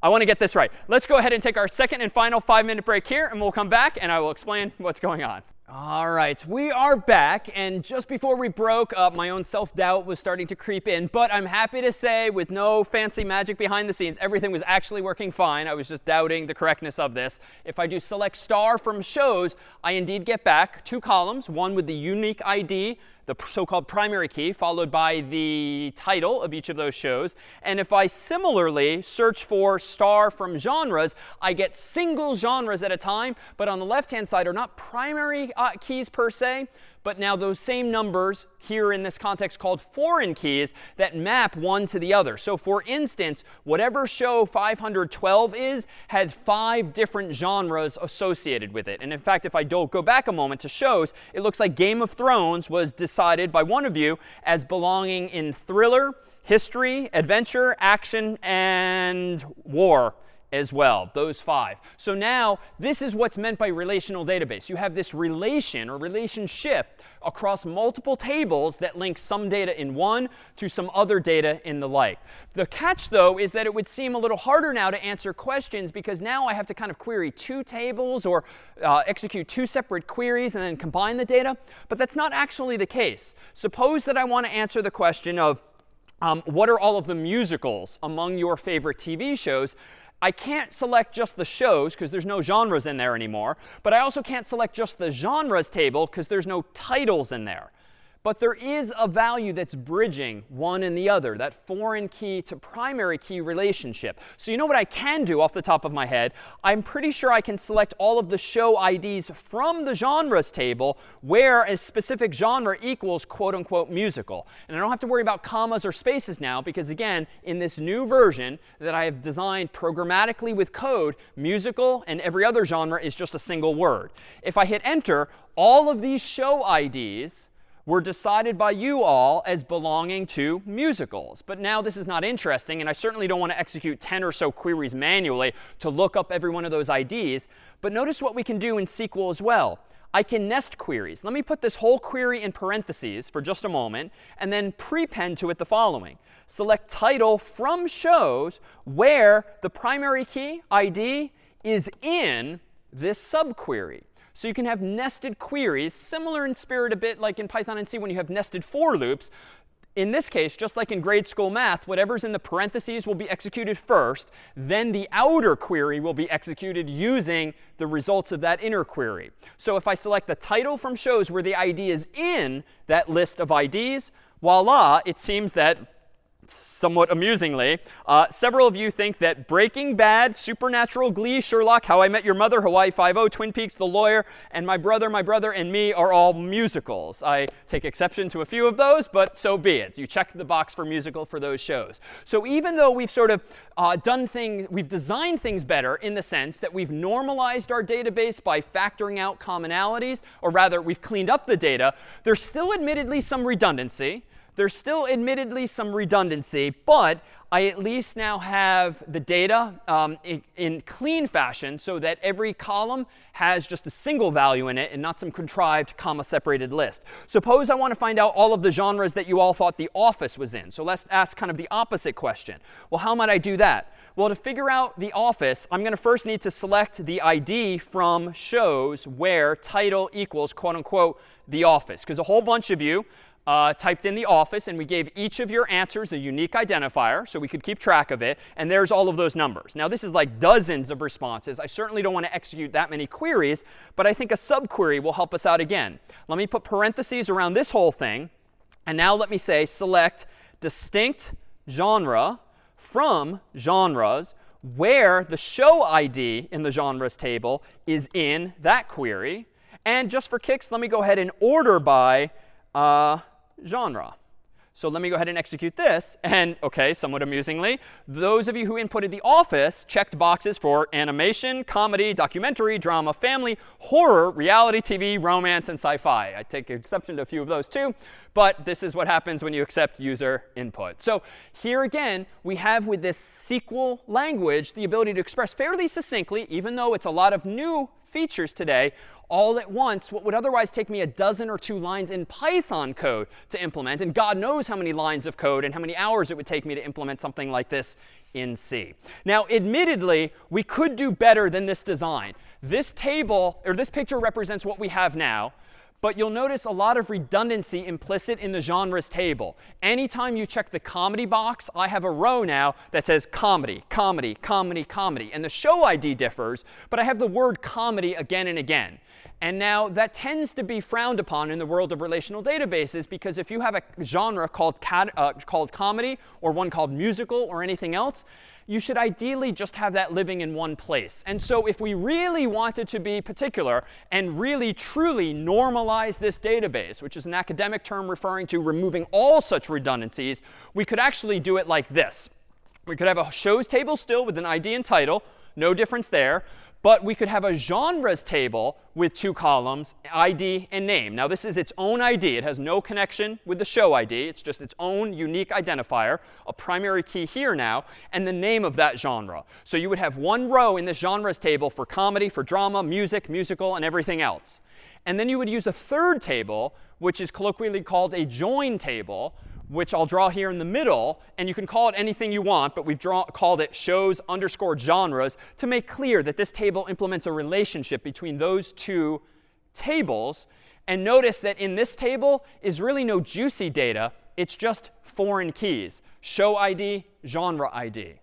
I want to get this right. Let's go ahead and take our second and final 5-minute break here, and we'll come back, and I will explain what's going on. All right, we are back. And just before we broke, my own self-doubt was starting to creep in. But I'm happy to say, with no fancy magic behind the scenes, everything was actually working fine. I was just doubting the correctness of this. If I do select star from shows, I indeed get back 2 columns, one with the unique ID, the so-called primary key, followed by the title of each of those shows. And if I similarly search for star from genres, I get single genres at a time. But on the left-hand side are not primary keys per se, but now those same numbers here in this context called foreign keys that map one to the other. So for instance, whatever show 512 is had 5 different genres associated with it. And in fact, if I go back a moment to shows, it looks like Game of Thrones was decided by one of you as belonging in thriller, history, adventure, action, and war as well, those 5. So now this is what's meant by relational database. You have this relation or relationship across multiple tables that link some data in one to some other data in the like. The catch, though, is that it would seem a little harder now to answer questions because now I have to kind of query 2 tables or execute 2 separate queries and then combine the data. But that's not actually the case. Suppose that I want to answer the question of what are all of the musicals among your favorite TV shows? I can't select just the shows because there's no genres in there anymore. But I also can't select just the genres table because there's no titles in there. But there is a value that's bridging one and the other, that foreign key to primary key relationship. So you know what I can do off the top of my head? I'm pretty sure I can select all of the show IDs from the genres table where a specific genre equals quote unquote musical. And I don't have to worry about commas or spaces now because, again, in this new version that I have designed programmatically with code, musical and every other genre is just a single word. If I hit enter, all of these show IDs were decided by you all as belonging to musicals. But now this is not interesting, and I certainly don't want to execute 10 or so queries manually to look up every one of those IDs. But notice what we can do in SQL as well. I can nest queries. Let me put this whole query in parentheses for just a moment, and then prepend to it the following. Select title from shows where the primary key, ID, is in this subquery. So you can have nested queries, similar in spirit a bit like in Python and C when you have nested for loops. In this case, just like in grade school math, whatever's in the parentheses will be executed first. Then the outer query will be executed using the results of that inner query. So if I select the title from shows where the ID is in that list of IDs, voila, it seems that, somewhat amusingly, several of you think that Breaking Bad, Supernatural, Glee, Sherlock, How I Met Your Mother, Hawaii Five-0, Twin Peaks, The Lawyer, and My Brother, and Me are all musicals. I take exception to a few of those, but so be it. You check the box for musical for those shows. So even though we've sort of we've designed things better in the sense that we've normalized our database by factoring out commonalities, or rather, we've cleaned up the data, there's still admittedly some redundancy. There's still admittedly some redundancy, but I at least now have the data in clean fashion so that every column has just a single value in it and not some contrived comma-separated list. Suppose I want to find out all of the genres that you all thought The Office was in. So let's ask kind of the opposite question. Well, how might I do that? Well, to figure out The Office, I'm going to first need to select the ID from shows where title equals, quote unquote, The Office. Because a whole bunch of you typed in The Office, and we gave each of your answers a unique identifier so we could keep track of it. And there's all of those numbers. Now, this is like dozens of responses. I certainly don't want to execute that many queries, but I think a subquery will help us out again. Let me put parentheses around this whole thing. And now let me say select distinct genre from genres where the show ID in the genres table is in that query. And just for kicks, let me go ahead and order by genre. So let me go ahead and execute this. And OK, somewhat amusingly, those of you who inputted The Office checked boxes for animation, comedy, documentary, drama, family, horror, reality TV, romance, and sci-fi. I take exception to a few of those too. But this is what happens when you accept user input. So here again, we have with this SQL language the ability to express fairly succinctly, even though it's a lot of new features today, all at once what would otherwise take me a dozen or 2 lines in Python code to implement. And God knows how many lines of code and how many hours it would take me to implement something like this in C. Now, admittedly, we could do better than this design. This table, or this picture represents what we have now. But you'll notice a lot of redundancy implicit in the genres table. Anytime you check the comedy box, I have a row now that says comedy, comedy, comedy, comedy. And the show ID differs, but I have the word comedy again and again. And now that tends to be frowned upon in the world of relational databases, because if you have a genre called comedy or one called musical or anything else, you should ideally just have that living in one place. And so if we really wanted to be particular and really truly normalize this database, which is an academic term referring to removing all such redundancies, we could actually do it like this. We could have a shows table still with an ID and title. No difference there. But we could have a genres table with 2 columns, ID and name. Now, this is its own ID. It has no connection with the show ID. It's just its own unique identifier, a primary key here now, and the name of that genre. So you would have one row in this genres table for comedy, for drama, music, musical, and everything else. And then you would use a third table, which is colloquially called a join table, which I'll draw here in the middle. And you can call it anything you want, but we've called it shows_genres to make clear that this table implements a relationship between those 2 tables. And notice that in this table is really no juicy data. It's just foreign keys, show ID, genre ID.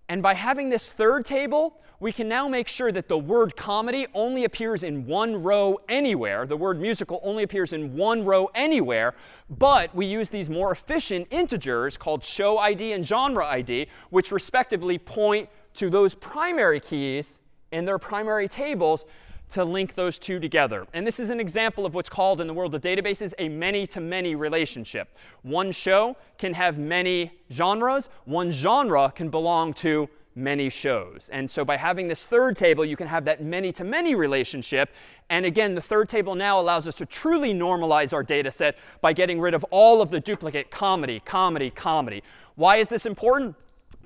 And by having this third table, we can now make sure that the word comedy only appears in one row anywhere. The word musical only appears in one row anywhere. But we use these more efficient integers called show ID and genre ID, which respectively point to those primary keys in their primary tables to link those 2 together. And this is an example of what's called in the world of databases a many-to-many relationship. One show can have many genres. One genre can belong to many shows. And so by having this third table, you can have that many-to-many relationship. And again, the third table now allows us to truly normalize our data set by getting rid of all of the duplicate comedy, comedy, comedy. Why is this important?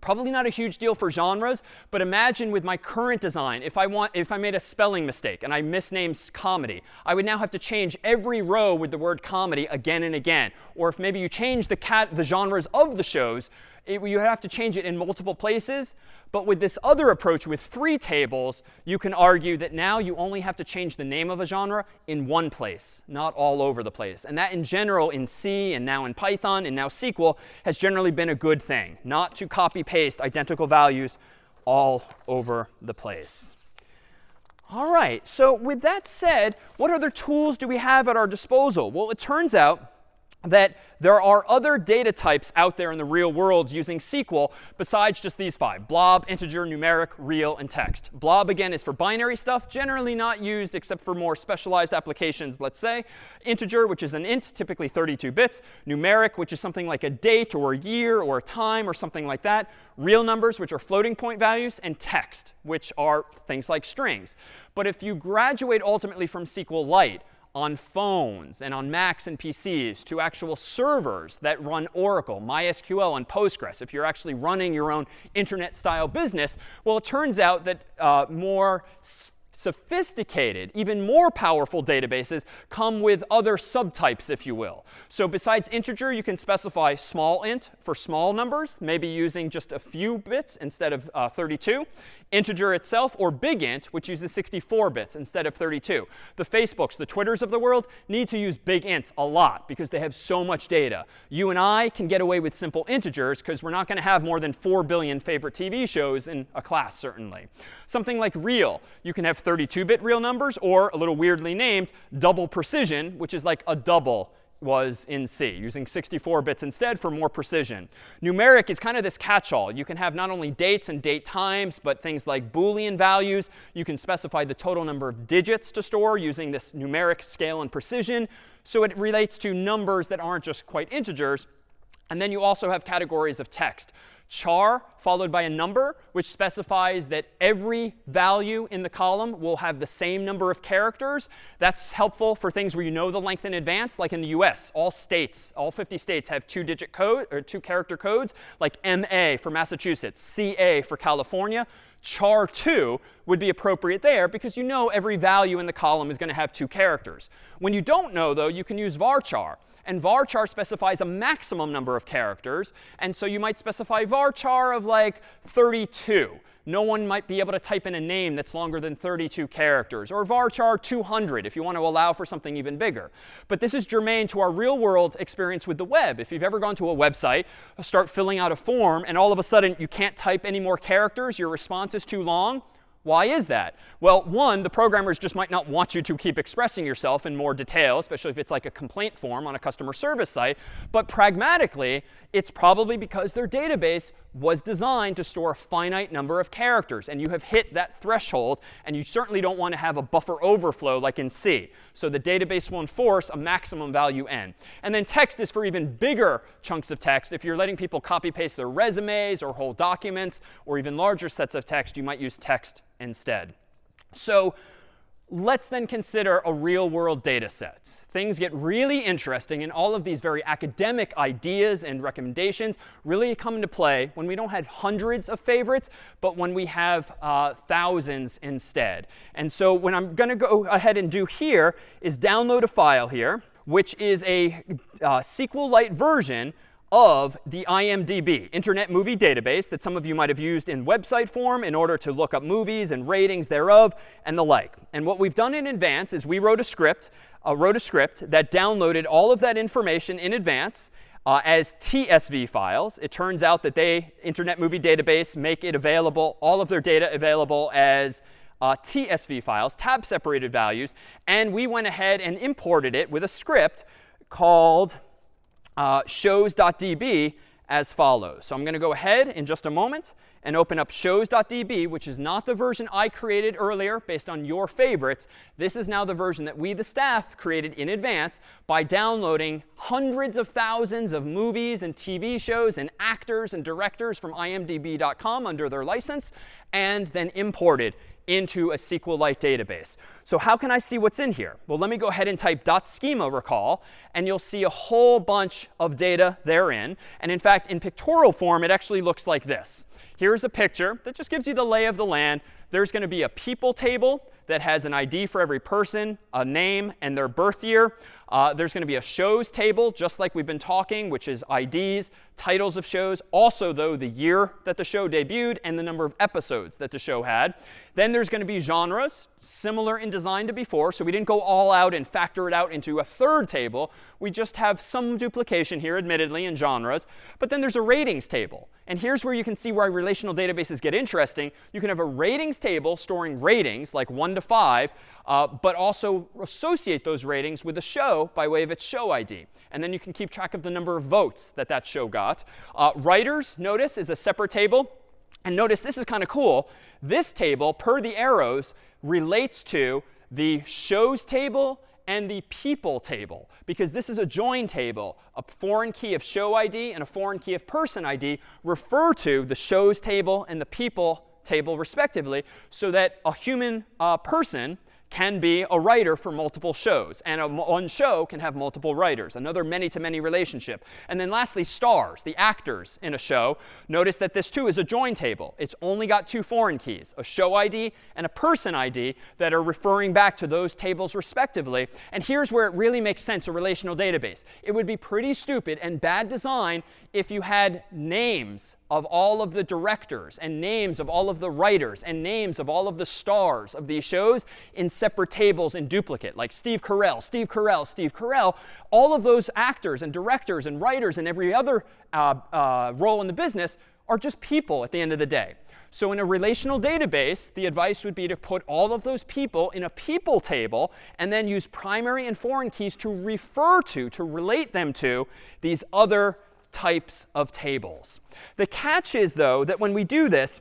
Probably not a huge deal for genres, but imagine with my current design, if I made a spelling mistake and I misnamed comedy, I would now have to change every row with the word comedy again and again. Or if maybe you change the genres of the shows, you have to change it in multiple places. But with this other approach with 3 tables, you can argue that now you only have to change the name of a genre in one place, not all over the place. And that in general in C and now in Python and now SQL has generally been a good thing, not to copy paste identical values all over the place. All right, so with that said, what other tools do we have at our disposal? Well, it turns out that there are other data types out there in the real world using SQL besides just these 5: blob, integer, numeric, real, and text. Blob, again, is for binary stuff, generally not used except for more specialized applications, let's say. Integer, which is an int, typically 32 bits. Numeric, which is something like a date or a year or a time or something like that. Real numbers, which are floating point values. And text, which are things like strings. But if you graduate ultimately from SQLite on phones and on Macs and PCs to actual servers that run Oracle, MySQL, and Postgres, if you're actually running your own internet-style business, well, it turns out that more sophisticated, even more powerful databases come with other subtypes, if you will. So besides integer, you can specify small int for small numbers, maybe using just a few bits instead of 32. Integer itself, or big int, which uses 64 bits instead of 32. The Facebooks, the Twitters of the world need to use big ints a lot because they have so much data. You and I can get away with simple integers because we're not going to have more than 4 billion favorite TV shows in a class, certainly. Something like real, you can have 32-bit real numbers, or a little weirdly named double precision, which is like a double was in C, using 64 bits instead for more precision. Numeric is kind of this catch-all. You can have not only dates and date times, but things like Boolean values. You can specify the total number of digits to store using this numeric scale and precision. So it relates to numbers that aren't just quite integers. And then you also have categories of text. Char followed by a number, which specifies that every value in the column will have the same number of characters. That's helpful for things where you know the length in advance, like in the US. All states, all 50 states have 2-digit code or 2-character codes, like MA for Massachusetts, CA for California. Char 2 would be appropriate there because you know every value in the column is going to have 2 characters. When you don't know, though, you can use varchar. And varchar specifies a maximum number of characters. And so you might specify varchar of like 32. No one might be able to type in a name that's longer than 32 characters. Or varchar 200 if you want to allow for something even bigger. But this is germane to our real world experience with the web. If you've ever gone to a website, start filling out a form, and all of a sudden you can't type any more characters, your response is too long. Why is that? Well, one, the programmers just might not want you to keep expressing yourself in more detail, especially if it's like a complaint form on a customer service site. But pragmatically, it's probably because their database was designed to store a finite number of characters. And you have hit that threshold. And you certainly don't want to have a buffer overflow like in C. So the database will enforce a maximum value n. And then text is for even bigger chunks of text. If you're letting people copy paste their resumes or whole documents or even larger sets of text, you might use text instead. So let's then consider a real-world data set. Things get really interesting, and all of these very academic ideas and recommendations really come into play when we don't have hundreds of favorites, but when we have thousands instead. And so what I'm going to go ahead and do here is download a file here, which is a SQLite version of the IMDb, Internet Movie Database, that some of you might have used in website form in order to look up movies and ratings thereof and the like. And what we've done in advance is we wrote a script that downloaded all of that information in advance as CSV files. It turns out that Internet Movie Database, make it available, all of their data available as CSV files, tab separated values. And we went ahead and imported it with a script called shows.db as follows. So I'm going to go ahead in just a moment and open up shows.db, which is not the version I created earlier based on your favorites. This is now the version that we, the staff, created in advance by downloading hundreds of thousands of movies and TV shows and actors and directors from imdb.com under their license, and then imported into a SQLite database. So how can I see what's in here? Well, let me go ahead and type .schema recall, and you'll see a whole bunch of data therein. And in fact, in pictorial form, it actually looks like this. Here's a picture that just gives you the lay of the land. There's going to be a people table that has an ID for every person, a name, and their birth year. There's going to be a shows table, just like we've been talking, which is IDs, titles of shows. Also, though, the year that the show debuted and the number of episodes that the show had. Then there's going to be genres, similar in design to before. So we didn't go all out and factor it out into a third table. We just have some duplication here, admittedly, in genres. But then there's a ratings table. And here's where you can see why relational databases get interesting. You can have a ratings table storing ratings, like 1 to 5, but also associate those ratings with a show by way of its show ID. And then you can keep track of the number of votes that that show got. Writers, notice, is a separate table. And notice this is kind of cool. This table, per the arrows, relates to the shows table and the people table, because this is a join table. A foreign key of show ID and a foreign key of person ID refer to the shows table and the people table, respectively, so that a human person can be a writer for multiple shows. And one show can have multiple writers, another many-to-many relationship. And then lastly, stars, the actors in a show. Notice that this, too, is a join table. It's only got 2 foreign keys, a show ID and a person ID, that are referring back to those tables respectively. And here's where it really makes sense, a relational database. It would be pretty stupid and bad design if you had names of all of the directors and names of all of the writers and names of all of the stars of these shows in separate tables in duplicate, like Steve Carell, Steve Carell, Steve Carell. All of those actors and directors and writers and every other role in the business are just people at the end of the day. So in a relational database, the advice would be to put all of those people in a people table and then use primary and foreign keys to refer to relate them to these other types of tables. The catch is, though, that when we do this,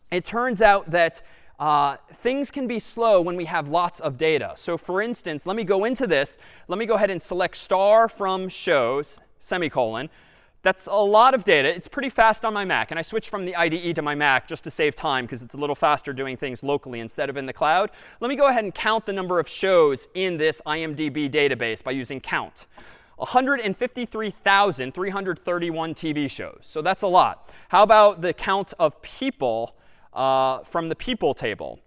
it turns out that things can be slow when we have lots of data. So for instance, let me go into this. Let me go ahead and select star from shows, semicolon. That's a lot of data. It's pretty fast on my Mac. And I switched from the IDE to my Mac just to save time, because it's a little faster doing things locally instead of in the cloud. Let me go ahead and count the number of shows in this IMDb database by using count. 153,331 TV shows. So that's a lot. How about the count of people from the people table?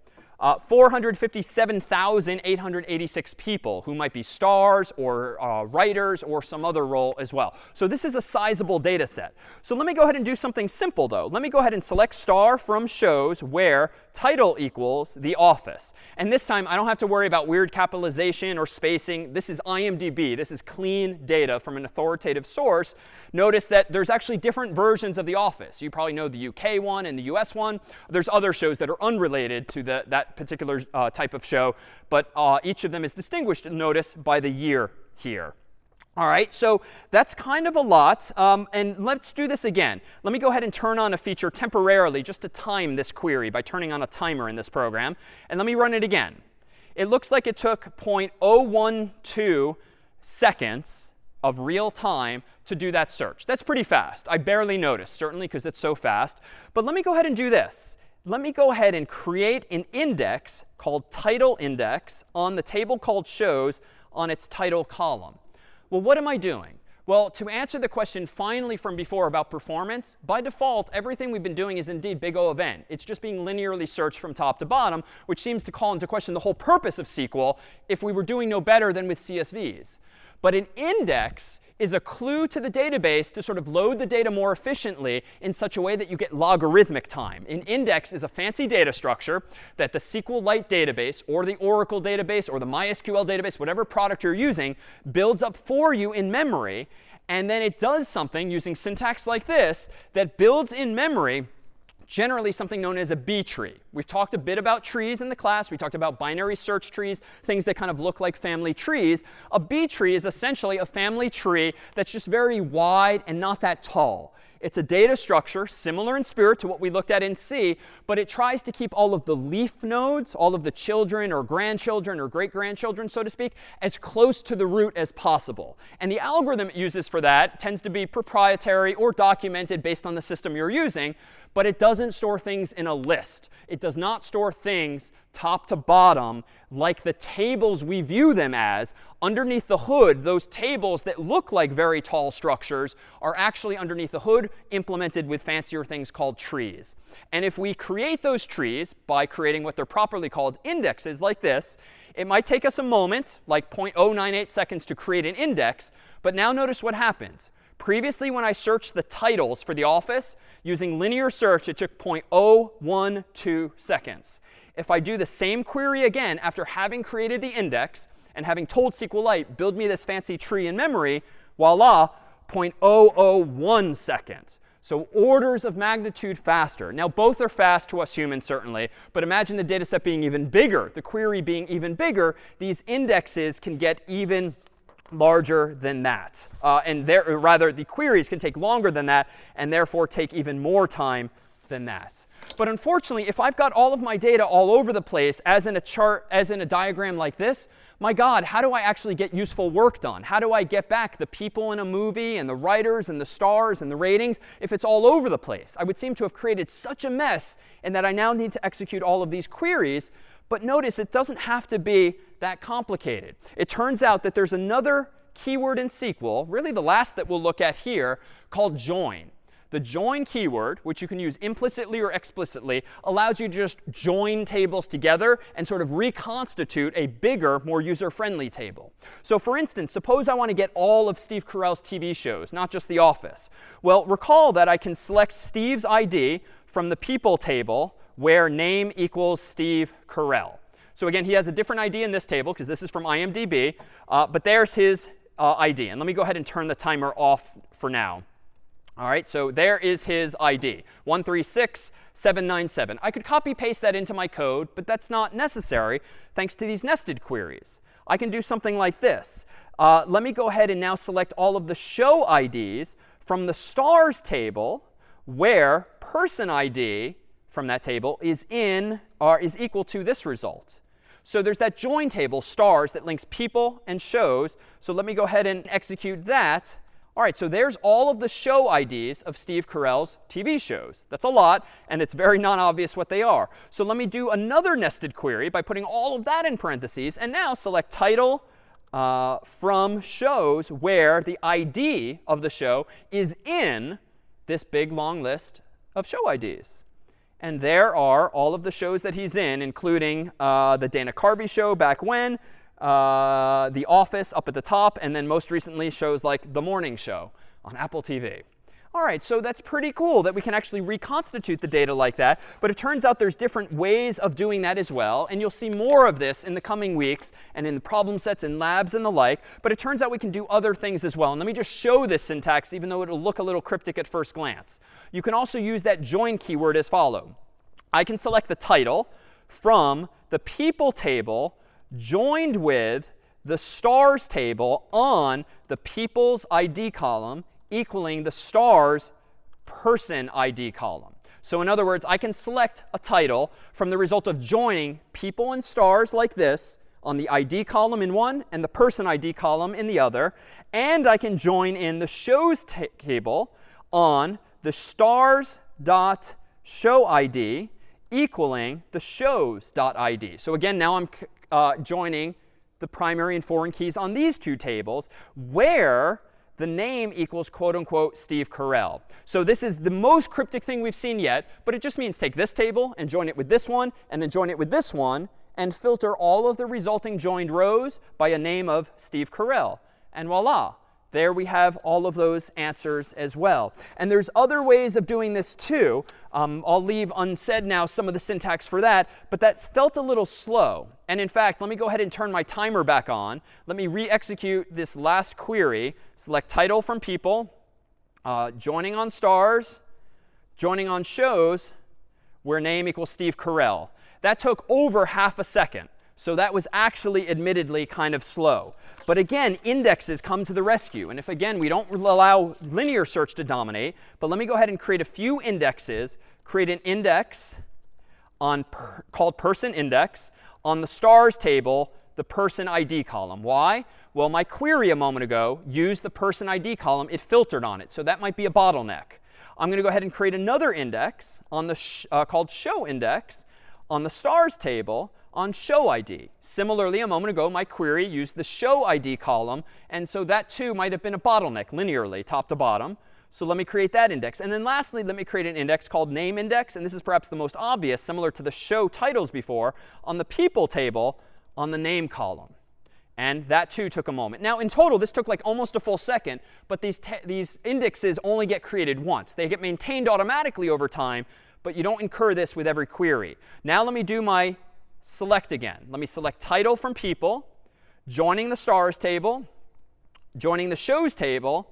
457,886 people who might be stars or writers or some other role as well. So this is a sizable data set. So let me go ahead and do something simple, though. Let me go ahead and select star from shows where title equals The Office. And this time, I don't have to worry about weird capitalization or spacing. This is IMDb. This is clean data from an authoritative source. Notice that there's actually different versions of The Office. You probably know the UK one and the US one. There's other shows that are unrelated to that particular type of show, but each of them is distinguished, notice, by the year here. All right, so that's kind of a lot. And let's do this again. Let me go ahead and turn on a feature temporarily just to time this query by turning on a timer in this program. And let me run it again. It looks like it took 0.012 seconds of real time to do that search. That's pretty fast. I barely noticed, certainly because it's so fast. But let me go ahead and do this. let me go ahead and create an index called title index on the table called shows on its title column. Well, what am I doing? Well, to answer the question finally from before about performance, by default, everything we've been doing is indeed big O of n. It's just being linearly searched from top to bottom, which seems to call into question the whole purpose of SQL if we were doing no better than with CSVs. But an index is a clue to the database to sort of load the data more efficiently in such a way that you get logarithmic time. An index is a fancy data structure that the SQLite database or the Oracle database or the MySQL database, whatever product you're using, builds up for you in memory. And then it does something using syntax like this that builds in memory generally something known as a B tree. We've talked a bit about trees in the class. We talked about binary search trees, things that kind of look like family trees. A B tree is essentially a family tree that's just very wide and not that tall. It's a data structure similar in spirit to what we looked at in C, but it tries to keep all of the leaf nodes, all of the children or grandchildren or great-grandchildren, so to speak, as close to the root as possible. And the algorithm it uses for that tends to be proprietary or documented based on the system you're using, but it doesn't store things in a list. It does not store things top to bottom like the tables we view them as. Underneath the hood, those tables that look like very tall structures are actually underneath the hood implemented with fancier things called trees. And if we create those trees by creating what they're properly called indexes like this, it might take us a moment, like 0.098 seconds, to create an index. But now notice what happens. Previously, when I searched the titles for the office using linear search, it took 0.012 seconds. If I do the same query again after having created the index and having told SQLite, build me this fancy tree in memory, voila, 0.001 seconds. So orders of magnitude faster. Now, both are fast to us humans, certainly. But imagine the data set being even bigger, the query being even bigger. These indexes can get even larger than that. Rather, the queries can take longer than that and therefore take even more time than that. But unfortunately, if I've got all of my data all over the place, as in a chart, as in a diagram like this, my God, how do I actually get useful work done? How do I get back the people in a movie and the writers and the stars and the ratings if it's all over the place? I would seem to have created such a mess in that I now need to execute all of these queries. But notice it doesn't have to be that complicated. It turns out that there's another keyword in SQL, really the last that we'll look at here, called join. The join keyword, which you can use implicitly or explicitly, allows you to just join tables together and sort of reconstitute a bigger, more user-friendly table. So for instance, suppose I want to get all of Steve Carell's TV shows, not just The Office. Well, recall that I can select Steve's ID from the people table where name equals Steve Carell. So again, he has a different ID in this table because this is from IMDb, but there's his ID. And let me go ahead and turn the timer off for now. All right, so there is his ID, 136797. I could copy paste that into my code, but that's not necessary thanks to these nested queries. I can do something like this. Let me go ahead and now select all of the show IDs from the stars table where person ID from that table is equal to this result. So there's that join table, stars, that links people and shows. So let me go ahead and execute that. All right, so there's all of the show IDs of Steve Carell's TV shows. That's a lot, and it's very non-obvious what they are. So let me do another nested query by putting all of that in parentheses, and now select title from shows where the ID of the show is in this big, long list of show IDs. And there are all of the shows that he's in, including the Dana Carvey show back when, The Office up at the top, and then most recently shows like The Morning Show on Apple TV. All right, so that's pretty cool that we can actually reconstitute the data like that. But it turns out there's different ways of doing that as well. And you'll see more of this in the coming weeks and in the problem sets in labs and the like. But it turns out we can do other things as well. And let me just show this syntax, even though it'll look a little cryptic at first glance. You can also use that join keyword as follows. I can select the title from the people table joined with the stars table on the people's ID column equaling the stars person ID column. So in other words, I can select a title from the result of joining people and stars like this on the ID column in one and the person ID column in the other. And I can join in the shows table on the stars.showID equaling the shows.id. So again, now I'm joining the primary and foreign keys on these two tables, where the name equals quote unquote Steve Carell. So this is the most cryptic thing we've seen yet, but it just means take this table and join it with this one, and then join it with this one, and filter all of the resulting joined rows by a name of Steve Carell. And voila, there we have all of those answers as well. And there's other ways of doing this too. I'll leave unsaid now some of the syntax for that, but that felt a little slow. And in fact, let me go ahead and turn my timer back on. Let me re-execute this last query. Select title from people, joining on stars, joining on shows, where name equals Steve Carell. That took over half a second. So that was actually admittedly kind of slow. But again, indexes come to the rescue. And if, again, we don't allow linear search to dominate, but let me go ahead and create a few indexes, create an index called person index on the stars table, the person ID column. Why? Well, my query a moment ago used the person ID column. It filtered on it. So that might be a bottleneck. I'm going to go ahead and create another index on the called show index on the stars table on show ID. Similarly, a moment ago, my query used the show ID column. And so that, too, might have been a bottleneck linearly, top to bottom. So let me create that index. And then lastly, let me create an index called name index. And this is perhaps the most obvious, similar to the show titles before, on the people table on the name column. And that, too, took a moment. Now, in total, this took like almost a full second. But these indexes only get created once. They get maintained automatically over time. But you don't incur this with every query. Now let me do my select again. Let me select title from people, joining the stars table, joining the shows table,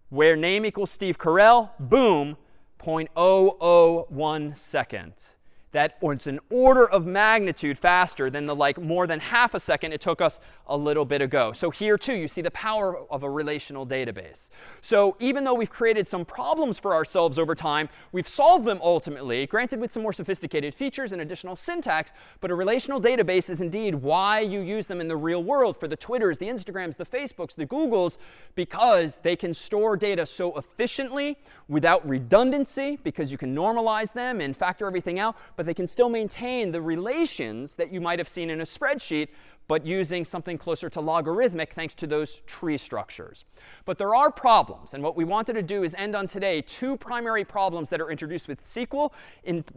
where name equals Steve Carell, boom, 0.001 seconds. That was an order of magnitude faster than the more than half a second it took us a little bit ago. So here, too, you see the power of a relational database. So even though we've created some problems for ourselves over time, we've solved them ultimately, granted with some more sophisticated features and additional syntax. But a relational database is indeed why you use them in the real world for the Twitters, the Instagrams, the Facebooks, the Googles, because they can store data so efficiently without redundancy, because you can normalize them and factor everything out. But they can still maintain the relations that you might have seen in a spreadsheet, but using something closer to logarithmic thanks to those tree structures. But there are problems. And what we wanted to do is end on today two primary problems that are introduced with SQL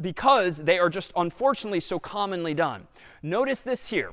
because they are just unfortunately so commonly done. Notice this here.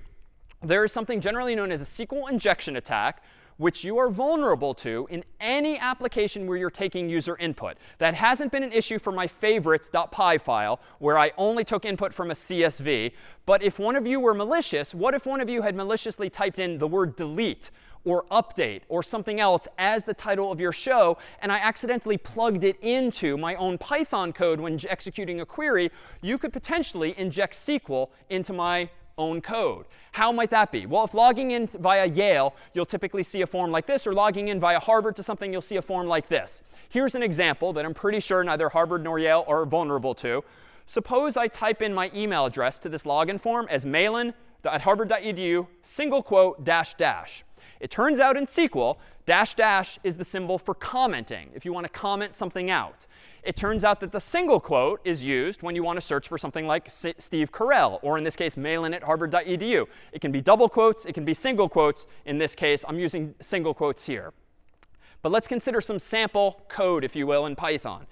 There is something generally known as a SQL injection attack, which you are vulnerable to in any application where you're taking user input. That hasn't been an issue for my favorites.py file, where I only took input from a CSV. But if one of you were malicious, what if one of you had maliciously typed in the word delete or update or something else as the title of your show, and I accidentally plugged it into my own Python code when executing a query? You could potentially inject SQL into my own code. How might that be? Well, if logging in via Yale, you'll typically see a form like this, or logging in via Harvard to something, you'll see a form like this. Here's an example that I'm pretty sure neither Harvard nor Yale are vulnerable to. Suppose I type in my email address to this login form as malan@harvard.edu, single quote, dash dash. It turns out in SQL, dash dash is the symbol for commenting, if you want to comment something out. It turns out that the single quote is used when you want to search for something like Steve Carell, or in this case, malan@harvard.edu. It can be double quotes. It can be single quotes. In this case, I'm using single quotes here. But let's consider some sample code, if you will, in Python.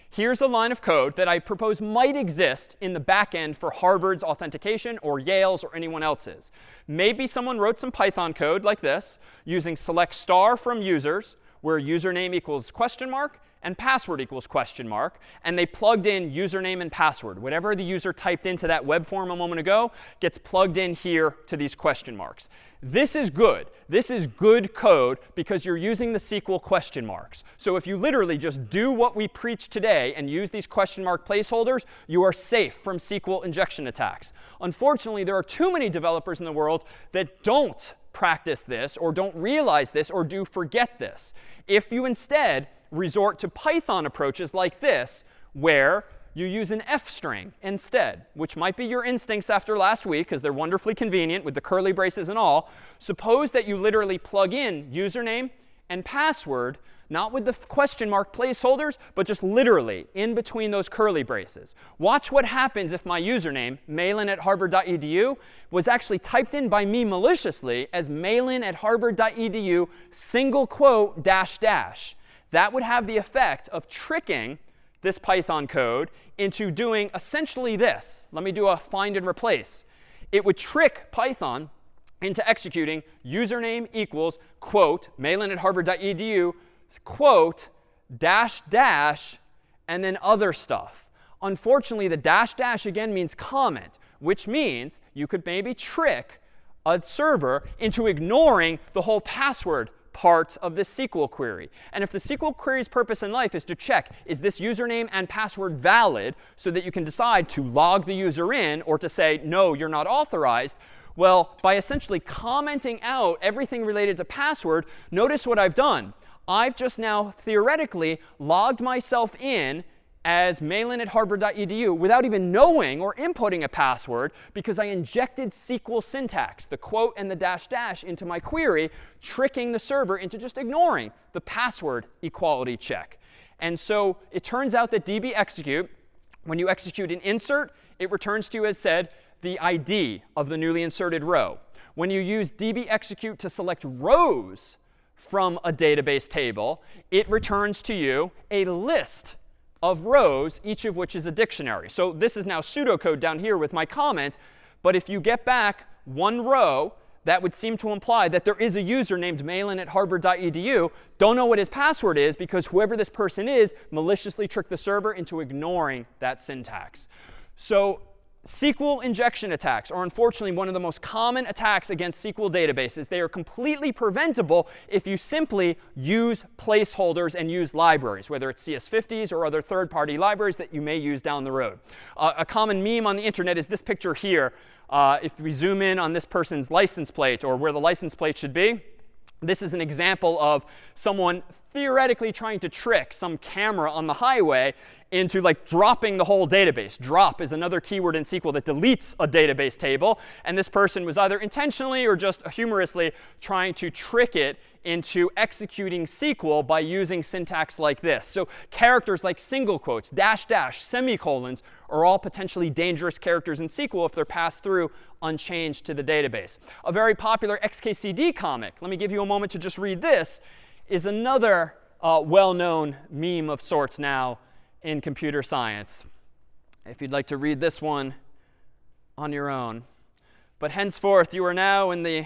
Here's a line of code that I propose might exist in the back end for Harvard's authentication or Yale's or anyone else's. Maybe someone wrote some Python code like this using select star from users, where username equals question mark and password equals question mark. And they plugged in username and password. Whatever the user typed into that web form a moment ago gets plugged in here to these question marks. This is good. This is good code because you're using the SQL question marks. So if you literally just do what we preach today and use these question mark placeholders, you are safe from SQL injection attacks. Unfortunately, there are too many developers in the world that don't practice this or don't realize this or do forget this. If you instead resort to Python approaches like this, where you use an F string instead, which might be your instincts after last week, because they're wonderfully convenient with the curly braces and all. Suppose that you literally plug in username and password, not with the question mark placeholders, but just literally in between those curly braces. Watch what happens if my username, malan@harvard.edu, was actually typed in by me maliciously as malan@harvard.edu single quote dash dash. That would have the effect of tricking this Python code into doing essentially this. Let me do a find and replace. It would trick Python into executing username equals quote malan@harvard.edu quote dash dash and then other stuff. Unfortunately, the dash dash again means comment, which means you could maybe trick a server into ignoring the whole password part of this SQL query. And if the SQL query's purpose in life is to check, is this username and password valid, so that you can decide to log the user in or to say, no, you're not authorized, well, by essentially commenting out everything related to password, notice what I've done. I've just now theoretically logged myself in as malan@harvard.edu without even knowing or inputting a password, because I injected SQL syntax, the quote and the dash dash, into my query, tricking the server into just ignoring the password equality check. And so it turns out that db execute, when you execute an insert, it returns to you, as said, the ID of the newly inserted row. When you use db execute to select rows from a database table, it returns to you a list of rows, each of which is a dictionary. So this is now pseudocode down here with my comment. But if you get back one row, that would seem to imply that there is a user named malan@harvard.edu. Don't know what his password is, because whoever this person is maliciously tricked the server into ignoring that syntax. So SQL injection attacks are unfortunately one of the most common attacks against SQL databases. They are completely preventable if you simply use placeholders and use libraries, whether it's CS50s or other third-party libraries that you may use down the road. A common meme on the internet is this picture here. If we zoom in on this person's license plate, or where the license plate should be, this is an example of someone theoretically trying to trick some camera on the highway into like dropping the whole database. Drop is another keyword in SQL that deletes a database table. And this person was either intentionally or just humorously trying to trick it into executing SQL by using syntax like this. So characters like single quotes, dash dash, semicolons are all potentially dangerous characters in SQL if they're passed through unchanged to the database. A very popular XKCD comic, let me give you a moment to just read this, is another well-known meme of sorts now in computer science, if you'd like to read this one on your own. But henceforth, you are now in the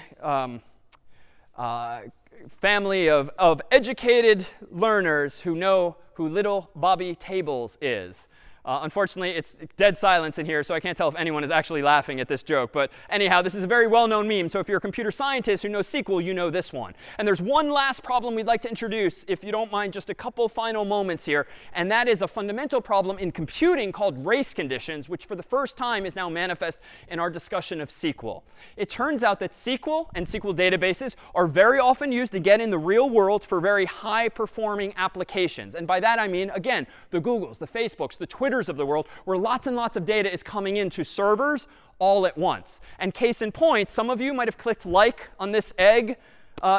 family of educated learners who know who little Bobby Tables is. Unfortunately, it's dead silence in here, so I can't tell if anyone is actually laughing at this joke. But anyhow, this is a very well-known meme. So if you're a computer scientist who knows SQL, you know this one. And there's one last problem we'd like to introduce, if you don't mind just a couple final moments here. And that is a fundamental problem in computing called race conditions, which for the first time is now manifest in our discussion of SQL. It turns out that SQL and SQL databases are very often used again in the real world for very high-performing applications. And by that I mean, again, the Googles, the Facebooks, the Twitters of the world, where lots and lots of data is coming into servers all at once. And case in point, some of you might have clicked like on this egg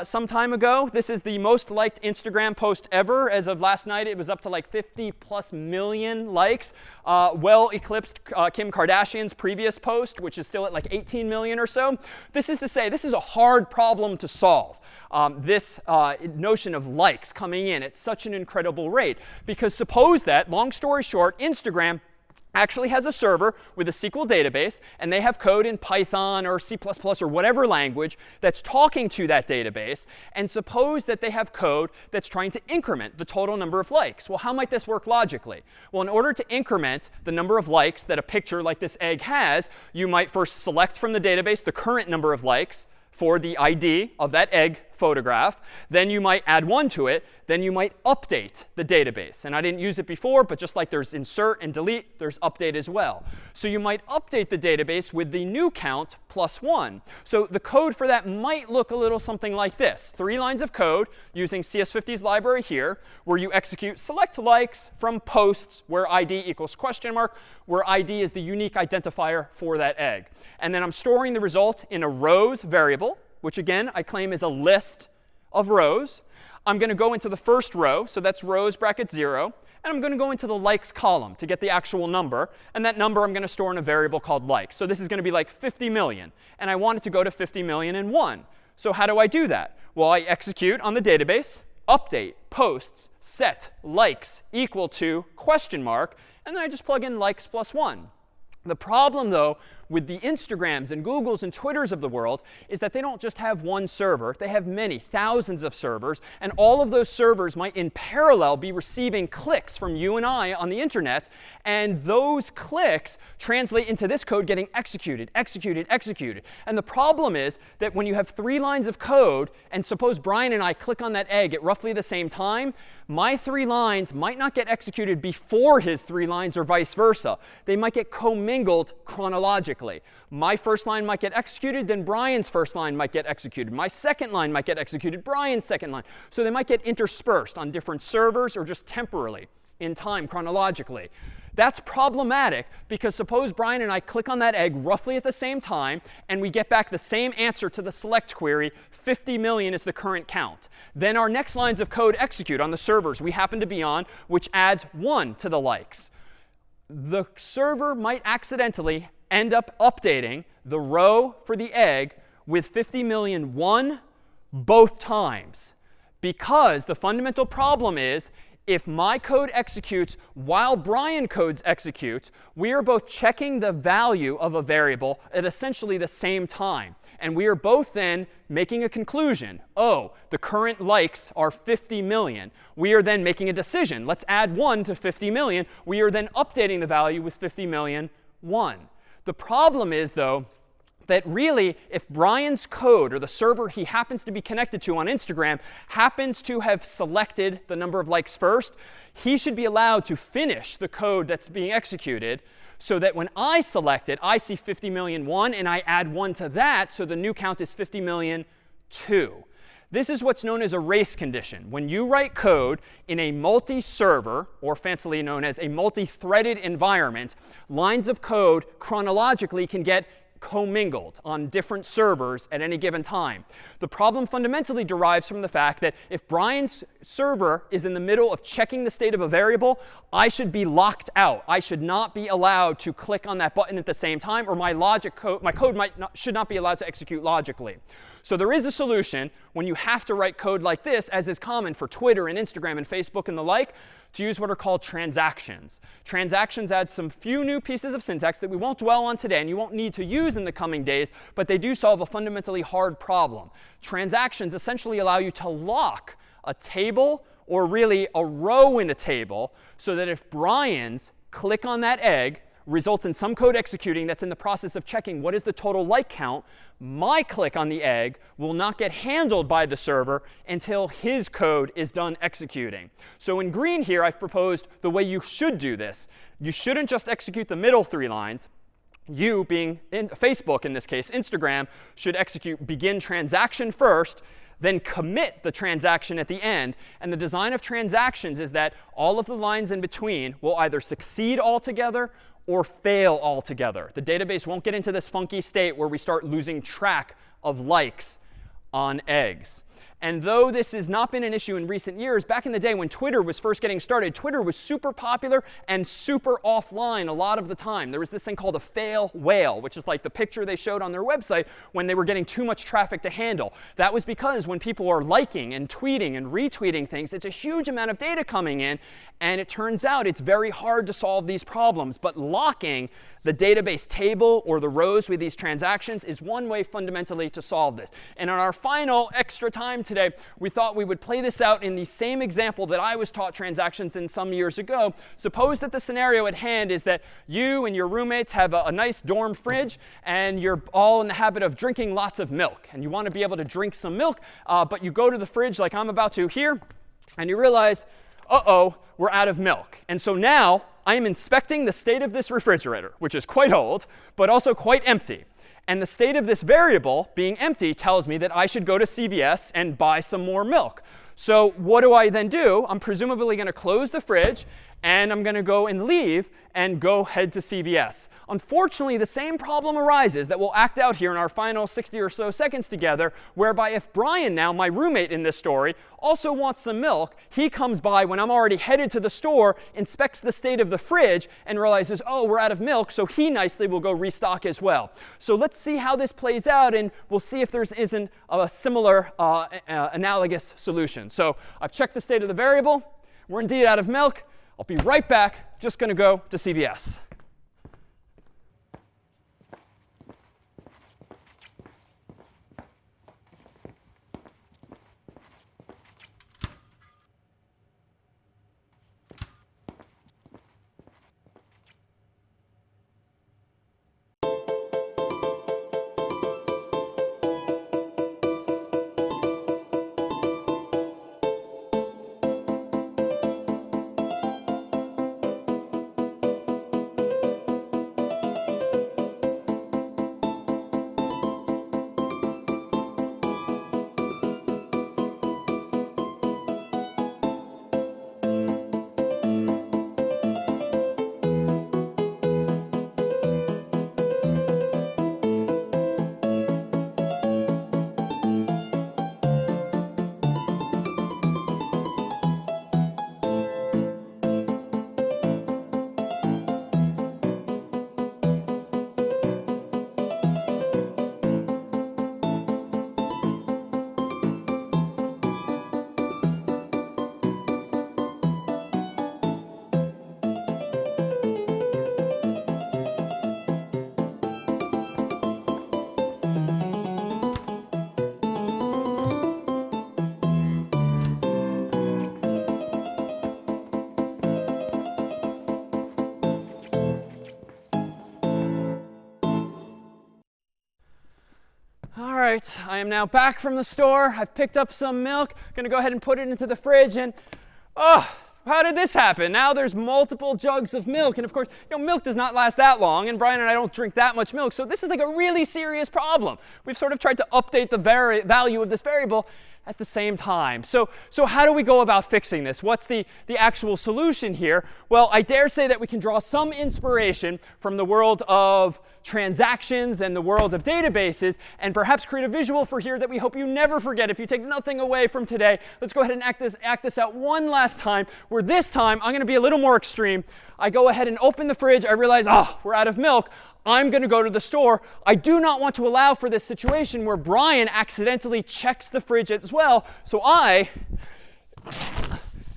some time ago. This is the most liked Instagram post ever. As of last night, it was up to like 50+ million likes. Well eclipsed Kim Kardashian's previous post, which is still at like 18 million or so. This is to say, this is a hard problem to solve. This notion of likes coming in at such an incredible rate. Because suppose that, long story short, Instagram actually has a server with a SQL database, and they have code in Python or C++ or whatever language that's talking to that database. And suppose that they have code that's trying to increment the total number of likes. Well, how might this work logically? Well, in order to increment the number of likes that a picture like this egg has, you might first select from the database the current number of likes for the ID of that egg photograph. Then you might add 1 to it. Then you might update the database. And I didn't use it before, but just like there's insert and delete, there's update as well. So you might update the database with the new count plus 1. So the code for that might look a little something like this. 3 lines of code using CS50's library here, where you execute select likes from posts where ID equals question mark, where ID is the unique identifier for that egg. And then I'm storing the result in a rows variable, which again I claim is a list of rows. I'm going to go into the first row. So that's rows bracket 0. And I'm going to go into the likes column to get the actual number. And that number I'm going to store in a variable called likes. So this is going to be like 50 million. And I want it to go to 50,000,001. So how do I do that? Well, I execute on the database, update, posts, set, likes equal to question mark. And then I just plug in likes plus 1. The problem, though, with the Instagrams and Googles and Twitters of the world is that they don't just have one server. They have many, thousands of servers. And all of those servers might in parallel be receiving clicks from you and I on the internet. And those clicks translate into this code getting executed, executed, executed. And the problem is that when you have 3 lines of code, and suppose Brian and I click on that egg at roughly the same time, my 3 lines might not get executed before his 3 lines or vice versa. They might get commingled chronologically. My first line might get executed, then Brian's first line might get executed. My second line might get executed, Brian's second line. So they might get interspersed on different servers or just temporarily in time chronologically. That's problematic because suppose Brian and I click on that egg roughly at the same time, and we get back the same answer to the select query, 50 million is the current count. Then our next lines of code execute on the servers we happen to be on, which adds 1 to the likes. The server might accidentally end up updating the row for the egg with 50,000,001 both times. Because the fundamental problem is if my code executes while Brian code's executes, we are both checking the value of a variable at essentially the same time. And we are both then making a conclusion. Oh, the current likes are 50 million. We are then making a decision. Let's add 1 to 50 million. We are then updating the value with 50,000,001. The problem is, though, that really, if Brian's code or the server he happens to be connected to on Instagram happens to have selected the number of likes first, he should be allowed to finish the code that's being executed so that when I select it, I see 50,000,001 and I add 1 to that, so the new count is 50,000,002. This is what's known as a race condition. When you write code in a multi-server, or fancily known as a multi-threaded environment, lines of code chronologically can get commingled on different servers at any given time. The problem fundamentally derives from the fact that if Brian's server is in the middle of checking the state of a variable, I should be locked out. I should not be allowed to click on that button at the same time, or my code should not be allowed to execute logically. So there is a solution when you have to write code like this, as is common for Twitter and Instagram and Facebook and the like, to use what are called transactions. Transactions add some few new pieces of syntax that we won't dwell on today and you won't need to use in the coming days, but they do solve a fundamentally hard problem. Transactions essentially allow you to lock a table, or really a row in a table, so that if Brian's click on that egg results in some code executing that's in the process of checking what is the total like count, my click on the egg will not get handled by the server until his code is done executing. So in green here, I've proposed the way you should do this. You shouldn't just execute the middle 3 lines. You, being in Facebook in this case, Instagram, should execute begin transaction first, then commit the transaction at the end. And the design of transactions is that all of the lines in between will either succeed altogether or fail altogether. The database won't get into this funky state where we start losing track of likes on eggs. And though this has not been an issue in recent years, back in the day when Twitter was first getting started, Twitter was super popular and super offline a lot of the time. There was this thing called a fail whale, which is like the picture they showed on their website when they were getting too much traffic to handle. That was because when people are liking and tweeting and retweeting things, it's a huge amount of data coming in. And it turns out it's very hard to solve these problems. But locking the database table or the rows with these transactions is one way fundamentally to solve this. And on our final extra time today, we thought we would play this out in the same example that I was taught transactions in some years ago. Suppose that the scenario at hand is that you and your roommates have a nice dorm fridge, and you're all in the habit of drinking lots of milk. And you want to be able to drink some milk, but you go to the fridge like I'm about to here, and you realize, uh-oh, we're out of milk. And so now I am inspecting the state of this refrigerator, which is quite old, but also quite empty. And the state of this variable being empty tells me that I should go to CVS and buy some more milk. So what do I then do? I'm presumably going to close the fridge and I'm going to go and leave and go head to CVS. Unfortunately, the same problem arises that will act out here in our final 60 or so seconds together, whereby if Brian now, my roommate in this story, also wants some milk, he comes by when I'm already headed to the store, inspects the state of the fridge, and realizes, oh, we're out of milk, so he nicely will go restock as well. So let's see how this plays out, and we'll see if there isn't a similar analogous solution. So I've checked the state of the variable. We're indeed out of milk. I'll be right back. Just going to go to CVS. All right, I am now back from the store. I've picked up some milk. Going to go ahead and put it into the fridge. And, oh, how did this happen? Now there's multiple jugs of milk. And of course, milk does not last that long. And Brian and I don't drink that much milk. So this is like a really serious problem. We've sort of tried to update the value of this variable at the same time. So how do we go about fixing this? What's the actual solution here? Well, I dare say that we can draw some inspiration from the world of transactions and the world of databases, and perhaps create a visual for here that we hope you never forget. If you take nothing away from today, let's go ahead and act this out one last time, where this time I'm going to be a little more extreme. I go ahead and open the fridge. I realize, oh, we're out of milk. I'm going to go to the store. I do not want to allow for this situation where Brian accidentally checks the fridge as well. So I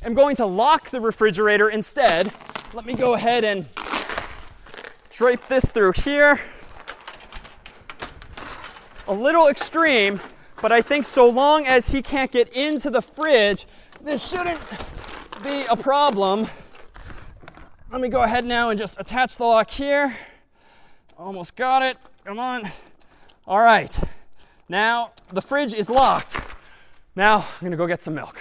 am going to lock the refrigerator instead. Let me go ahead and drape this through here. A little extreme, but I think so long as he can't get into the fridge, this shouldn't be a problem. Let me go ahead now and just attach the lock here. Almost got it. Come on. All right. Now the fridge is locked. Now I'm going to go get some milk.